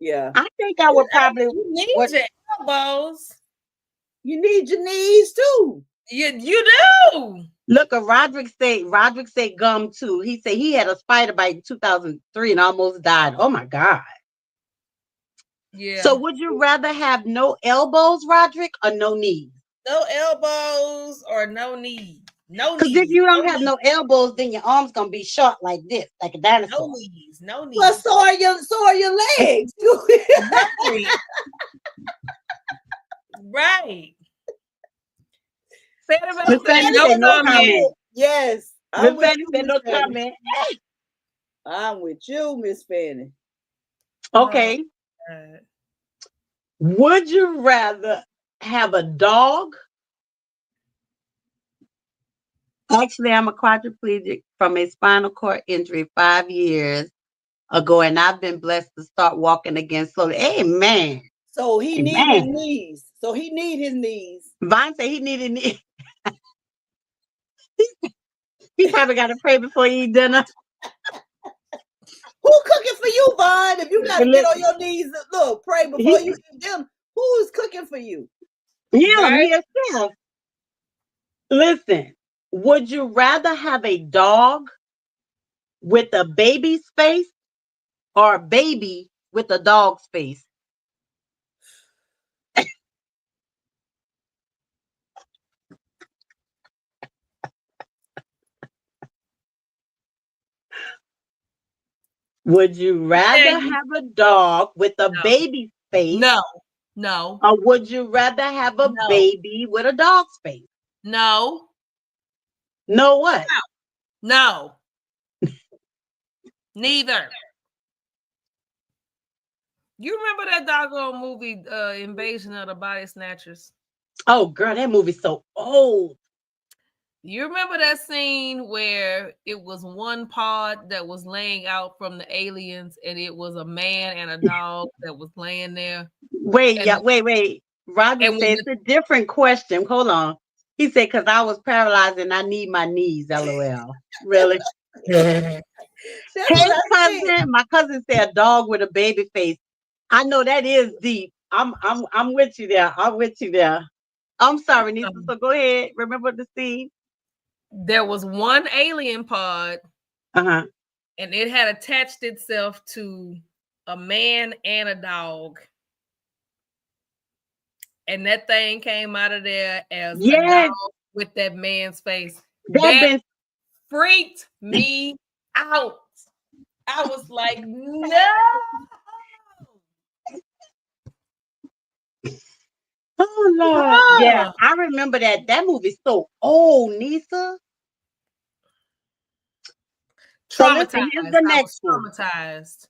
Yeah. I think I would probably. You need What- your elbows. You need your knees too. You do. Look, Roderick said gum too. He said he had a spider bite in 2003 and almost died. Oh my God. Yeah. So would you rather have no elbows, Roderick, or no knees? No elbows or no knees. No Because knees. if you don't have no elbows, then your arm's gonna be short like this, like a dinosaur. No knees. No knees. Well, so are your legs. Right. Right. Say it about Miss that. Fanny said no comment. Yes. Miss I'm with Fanny you, said no Miss Fanny. comment. I'm with you, Miss Fanny. Okay. Would you rather have a dog? Actually, I'm a quadriplegic from a spinal cord injury 5 years ago, and I've been blessed to start walking again slowly. Amen. So he need his Amen. knees. So he need his knees. Vine said he needed knees. He probably got to pray before he eat dinner. Who cooking for you, Vaughn? If you got to get on your knees, look, pray before you eat dinner. Who is cooking for you? Yeah, he himself. Listen, would you rather have a dog with a baby's face or a baby with a dog's face? Would you rather have a dog with a baby's face? No. Or would you rather have a baby with a dog's face? No. No what? No. Neither. You remember that doggone movie, Invasion of the Body Snatchers? Oh, girl, that movie's so old. You remember that scene where it was one pod that was laying out from the aliens, and it was a man and a dog that was laying there? Wait. Roger said it's a different question. Hold on. He said, because I was paralyzed and I need my knees. LOL. Really? Hey, cousin. My cousin said a dog with a baby face. I know that is deep. I'm with you there. I'm sorry, Nisa. So go ahead. Remember the scene? There was one alien pod, and it had attached itself to a man and a dog. And that thing came out of there as a dog with that man's face. That freaked me out. I was like, no. Oh Lord. Yeah, I remember that. That movie's so old, Nisa. So listen, here's the next one. Traumatized.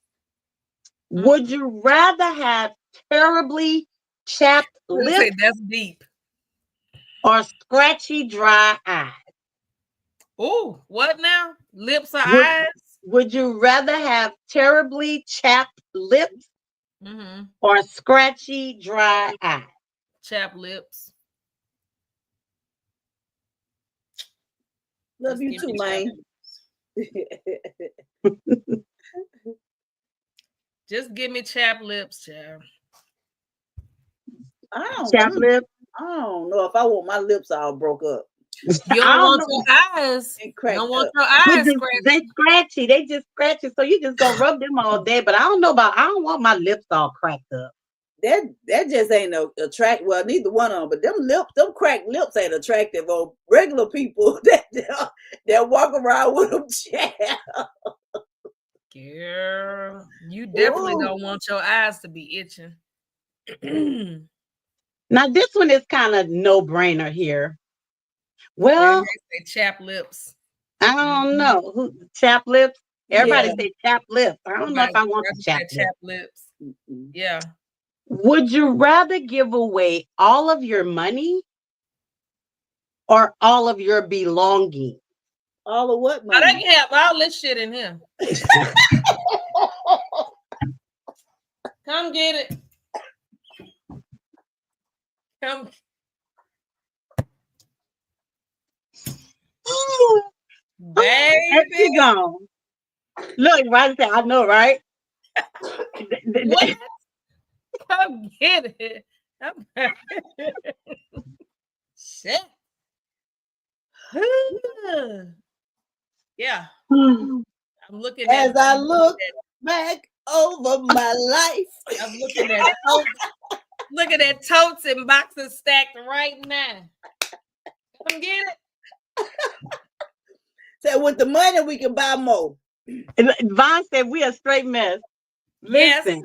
Would you rather have terribly chapped Let's say lips that's deep. or scratchy, dry eyes? Oh, what now? Lips or Would, eyes? would you rather have terribly chapped lips Mm-hmm. or scratchy, dry eyes? Chap lips. Love Just you give too, me chap man. lips. Just give me chap lips, child. Chapped lips? I don't know if I want my lips all broke up You I don't don't want know. your eyes. and You cracked don't want up. your They eyes just, scratched. they scratchy. They just scratchy. So you just gonna rub them all day. But I don't know about. I don't want my lips all cracked up. That just ain't no attract. Well, neither one of them. But them cracked lips ain't attractive on regular people that walk around with them chapped. Girl, you definitely Ooh. don't want your eyes to be itching. Now this one is kind of no brainer here. They Well, say chap lips. I don't know who chapped lips. Everybody Yeah. say chapped lips. I don't know if I want the chapped lips. chap lips. Mm-mm. Yeah. Would you rather give away all of your money or all of your belongings? All of what Now money? they can have all this shit in here. Come get it. Come. Baby, gone. Look, right there. I know, right? What? Come get it. Shit. Yeah. I'm looking at. As I look back over my life, I'm looking at totes. Looking at totes and boxes stacked right now. Come get it. so with the money we can buy more. Vaughn said we a straight mess. Listen,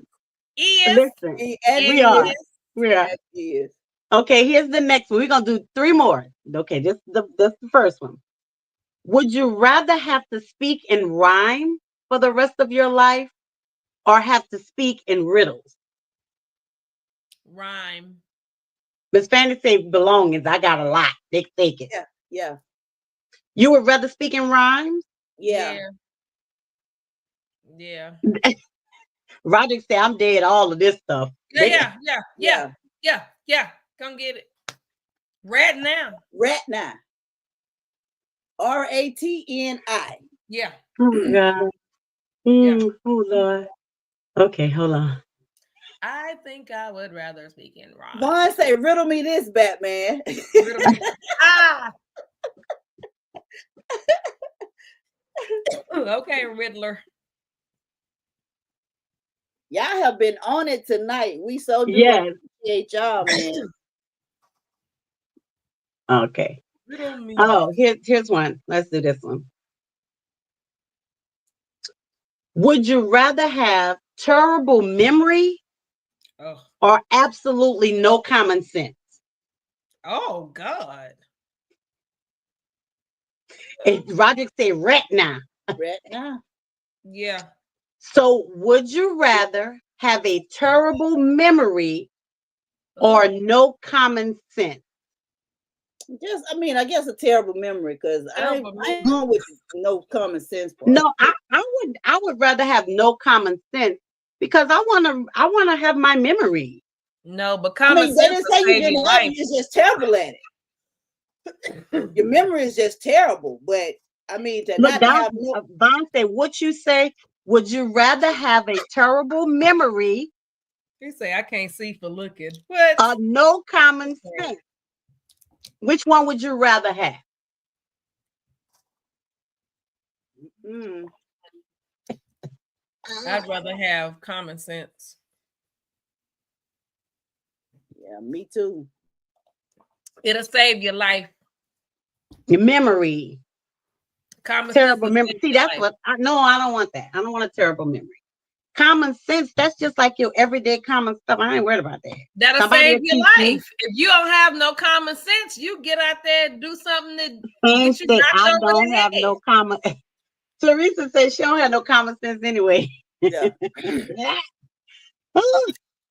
Yes. listen. And We are. Yes. We are. Yes, yes. Okay, here's the next one. We're gonna do 3 more. Okay, this is the first one. Would you rather have to speak in rhyme for the rest of your life or have to speak in riddles? Rhyme. Miss Fanny say belongings. I got a lot. They take it. Yeah, yeah, You would rather speak in rhymes? yeah. Yeah. Roger say I'm dead all of this stuff. Yeah. Come get it. Right now. Ratni. RATNI. Yeah. Oh God. Oh Lord. Okay, hold on. I think I would rather speak in rhyme. Vaughn say, riddle me this, Batman. Okay, Riddler. Y'all have been on it tonight. We so do Yes. appreciate y'all, man. Okay. Riddle me. Oh, here's one. Let's do this one. Would you rather have terrible memory or absolutely no common sense? Oh God. Roger say retina. Ratni. Yeah. So would you rather have a terrible memory or no common sense? Just, I guess a terrible memory because I ain't going with no common sense part. No, I would rather have no common sense because I wanna have my memory. No, but common they sense. didn't say you didn't have it, you're just terrible at it. Your memory is just terrible, but Vaughn said, what you say? Would you rather have a terrible memory? He say I can't see for looking. What? No common sense. Which one would you rather have? I'd rather have common sense. Yeah, me too. It'll save your life. Your memory. Common terrible sense. memory. See, that's what I don't want that. I don't want a terrible memory. Common sense, that's just like your everyday common stuff. I ain't worried about that. That'll save your life. If you don't have no common sense, you get out there and do something that get you knocked I over don't the have head. no common. Clarissa says she don't have no common sense anyway. Yeah.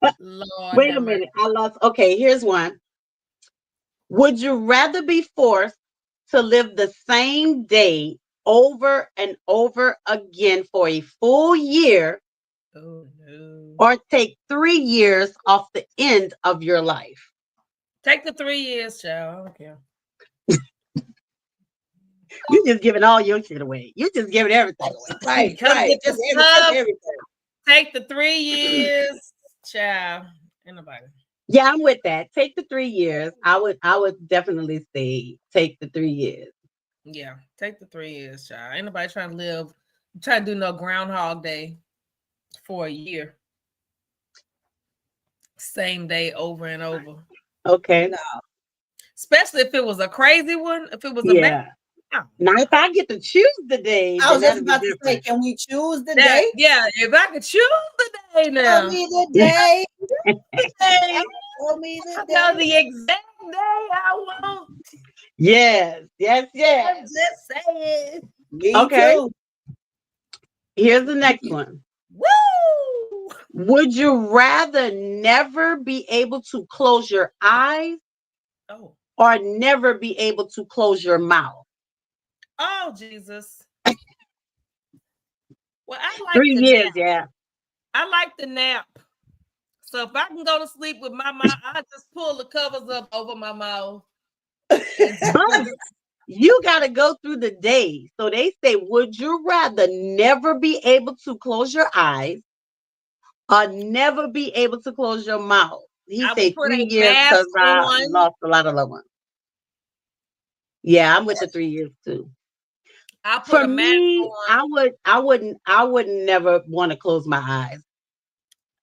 Lord, Wait a have mercy. minute. I lost. Okay, here's one. Would you rather be forced to live the same day over and over again for a full year Oh no. or take 3 years off the end of your life? Take the 3 years, child. I don't care. You just giving all your shit away. You just giving everything away. Right, Because right. it's Just tough. everything. Take the 3 years, child. Ain't nobody. Yeah, I'm with that. Take the 3 years. I would definitely say take the 3 years. Yeah, take the 3 years, child. Ain't nobody trying to do no Groundhog Day for a year. Same day over and over. Okay. No. Especially if it was a crazy one. If it was a bad. Yeah. Now, if I get to choose the day, I was then just that'll about be to say, different. can we choose the That, day? yeah, if I could choose the day Tell now. me the day. Day, Tell me the I know day. the exact day I want. Yes. I'm just saying. Me Okay. too. Here's the next one. Woo! Would you rather never be able to close your eyes Oh. or never be able to close your mouth? Oh, Jesus. Well, I like 3 the years, nap. yeah. I like the nap. So if I can go to sleep with my mouth, I just pull the covers up over my mouth. But you got to go through the day. So they say, would you rather never be able to close your eyes or never be able to close your mouth? He I said will put 3 a years mask because I on. lost a lot of loved ones. Yeah, I'm with the 3 years too. I put For a mask me, on. I would never want to close my eyes.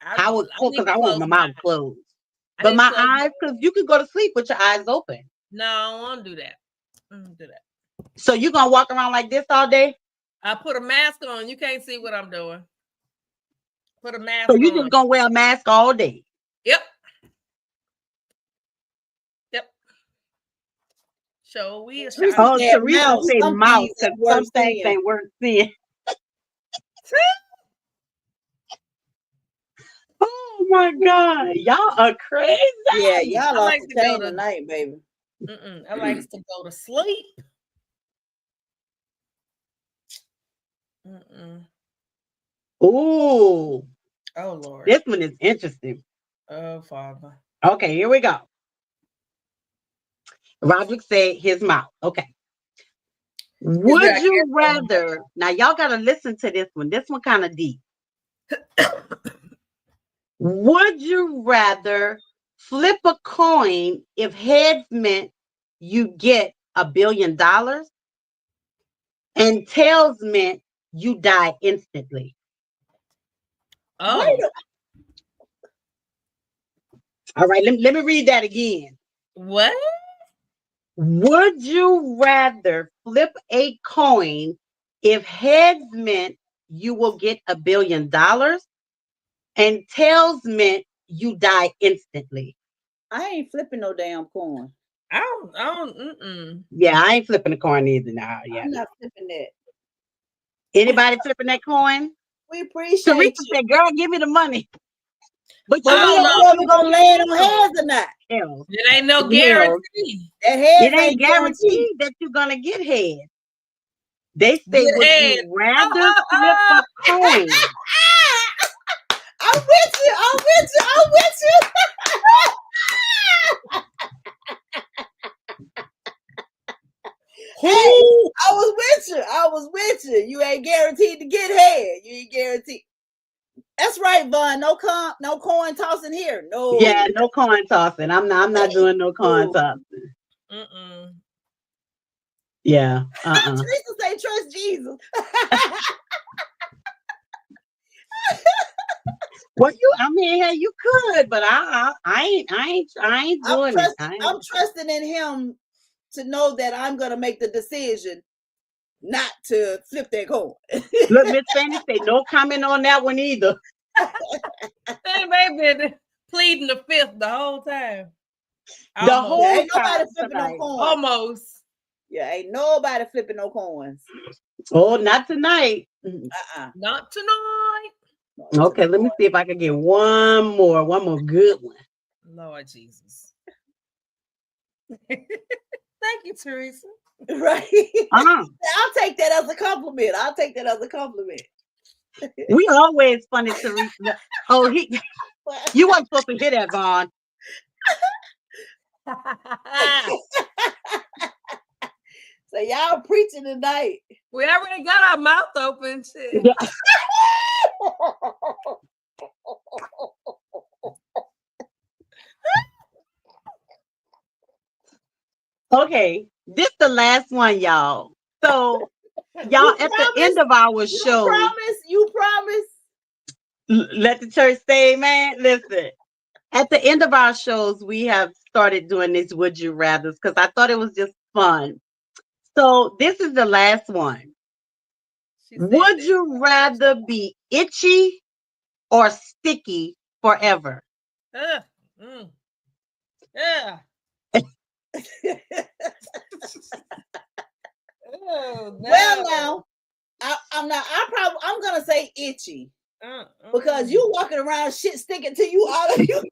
I would need because to I want close my my mouth closed. I But need my to close eyes, because you can go to sleep with your eyes open. No, I don't want to do that. I don't do that. So you gonna walk around like this all day? I put a mask on. You can't see what I'm doing. Put a mask So you on. just gonna wear a mask all day? Yep. Show we a Teresa shot. Oh, said Teresa mouth. say Some mouth things because ain't worth some things seeing. ain't worth seeing. Oh my God, y'all are crazy. Yeah, y'all I lost like the to go chain to tonight, baby. I like to go to sleep. Ooh, Oh Lord. this one is interesting. Oh Father. Okay, here we go. Roderick said his mouth. Okay. Would you rather? Now y'all gotta listen to this one. This one kind of deep. Would you rather flip a coin if heads meant you get $1 billion and tails meant you die instantly? Oh. Wait a- All right, let me read that again. What? Would you rather flip a coin if heads meant you will get $1 billion and tails meant you die instantly? I ain't flipping no damn coin. I don't. Yeah, I ain't flipping a coin either now. Yeah. I'm not flipping that. Anybody flipping that coin? We appreciate Teresa you. said, girl, give me the money. But But you we Oh, don't no. know if we're gonna land on heads or not. tails. It ain't no Tails. guarantee. That heads It ain't guaranteed. guaranteed that you're going to get head. They say, Get would head. you rather flip a coin? I'm with you. I'm with you. I'm with you. Hey, I was with you. I was with you. You ain't guaranteed to get head. You ain't guaranteed. That's right, Vaughn. No coin tossing here. No. Yeah, no coin tossing. I'm not doing no coin tossing. Yeah. Teresa say trust Jesus. Well, hey, you could, but I ain't doing it. I'm trusting in him to know that I'm gonna make the decision not to flip that coin. Look, Miss Fanny say no comment on that one either. They've been pleading the fifth the whole time. The whole ain't nobody time flipping no tonight. coins. Almost. Yeah, ain't nobody flipping no coins. Oh, not tonight. Not tonight. Okay, let me see if I can get one more good one. Lord Jesus. Thank you, Teresa. Right. Uh-huh. I'll take that as a compliment. We always funny, Teresa. Oh, you weren't supposed to hear that, Vaughn. So y'all preaching tonight. We already got our mouth open. Shit. Yeah. Okay, this the last one, y'all. So, y'all, at the end of our show, You promise. Let the church say, man. Listen, at the end of our shows, we have started doing these Would You Rathers because I thought it was just fun. So, this is the last one. Would you rather be itchy or sticky forever? Yeah. Oh, no. Well, now I'm gonna say itchy because you walking around shit sticking to you all of you.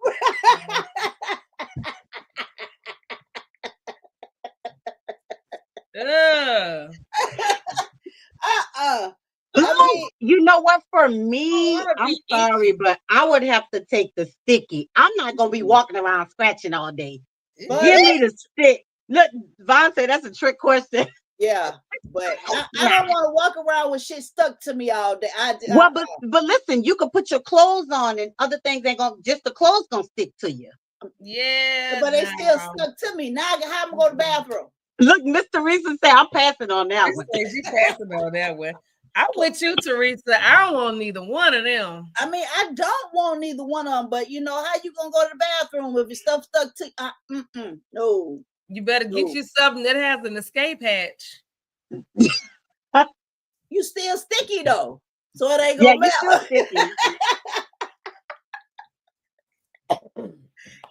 I mean, you know what? For me, I'm sorry, but I would have to take the sticky. I'm not gonna be walking around scratching all day. Give me the stick. Look, Vaughn said that's a trick question. Yeah, but I don't want to walk around with shit stuck to me all day. But listen, you can put your clothes on and other things ain't gonna, just the clothes gonna stick to you. Yeah, but they still stuck to me. Now how am I go to the bathroom? Look, Mr. Teresa said I'm passing on that one. You passing on that one. I'm with you, Teresa. I don't want neither one of them. I mean, I don't want neither one of them, but you know how you gonna go to the bathroom if your stuff stuck to no. You better get you something that has an escape hatch. You still sticky though, so it ain't gonna matter.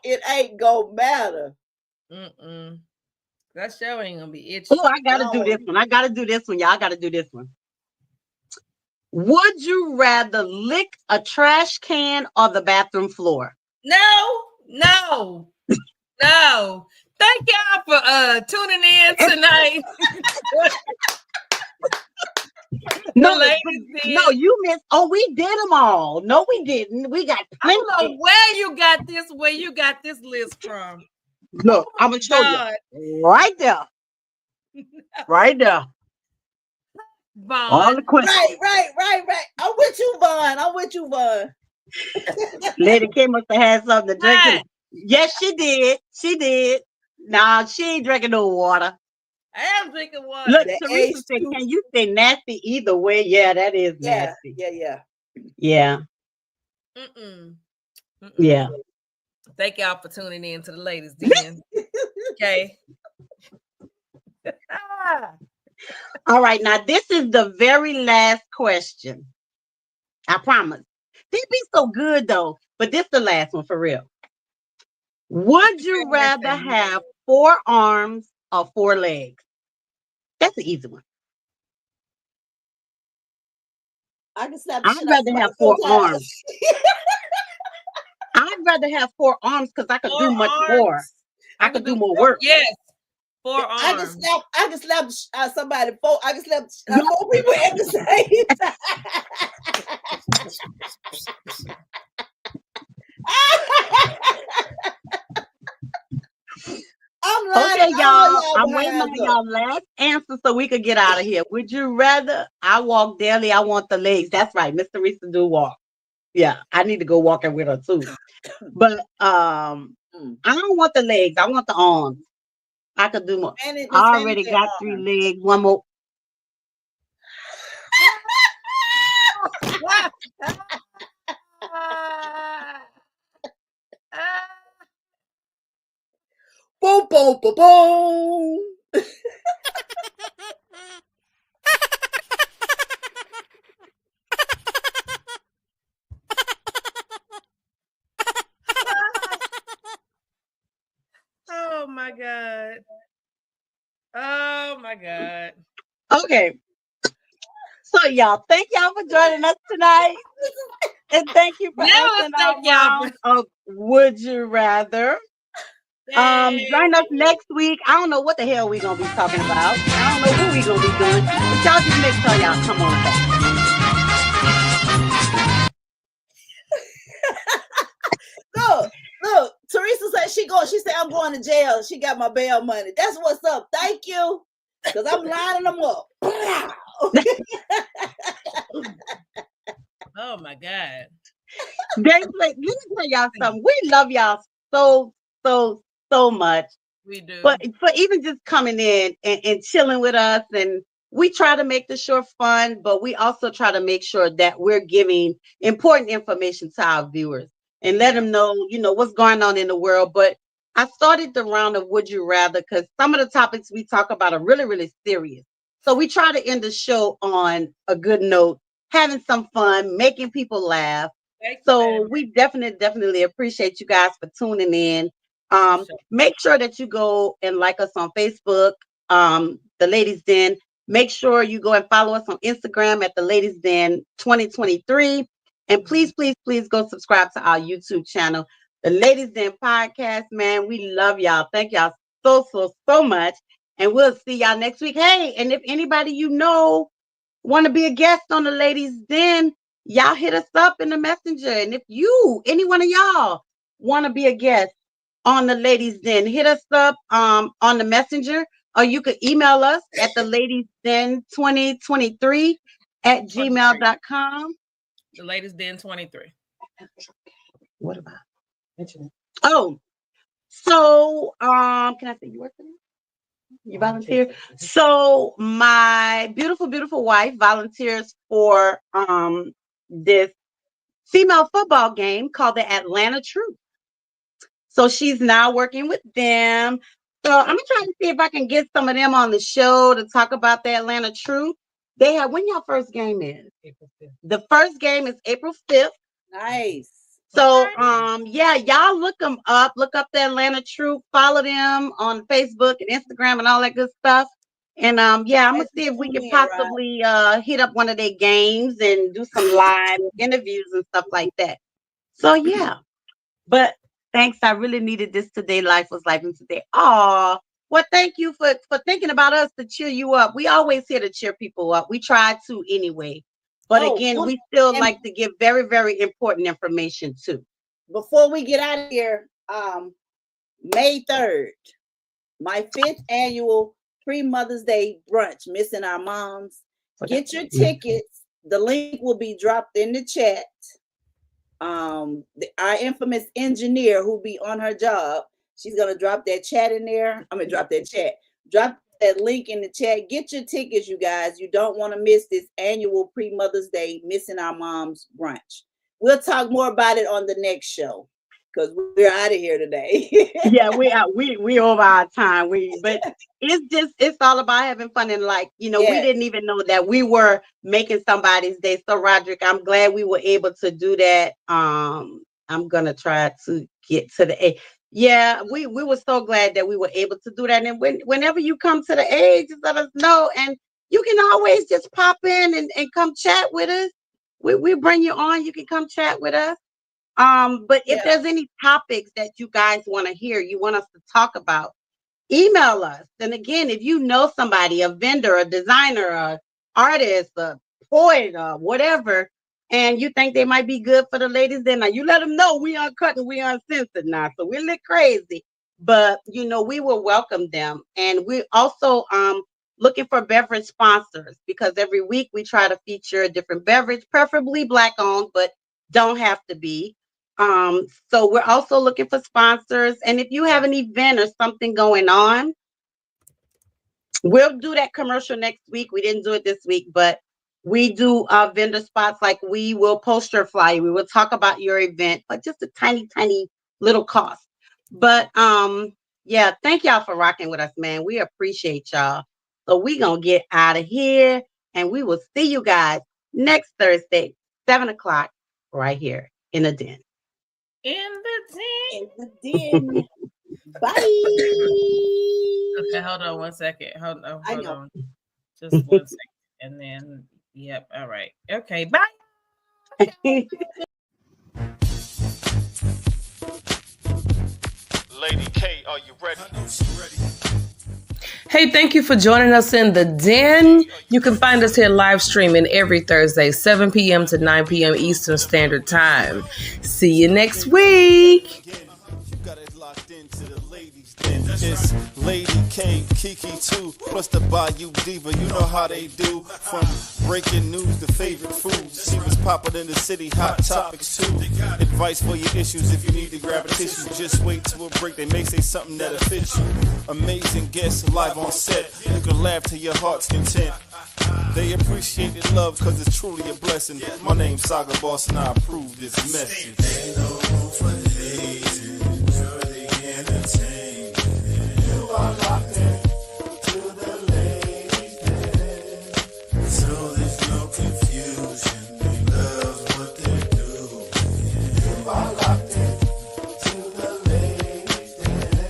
It ain't gonna matter. That show ain't gonna be itchy. Oh, I gotta do this one. Y'all. I gotta do this one. Would you rather lick a trash can or the bathroom floor? No. Thank y'all for tuning in tonight. No, you missed. Oh, we did them all. No, we didn't. We got plenty. I don't know where you got this list from. Look, I'm gonna show you right there. Right there. Vaughn. All the questions. Right. I'm with you, Vaughn. Lady K must have had something to drink. Yes, she did. Nah, she ain't drinking no water. I am drinking water. Look, Teresa said, can you say nasty either way? Yeah, that is nasty. Yeah. Yeah. Yeah. Thank y'all for tuning in to the ladies then. Okay. All right, now this is the very last question. I promise. They be so good though, but this is the last one for real. Would you rather have 4 arms or 4 legs? That's an easy one. I can slap. I'd rather have 4 arms. I'd rather have 4 arms because I could do much more. I could do more work. Yes. 4 arms. I can slap somebody 4. I can slap 4 people at the same time. I'm lying. Okay, y'all. I'm waiting on y'all last answer so we could get out of here. Would you rather? I walk daily. I want the legs. That's right. Miss Teresa do walk. Yeah, I need to go walking with her too. But I don't want the legs. I want the arms. I could do more. I already got 3 legs. One more. Boom, boom, boom, boom. Oh my God. Oh my God. Okay. So y'all, thank y'all for joining us tonight. And thank you for Yeah, answering our thank y'all round of Would You Rather. Join us next week. I don't know what the hell we're gonna be talking about. I don't know what we're gonna be doing, but y'all just make sure y'all come on back. Look, Teresa said she said I'm going to jail. She got my bail money. That's what's up. Thank you. Because I'm lining them up. Oh my God. Let me tell y'all something. We love y'all so much. We do. But for even just coming in and chilling with us, and we try to make the show fun, but we also try to make sure that we're giving important information to our viewers and let them know, what's going on in the world. But I started the round of Would You Rather because some of the topics we talk about are really, really serious. So we try to end the show on a good note, having some fun, making people laugh. So we definitely appreciate you guys for tuning in. Make sure that you go and like us on Facebook, The Ladies Den. Make sure you go and follow us on Instagram at The Ladies Den 2023. And please go subscribe to our YouTube channel, The Ladies Den Podcast. Man, we love y'all. Thank y'all so much. And we'll see y'all next week. Hey, and if anybody want to be a guest on The Ladies Den, y'all hit us up in the messenger. And if any one of y'all want to be a guest on The Ladies Den, hit us up on the messenger, or you could email us at theladiesden2023 at gmail.com. The Ladies Den 23. What about? Oh, so can I say you work for me? You volunteer? So my beautiful wife volunteers for this female football game called the Atlanta Truth. So she's now working with them. So I'm gonna try to see if I can get some of them on the show to talk about the Atlanta Truth. When your first game is? April 5th. The first game is April 5th. Nice. So y'all look them up. Look up the Atlanta Truth. Follow them on Facebook and Instagram and all that good stuff. And I'm gonna see if we can possibly hit up one of their games and do some live interviews and stuff like that. So but thanks. I really needed this today. Life was life and today. Oh, well, thank you for thinking about us to cheer you up. We always here to cheer people up. We try to anyway. But again, we still like to give very, very important information too. Before we get out of here, May 3rd, my 5th annual pre-Mother's Day brunch, Missing Our Moms. Get your tickets. The link will be dropped in the chat. Our infamous engineer who be on her job, she's gonna drop that chat in there. I'm gonna drop that chat. Drop that link in the chat. Get your tickets, you guys. You don't want to miss this annual pre-Mother's Day Missing Our Moms brunch. We'll talk more about it on the next show because we're out of here today. we over our time. But it's all about having fun and we didn't even know that we were making somebody's day. So Roderick, I'm glad we were able to do that. I'm gonna try to get to the age. Yeah, we were so glad that we were able to do that. And whenever you come to the age, just let us know. And you can always just pop in and come chat with us. We bring you on. You can come chat with us. But if there's any topics that you guys want to hear, you want us to talk about, email us. And again, if you know somebody, a vendor, a designer, a artist, a poet, or whatever, and you think they might be good for the ladies, then now you let them know we uncut and we uncensored now. So we're a little crazy, but we will welcome them. And we also looking for beverage sponsors because every week we try to feature a different beverage, preferably Black owned, but don't have to be. So we're also looking for sponsors. And if you have an event or something going on, we'll do that commercial next week. We didn't do it this week, but we do vendor spots. Like we will poster flyer. We will talk about your event, but just a tiny little cost. But thank y'all for rocking with us, man. We appreciate y'all. So we gonna get out of here, and we will see you guys next Thursday, 7:00, right here in the den. In the den. Bye. Okay, hold on 1 second. Hold on. Just 1 second. And then, all right. Okay, bye. are you ready? Hey, thank you for joining us in the Den. You can find us here live streaming every Thursday, 7 p.m. to 9 p.m. Eastern Standard Time. See you next week. You got it locked into the ladies den. It's Lady K, Kiki too, plus the Bayou Diva. You know how they do. From breaking news to favorite foods. She was popping in the city, hot topics too. Advice for your issues if you need to grab a tissue. Just wait till a break, they may say something that'll fit you. Amazing guests live on set. You can laugh to your heart's content. They appreciate the love cause it's truly a blessing. My name's Saga Boss and I approve this message. Ain't no room for hating, you're the entertainment. You are locked in to the ladies' den. So there's no confusion, they love what they do. You are locked in to the ladies' den.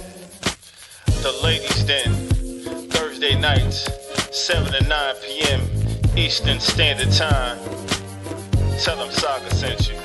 The Ladies Den, Thursday nights, 7 to 9 p.m. Eastern Standard Time. Tell them Saga sent you.